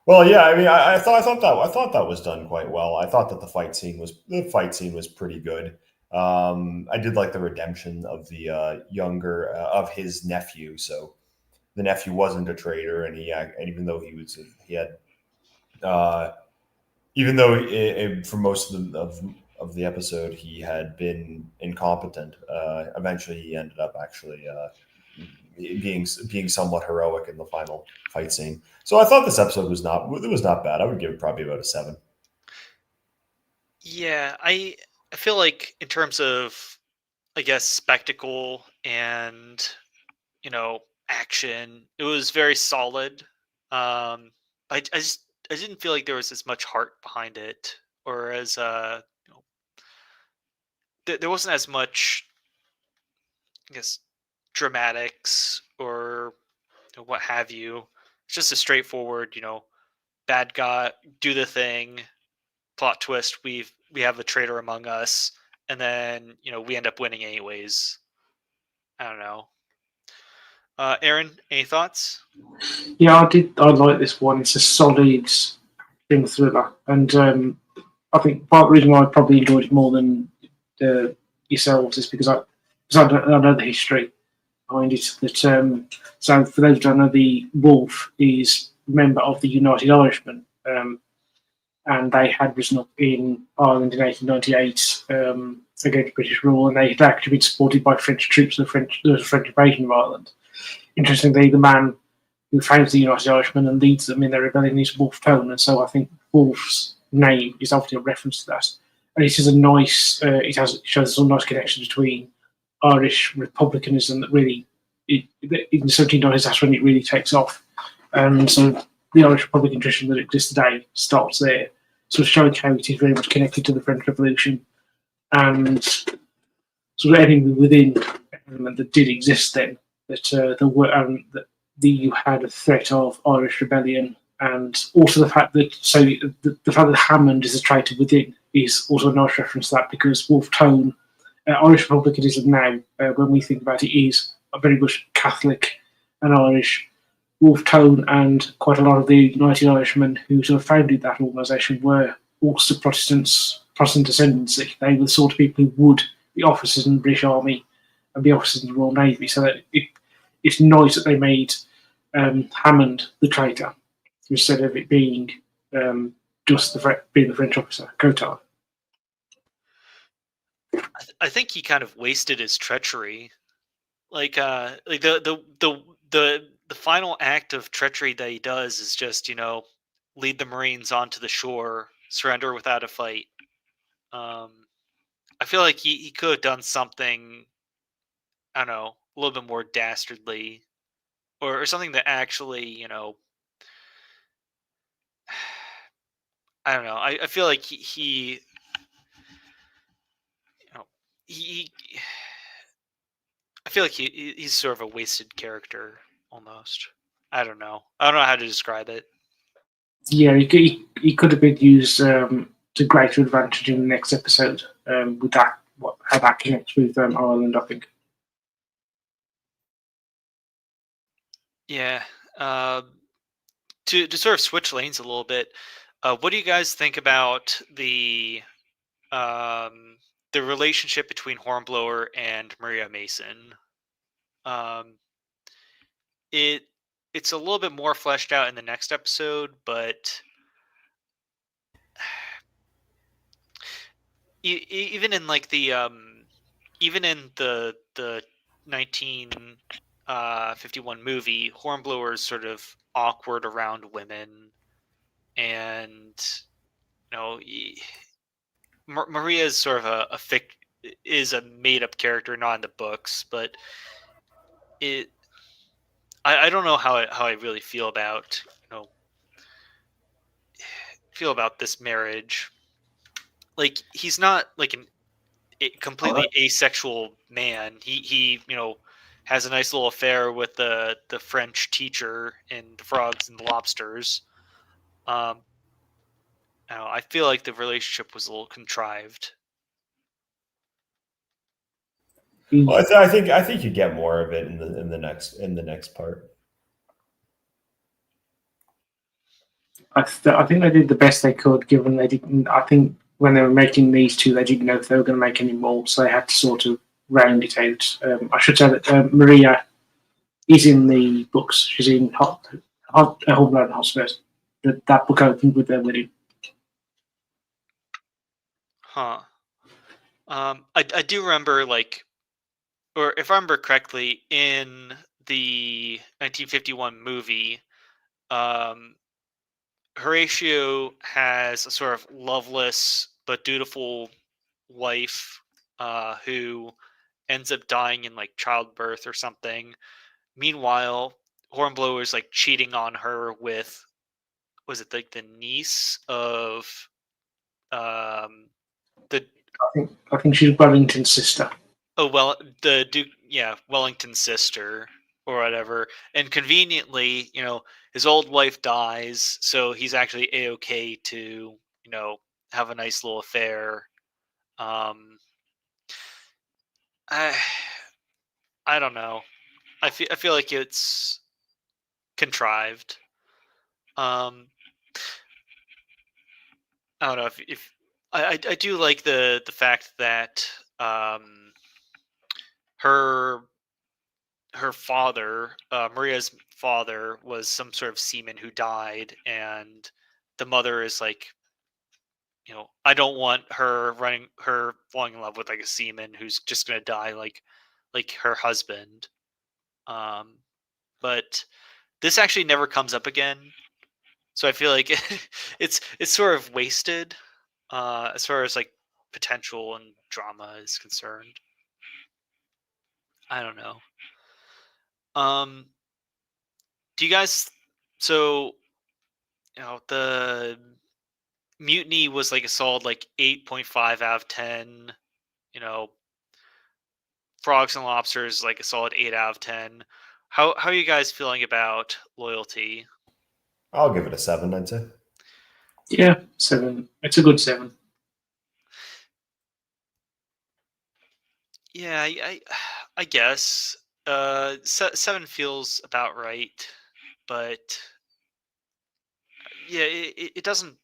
well, yeah, I mean, I thought that was done quite well. I thought that the fight scene was pretty good. I did like the redemption of the younger of his nephew. So the nephew wasn't a traitor, and even though even though for most of the episode, he had been incompetent. Eventually, he ended up actually being somewhat heroic in the final fight scene. So I thought this episode was not bad. I would give it probably about a 7. Yeah, I feel like in terms of, I guess, spectacle and, action, it was very solid. I didn't feel like there was as much heart behind it, or as there wasn't as much, I guess, dramatics or what have you. It's just a straightforward, bad guy, do the thing, plot twist. We have a traitor among us, and then we end up winning anyways. I don't know. Aaron, any thoughts? Yeah, I like this one. It's a solid thing thriller, and I think part of the reason why I probably enjoyed it more than yourselves is because I know the history behind it. That so for those who don't know, the Wolf is a member of the United Irishmen, and they had risen up in Ireland in 1898 against British rule, and they had actually been supported by French troops. There was a French invasion of Ireland. Interestingly, the man who founds the United Irishmen and leads them in their rebellion is Wolfe Tone, and so I think Wolfe's name is obviously a reference to that. And it is a nice, it shows some nice connection between Irish republicanism that really, in the 1790s, that's when it really takes off. And so the Irish Republican tradition that exists today starts there, sort of showing how it is very much connected to the French Revolution and sort of anything within element that did exist then. That you had a threat of Irish rebellion, and also the fact that the fact that Hammond is a traitor within is also a nice reference to that, because Wolfe Tone, Irish republicanism now, when we think about it, is a very much Catholic and Irish. Wolfe Tone and quite a lot of the United Irishmen who sort of founded that organisation were also Protestant ascendancy. They were the sort of people who would be officers in the British Army and be officers in the Royal Navy. So that it's nice that they made Hammond the traitor instead of it being just being the French officer, Cotard. I think he kind of wasted his treachery. Like the final act of treachery that he does is just lead the Marines onto the shore, surrender without a fight. I feel like he could have done something, I don't know, a little bit more dastardly, or something that actually, I don't know. I feel like he I feel like he's sort of a wasted character almost. I don't know how to describe it. Yeah, he could have been used to greater advantage in the next episode with that, how that connects with Ireland, I think. Yeah. To sort of switch lanes a little bit, what do you guys think about the relationship between Hornblower and Maria Mason? It's a little bit more fleshed out in the next episode, but even in like the even in the 1951 movie, Hornblower is sort of awkward around women, and Maria is sort of is a made up character, not in the books, but I don't know how I really feel about this marriage. Like, he's not like a completely asexual man. He has a nice little affair with the French teacher in The Frogs and the Lobsters. I feel like the relationship was a little contrived. Well, I think you get more of it in the next part. I think they did the best they could, given they didn't. I think when they were making these two, they didn't know if they were going to make any more, so they had to sort of round it out. I should say that Maria is in the books. She's in Hornblower Miniseries. That book opened with their wedding. Huh. I do remember, like, or if I remember correctly, in the 1951 movie, um, Horatio has a sort of loveless but dutiful wife who ends up dying in like childbirth or something. Meanwhile, Hornblower is like cheating on her with, was it like the niece of the I think she's Wellington's sister. oh well the Duke, yeah, Wellington's sister or whatever. And conveniently, his old wife dies, so he's actually a-okay to have a nice little affair. Um, I I don't know. I feel like it's contrived. Um, I don't know if I do like the fact that um, her her father, Maria's father, was some sort of seaman who died, and the mother is like, I don't want her falling in love with like a seaman who's just gonna die like her husband. Um, but this actually never comes up again, so I feel like it's sort of wasted as far as like potential and drama is concerned. I don't know. Um, do you guys? So the Mutiny was like a solid like 8.5 out of 10. You know, Frogs and Lobsters like a solid 8 out of 10. How are you guys feeling about Loyalty? I'll give it a 7, I'd say. Yeah, 7. It's a good 7. Yeah, I guess 7 feels about right, but yeah, it doesn't.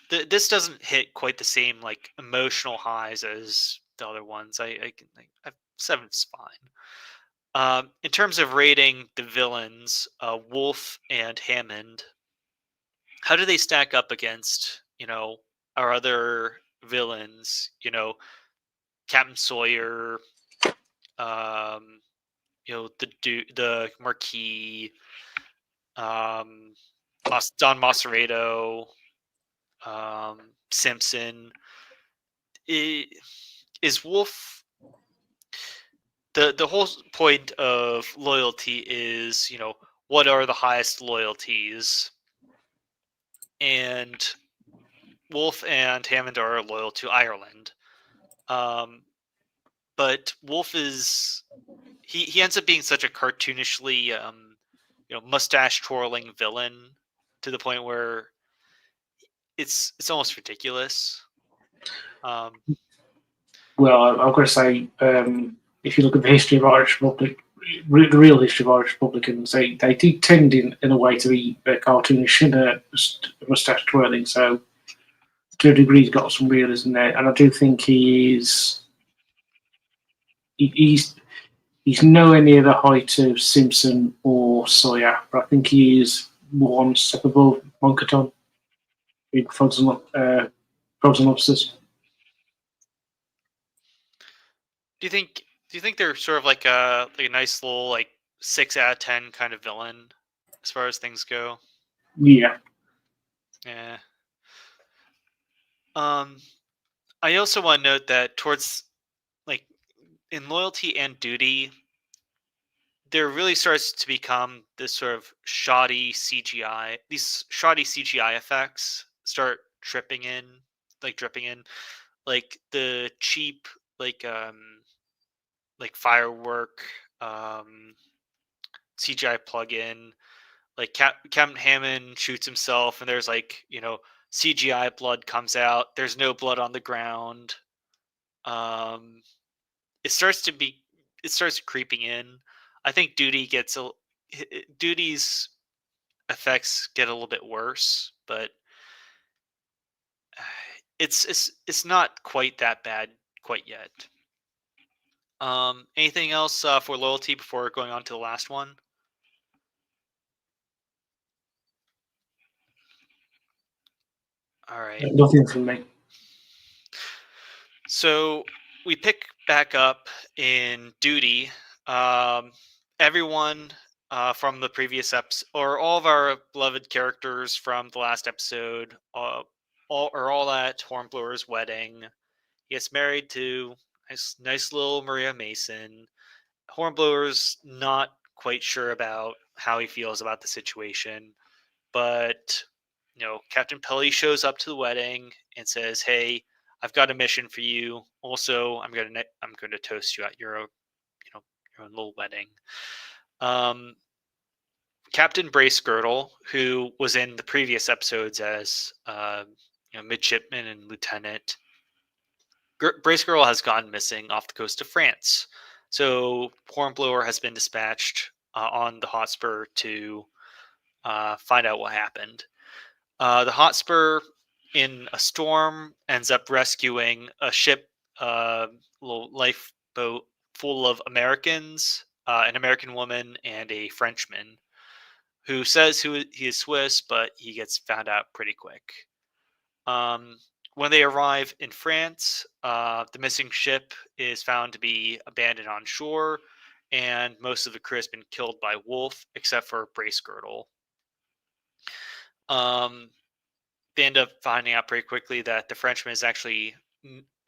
This doesn't hit quite the same like emotional highs as the other ones. I 7's fine. In terms of rating the villains, Wolf and Hammond, how do they stack up against our other villains? Captain Sawyer, um, the Marquis, um, Don Macereto, Simpson. Is Wolf the whole point of Loyalty is what are the highest loyalties, and Wolf and Hammond are loyal to Ireland. But Wolf is he ends up being such a cartoonishly mustache twirling villain to the point where it's almost ridiculous. Well, I've got to say, if you look at the history of Irish Republic, the real history of Irish Republicans, they do tend in a way to be cartoonish and moustache twirling. So to a degree, he's got some realism there, and I do think he's he's nowhere near the height of Simpson or Sawyer, but I think he is one step above Monkerton in Frogs and Lobsters. Do you think they're sort of like a nice little like 6 out of 10 kind of villain as far as things go? Yeah. Yeah. I also want to note that towards like in Loyalty and Duty, there really starts to become this sort of shoddy CGI. These shoddy CGI effects start dripping in, like the cheap like like firework CGI plugin. Like Captain Hammond shoots himself, and there's like CGI blood comes out. There's no blood on the ground. Um, it starts to be it starts creeping in. I think Duty's effects get a little bit worse, but it's not quite that bad quite yet. Anything else for Loyalty before going on to the last one? All right. Nothing from me. So we pick back up in duty. Everyone from the previous episode, or all of our beloved characters from the last episode, all at Hornblower's wedding. He gets married to nice little Maria Mason. Hornblower's not quite sure about how he feels about the situation, but Captain Pelly shows up to the wedding and says, "Hey, I've got a mission for you. Also, I'm going to toast you at your your own little wedding." Um, Captain Brace Girdle, who was in the previous episodes as midshipman and lieutenant, Brace Girdle has gone missing off the coast of France. So Hornblower has been dispatched on the Hotspur to find out what happened. The Hotspur, in a storm, ends up rescuing a ship, little lifeboat full of Americans, an American woman, and a Frenchman, who says he is Swiss, but he gets found out pretty quick. When they arrive in France, the missing ship is found to be abandoned on shore, and most of the crew has been killed by wolf, except for Brace Girdle. They end up finding out pretty quickly that the Frenchman is actually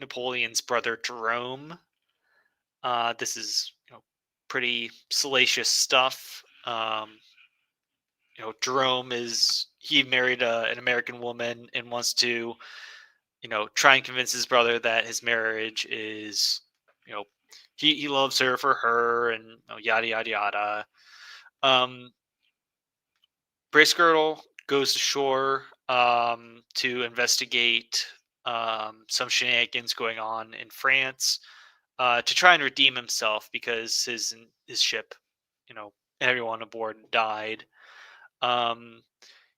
Napoleon's brother Jerome. This is pretty salacious stuff. Jerome he married an American woman and wants to try and convince his brother that his marriage is he loves her for her, and yada yada yada. Brace Girdle goes to shore to investigate some shenanigans going on in France, to try and redeem himself because his ship, everyone aboard died.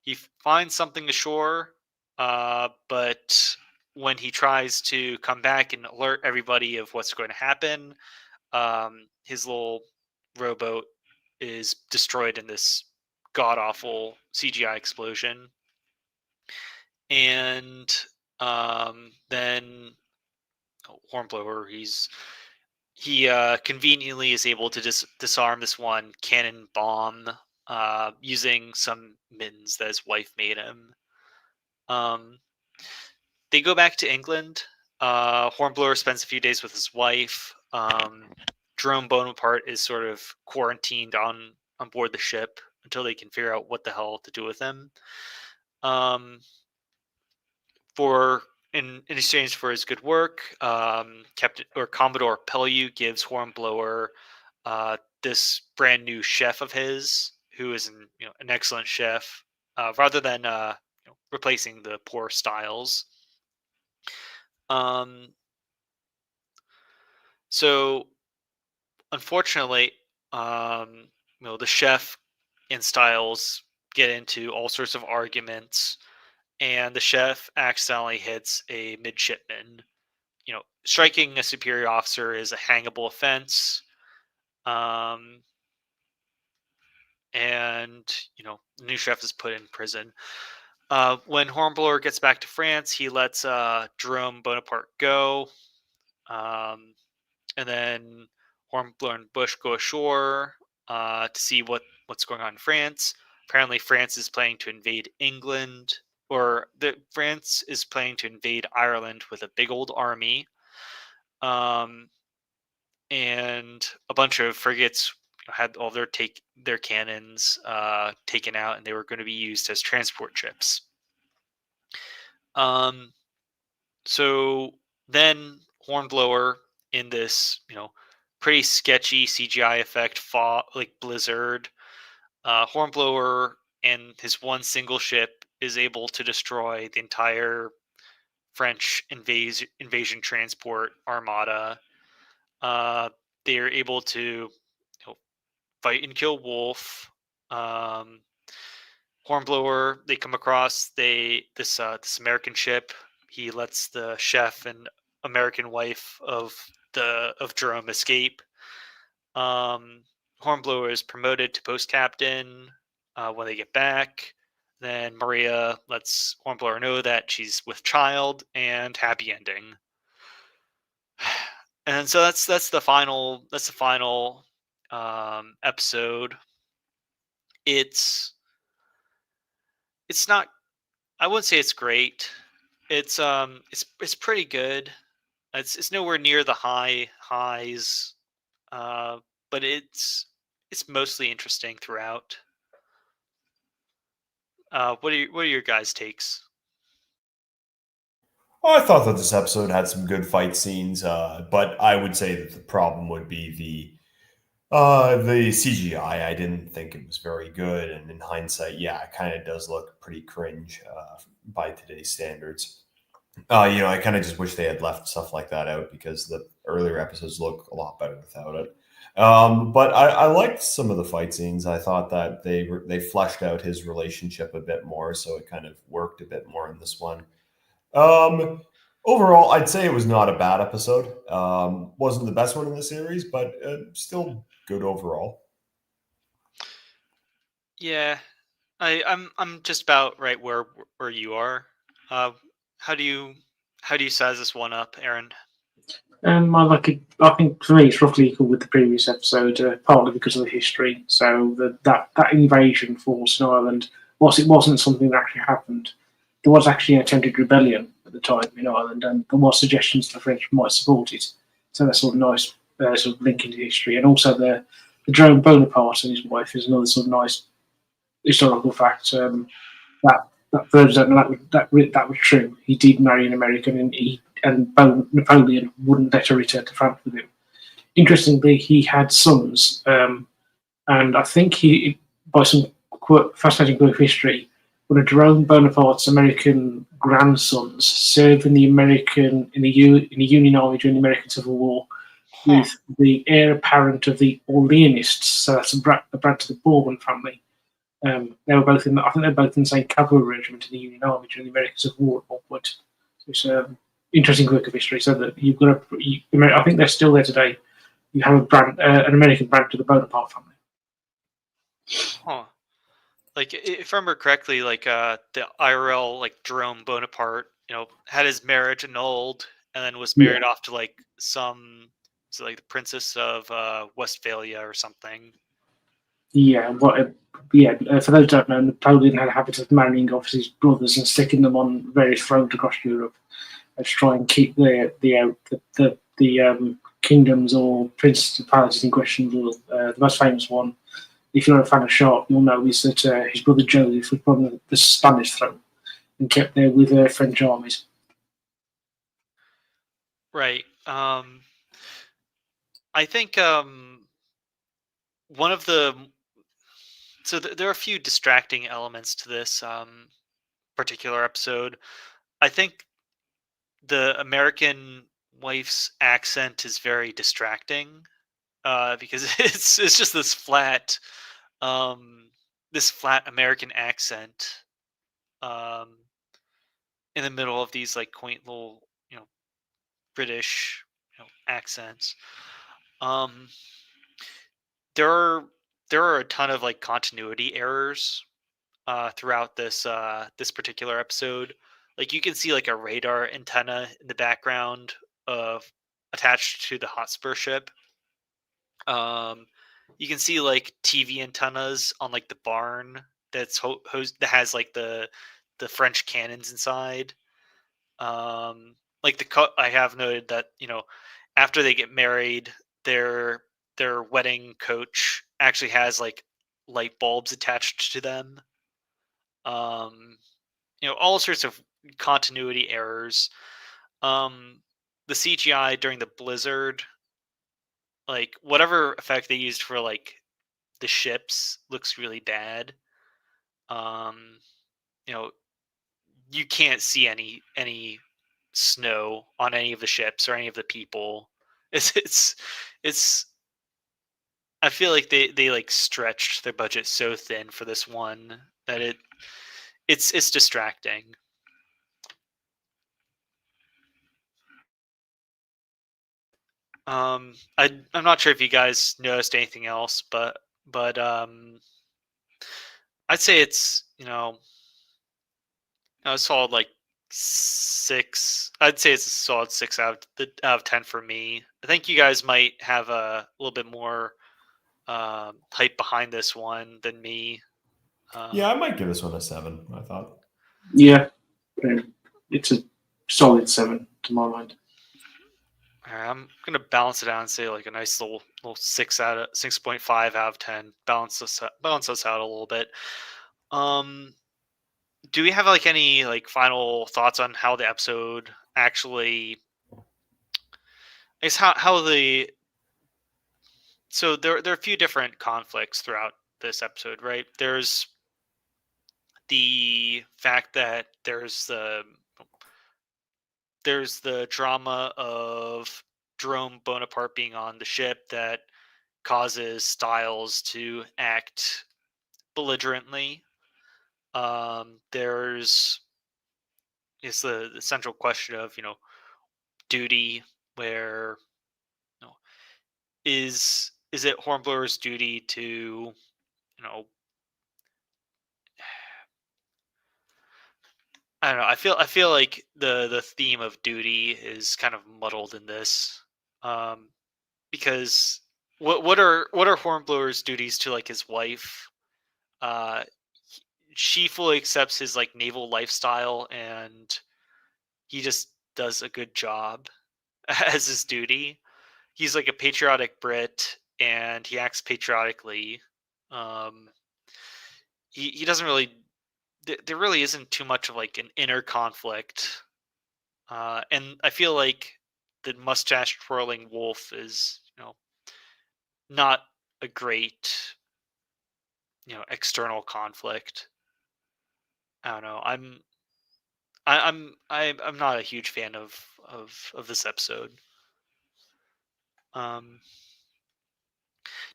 He finds something ashore, but when he tries to come back and alert everybody of what's going to happen, his little rowboat is destroyed in this god awful CGI explosion. And then Hornblower, he conveniently is able to disarm this one cannon bomb using some mittens that his wife made him. They go back to England. Hornblower spends a few days with his wife. Jerome Bonaparte is sort of quarantined on board the ship until they can figure out what the hell to do with him. In exchange for his good work, Captain or Commodore Pellew gives Hornblower this brand new chef of his, who is an excellent chef, rather than replacing the poor Styles. So unfortunately, the chef and Styles get into all sorts of arguments, and the chef accidentally hits a midshipman. Striking a superior officer is a hangable offense. And the new chef is put in prison. When Hornblower gets back to France, he lets Jerome Bonaparte go. And then Hornblower and Bush go ashore to see what's going on in France. Apparently, France is planning to invade England, or France is planning to invade Ireland with a big old army. And a bunch of frigates had all their cannons taken out, and they were going to be used as transport ships. So then Hornblower, in this pretty sketchy CGI effect like blizzard, Hornblower and his one single ship is able to destroy the entire French invasion transport armada. They are able to fight and kill wolf. Hornblower, they come across this American ship. He lets the chef and American wife of Jerome escape. Hornblower is promoted to post captain when they get back. Then Maria lets Hornblower know that she's with child, and happy ending. And so that's the final episode. It's not, I wouldn't say it's great. It's pretty good. It's nowhere near the highs, uh, but it's mostly interesting throughout. What are your guys' takes? I thought that this episode had some good fight scenes, but I would say that the problem would be the CGI. I didn't think it was very good, and in hindsight, yeah, it kind of does look pretty cringe by today's standards. I kind of just wish they had left stuff like that out because the earlier episodes look a lot better without it. But I liked some of the fight scenes. I thought that they fleshed out his relationship a bit more, so it kind of worked a bit more in this one. Um, Overall, I'd say it was not a bad episode. Wasn't the best one in the series, but still good overall. Yeah, I'm just about right where you are. Uh, how do you size this one up, Aaron? I think for me it's roughly equal with the previous episode, partly because of the history. So that invasion force in Ireland, whilst it wasn't something that actually happened, there was actually an attempted rebellion at the time in Ireland, and there was suggestions the French might support it. So that's sort of nice sort of link into history, and also the Jerome Bonaparte and his wife is another sort of nice historical fact. That that proves that was true. He did marry an American, and Napoleon wouldn't let her return to France with him. Interestingly, he had sons, and I think he, by some fascinating quirk of history, one of Jerome Bonaparte's American grandsons served in the Union Army during the American Civil War with the heir apparent of the Orleanists. So that's a branch of the Bourbon family. They were both I think they were both in the same cavalry regiment in the Union Army during the American Civil War at one point. So it's an interesting quirk of history. So that you've got I think they're still there today. You have an American branch of the Bonaparte family. Huh. Like, if I remember correctly, like the IRL, like Jerome Bonaparte, had his marriage annulled and then was married off to like like the Princess of Westphalia or something. Yeah, for those who don't know, Napoleon had a habit of marrying off his brothers and sticking them on various thrones across Europe to try and keep the kingdoms or principalities in question. The most famous one, if you're a fan of Sharp, you'll know is that his brother Joseph was put on the Spanish throne and kept there with French armies. Right. I think one of the there are a few distracting elements to this particular episode. I think the American wife's accent is very distracting because it's just this flat American accent um, in the middle of these like quaint little British accents. Um, there are a ton of like continuity errors throughout this particular episode. Like, you can see like a radar antenna in the background of attached to the Hotspur ship. You can see like TV antennas on like the barn that has like the French cannons inside. Like I have noted that after they get married, their wedding coach actually has like light bulbs attached to them. All sorts of continuity errors. The CGI during the blizzard, like whatever effect they used for like the ships, looks really bad. Um, you know, you can't see any snow on any of the ships or any of the people. It's I feel like they like stretched their budget so thin for this one that it's distracting. I'm not sure if you guys noticed anything else, but I'd say it's a solid like 6. I'd say it's a solid 6 out of 10 for me. I think you guys might have a little bit more hype behind this one than me. Yeah, I might give this one a 7. I thought. Yeah, it's a solid 7 to my mind. I'm gonna balance it out and say like a nice little 6.5 out of 10. Balance us out a little bit. Do we have like any like final thoughts on how the episode actually? I guess how the so there are a few different conflicts throughout this episode, right? There's the fact that there's the drama of Jerome Bonaparte being on the ship that causes Styles to act belligerently. There's the central question of duty, where is it Hornblower's duty to I don't know. I feel like the theme of duty is kind of muddled in this, because what are Hornblower's duties to like his wife? She fully accepts his like naval lifestyle, and he just does a good job as his duty. He's like a patriotic Brit, and he acts patriotically. He doesn't really. There really isn't too much of like an inner conflict, and I feel like the mustache twirling wolf is not a great external conflict. I don't know. I'm not a huge fan of this episode. Do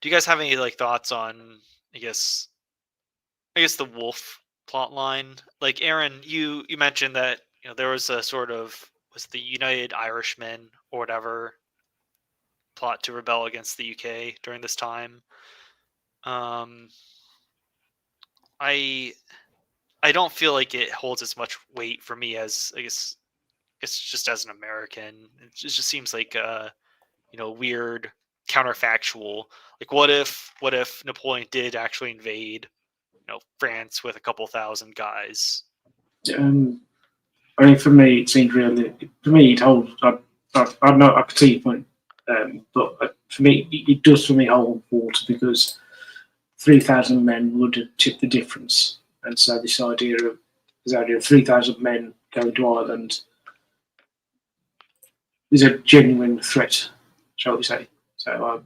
you guys have any like thoughts on I guess the wolf plot line? Like Aaron, you mentioned that there was a sort of was the United Irishmen or whatever plot to rebel against the UK during this time. I don't feel like it holds as much weight for me as I guess it's just as an American. It just seems like weird counterfactual. Like what if Napoleon did actually invade France with a couple thousand guys? I mean, for me, it seemed really. For me, it holds. I know I could see your point, but for me, it does for me hold water because 3,000 men would have tipped the difference, and so this idea of 3,000 men going to Ireland is a genuine threat, shall we say? So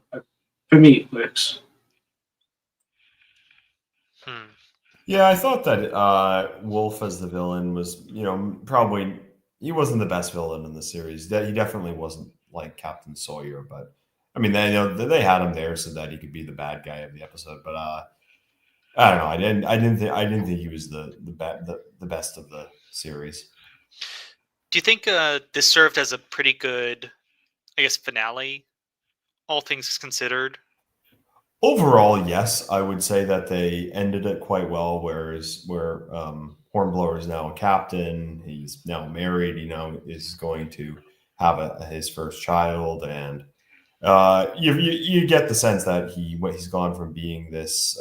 for me, it works. Yeah, I thought that Wolf as the villain was, probably he wasn't the best villain in the series. That he definitely wasn't like Captain Sawyer, but I mean, they had him there so that he could be the bad guy of the episode. But I don't know. I didn't think he was the best of the series. Do you think this served as a pretty good, I guess, finale, all things considered? Overall, yes, I would say that they ended it quite well. Where Hornblower is now a captain, he's now married. Is going to have his first child, and you get the sense that he's gone from being this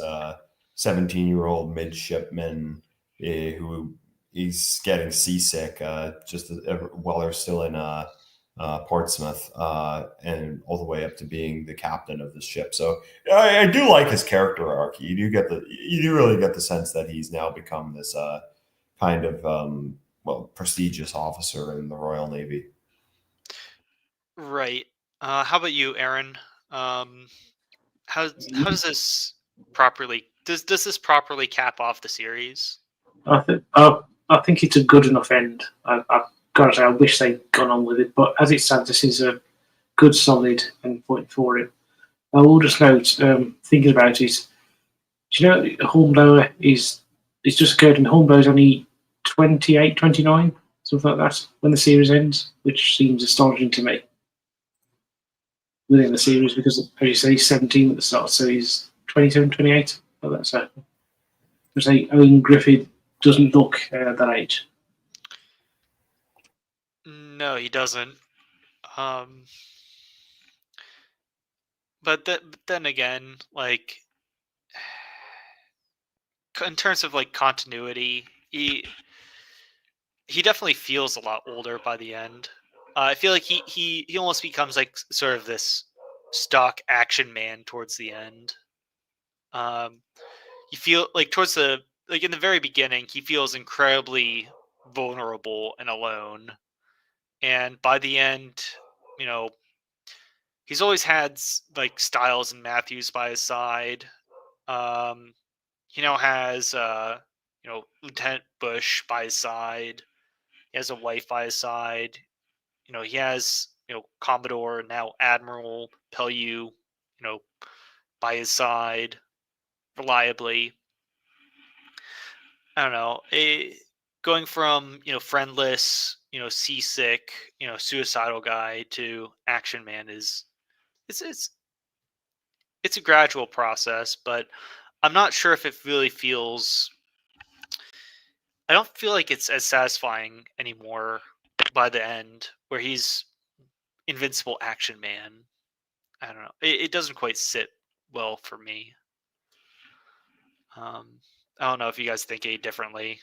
17-year-old midshipman who he's getting seasick just while they're still in Portsmouth, and all the way up to being the captain of the ship. So I do like his character arc. You do really get the sense that he's now become this kind of prestigious officer in the Royal Navy. Right. How about you, Aaron? How does this properly does this properly cap off the series? I think it's a good enough end. I've got to say, I wish they'd gone on with it, but as it stands, this is a good, solid end point for it. I will just note, thinking about it, do you know Hornblower it's just occurred, and Hornblower's only 28, 29, something like that, when the series ends, which seems astonishing to me within the series, because, as you say, he's 17 at the start, so he's 27, 28, like that. So, I would say Owen Griffith doesn't look that age. No, he doesn't. But then again, like in terms of like continuity, he definitely feels a lot older by the end. I feel like he almost becomes like sort of this stock action man towards the end. You feel like towards the like in the very beginning, he feels incredibly vulnerable and alone, and by the end, you know, he's always had like Styles and Matthews by his side. Um, he now has Lieutenant Bush by his side. He has a wife by his side. He has Commodore, now Admiral Pellew, by his side reliably. I don't know. Going from friendless, seasick, suicidal guy to action man is it's it's a gradual process, but I'm not sure if it really feels. I don't feel like it's as satisfying anymore by the end, where he's invincible action man. I don't know. It doesn't quite sit well for me. I don't know if you guys think any differently.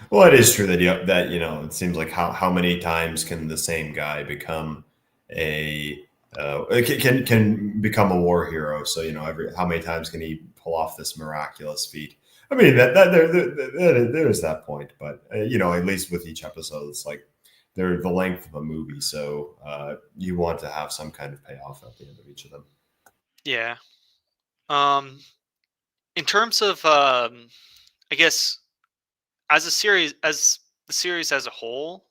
Well, it is true that it seems like how many times can the same guy become a can become a war hero? So how many times can he pull off this miraculous feat? I mean there is that point, but at least with each episode, it's like they're the length of a movie, so you want to have some kind of payoff at the end of each of them. Yeah. In terms of I guess as the series as a whole,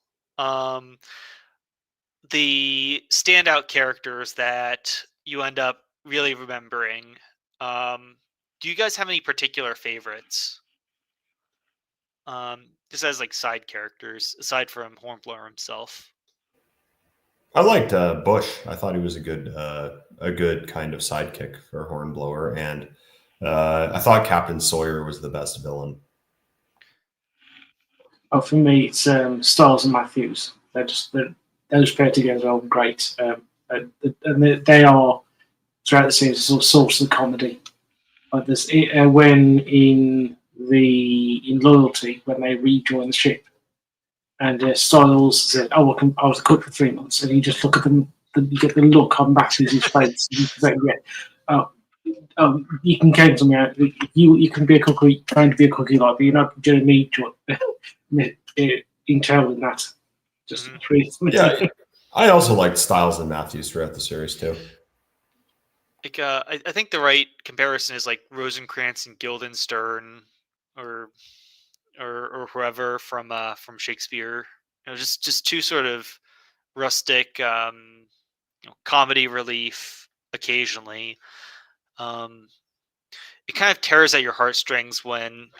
the standout characters that you end up really remembering, do you guys have any particular favorites? Just as like side characters aside from Hornblower himself. I liked Bush. I thought he was a good kind of sidekick for Hornblower, and I thought Captain Sawyer was the best villain. Oh, for me, it's Styles and Matthews. Those pair together are great, and they are throughout the series a sort of source of comedy. Like this, when in Loyalty, when they rejoin the ship, and Styles said, "Oh, I was a cook for 3 months," and you just look at them, you get the look on Matthews' face, and you say, "Yeah, you can count on me out. You can be a cook, trying to be a cookie like, but you're not going to need intel in that." Just Yeah, I also liked Styles and Matthews throughout the series too. Like, I think the right comparison is like Rosencrantz and Guildenstern, or whoever from Shakespeare. Just two sort of rustic, comedy relief occasionally. It kind of tears at your heartstrings when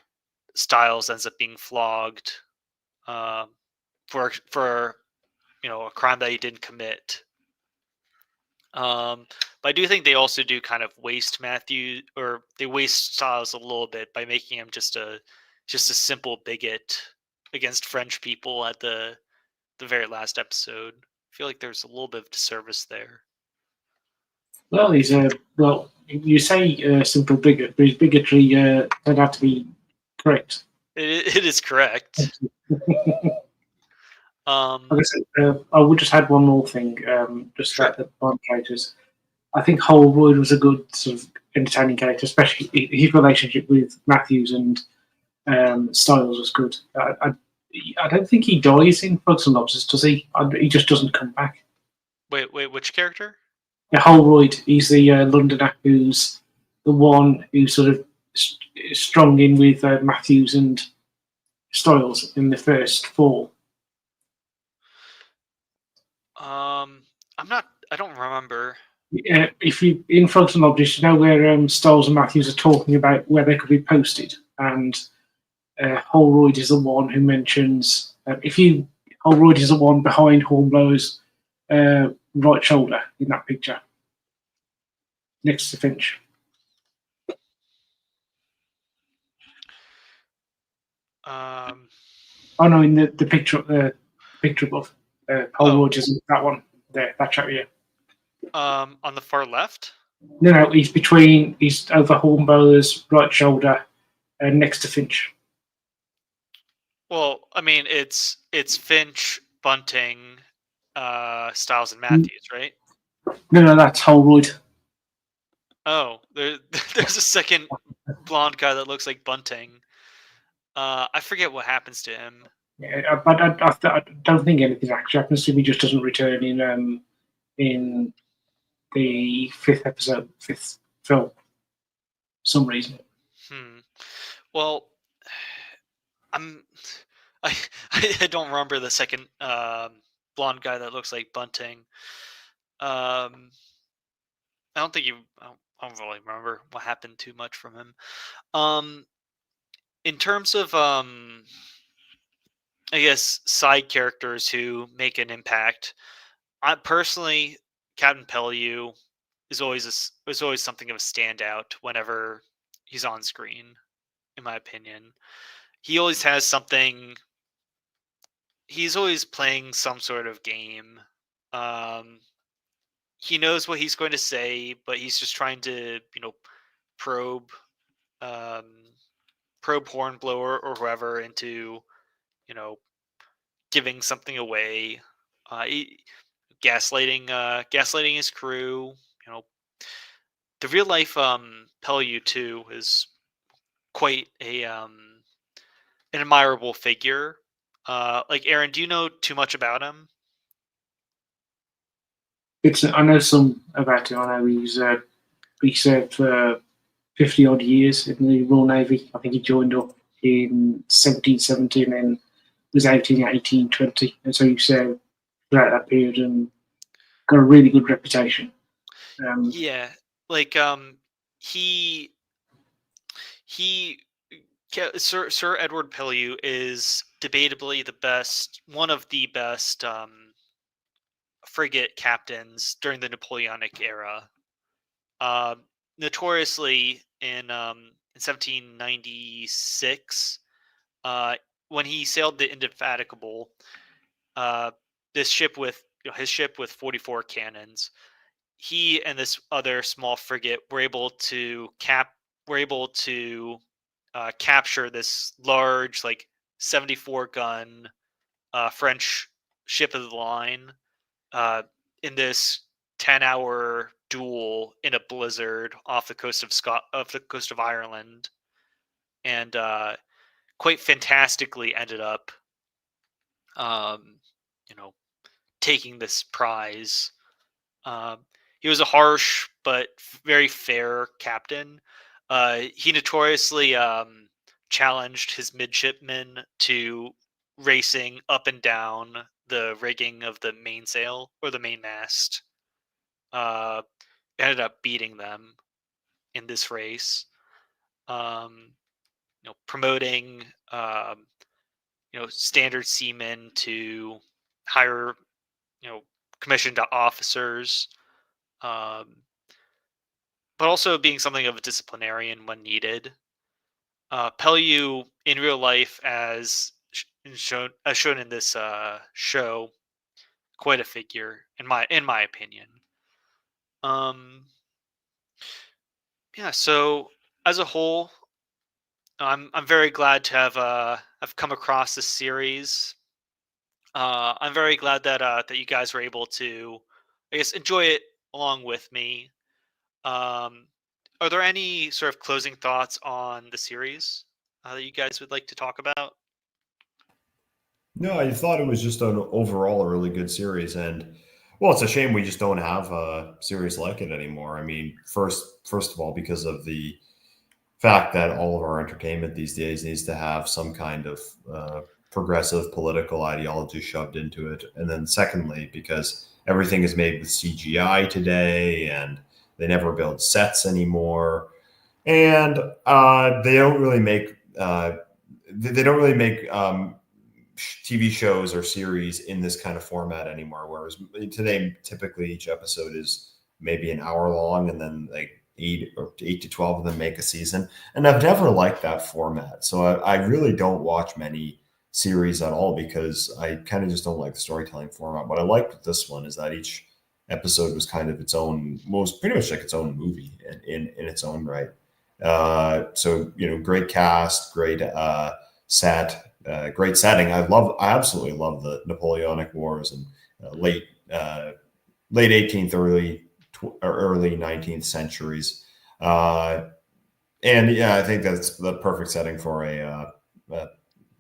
Styles ends up being flogged for a crime that he didn't commit. But I do think they also do kind of waste Matthew, or they waste Styles a little bit by making him just a simple bigot against French people at the very last episode. I feel like there's a little bit of disservice there. Well, you say simple bigot, but his bigotry turned out to be correct. It is correct. Like I said, I would just add one more thing, just Sure. about the Bond characters. I think Holroyd was a good sort of entertaining character, especially his relationship with Matthews and Styles was good. I don't think he dies in Frogs and Lobsters, does he? He just doesn't come back. Wait, which character? Yeah, Holroyd, he's the Londoner who's the one who's sort of strong in with Matthews and Styles in the first four. I don't remember. If you in Frogs and Lobsters, you know where Styles and Matthews are talking about where they could be posted, and Holroyd is the one who mentions Holroyd is the one behind Hornblower's right shoulder in that picture, next to Finch. Oh no, in the picture above. Paul Oh. Rogers, that one there, that chap here. On the far left. No, he's over Hornblower's right shoulder, next to Finch. Well, I mean, it's Finch, Bunting, Styles, and Matthews, right? No, that's Holroyd. Oh, there's a second blonde guy that looks like Bunting. I forget what happens to him. Yeah, but I don't think anything actually happens to him. He just doesn't return in the fifth film, for some reason. Well, I don't remember the second blonde guy that looks like Bunting. I don't really remember what happened too much from him. In terms of I guess side characters who make an impact, I personally, Captain Pellew is always something of a standout whenever he's on screen. In my opinion, he always has something. He's always playing some sort of game. He knows what he's going to say, but he's just trying to, probe, probe Hornblower or whoever into, giving something away. Gaslighting his crew. The real life Pellew too is quite an admirable figure. Like Arron, do you know too much about him? I know some about him. I know he served for 50 odd years in the Royal Navy. I think he joined up in 1717 and was out in 1820, and so he served throughout that period and got a really good reputation. Yeah, like Sir Edward Pellew is debatably one of the best frigate captains during the Napoleonic era. Notoriously, in 1796, when he sailed the Indefatigable, his ship with 44 cannons, he and this other small frigate were able to capture this large, like 74 gun French ship of the line in this 10-hour duel in a blizzard off the coast of Ireland, and quite fantastically ended up taking this prize. He was a harsh but very fair captain. He notoriously challenged his midshipmen to racing up and down the rigging of the mainsail or the mainmast. Ended up beating them in this race. Promoting standard seamen to higher commissioned officers, but also being something of a disciplinarian when needed. Pellew in real life, as shown in this show, quite a figure in my opinion. So as a whole, I'm very glad to have come across this series. I'm very glad that you guys were able to, I guess, enjoy it along with me. Are there any sort of closing thoughts on the series that you guys would like to talk about? No, I thought it was just an overall a really good series, and well, it's a shame we just don't have a series like it anymore. I mean, first of all, because of the fact that all of our entertainment these days needs to have some kind of progressive political ideology shoved into it, and then secondly, because everything is made with CGI today, and they never build sets anymore, and they don't really make TV shows or series in this kind of format anymore. Whereas today, typically each episode is maybe an hour long, and then like 8 to 12 of them make a season. And I've never liked that format. So I really don't watch many series at all because I kind of just don't like the storytelling format. What I liked with this one is that each episode was kind of its own, pretty much like its own movie in its own right. So great cast, great set, great setting. I absolutely love the Napoleonic Wars and late 18th, early 19th centuries. And yeah, I think that's the perfect setting for a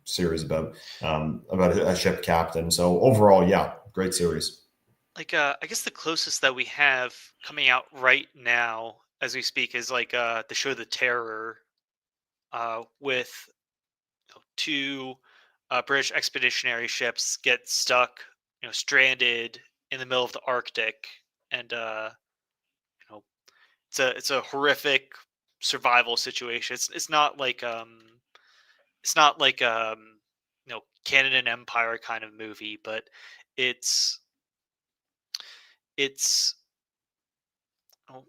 series about a ship captain. So overall, yeah, great series. Like I guess the closest that we have coming out right now as we speak is like the show The Terror, with two British expeditionary ships get stuck, stranded in the middle of the Arctic, and you know it's a horrific survival situation. It's not like Canon and Empire kind of movie, but it's it's oh,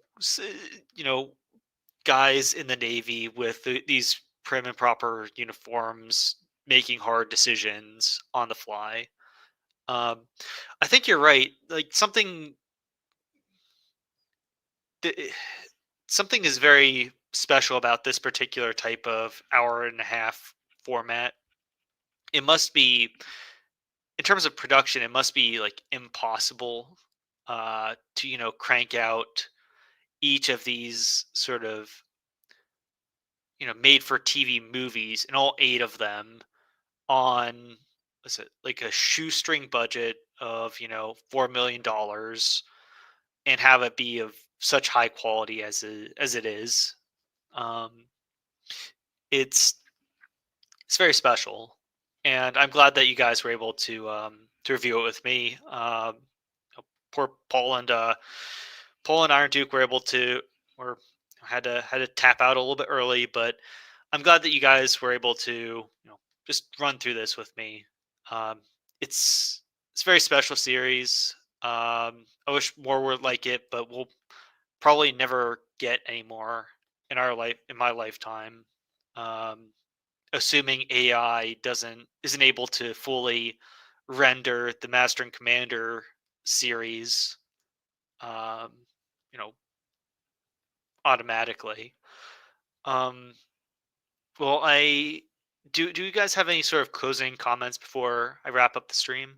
guys in the Navy with these prim and proper uniforms making hard decisions on the fly. I think you're right. Like th- something is very special about this particular type of hour and a half format. It must be, in terms of production, it must be like impossible to crank out each of these sort of made for TV movies, and all 8 of them on, what's it, like a shoestring budget of $4 million, and have it be of such high quality as it is. Um, it's very special, and I'm glad that you guys were able to review it with me. Poor Paul and IronDuke were able to, or had to tap out a little bit early, but I'm glad that you guys were able to just run through this with me. Um, it's a very special series. I wish more were like it, but we'll probably never get any more in my lifetime. Um, Assuming AI isn't able to fully render the Master and Commander series, um, you know, automatically. Um, well, I do. Do you guys have any sort of closing comments before I wrap up the stream?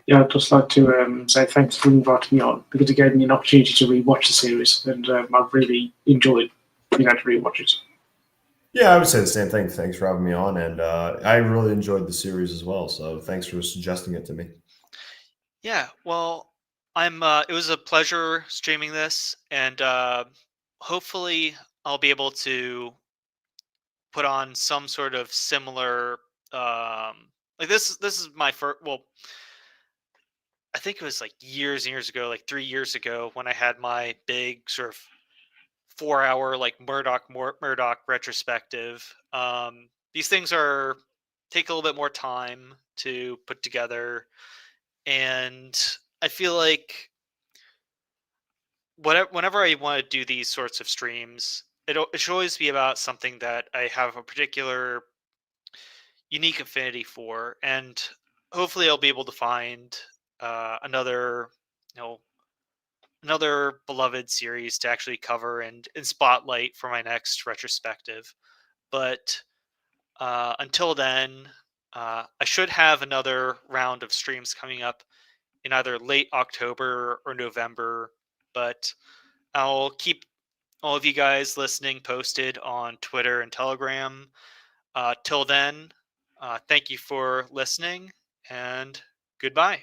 Yeah, I'd just like to say thanks for inviting me on because it gave me an opportunity to rewatch the series, and I've really enjoyed being able to rewatch it. Yeah, I would say the same thing. Thanks for having me on, and I really enjoyed the series as well. So thanks for suggesting it to me. Yeah. Well, I'm. It was a pleasure streaming this, and hopefully I'll be able to put on some sort of similar. Like this is my first. Well, I think it was like years and years ago, like 3 years ago, when I had my big sort of 4 hour like Murdoch retrospective. These things take a little bit more time to put together, and I feel like whenever I want to do these sorts of streams, it should always be about something that I have a particular unique affinity for, and hopefully I'll be able to find another you know another beloved series to actually cover and spotlight for my next retrospective. But until then, I should have another round of streams coming up in either late October or November. But I'll keep all of you guys listening posted on Twitter and Telegram. Till then, thank you for listening, and goodbye.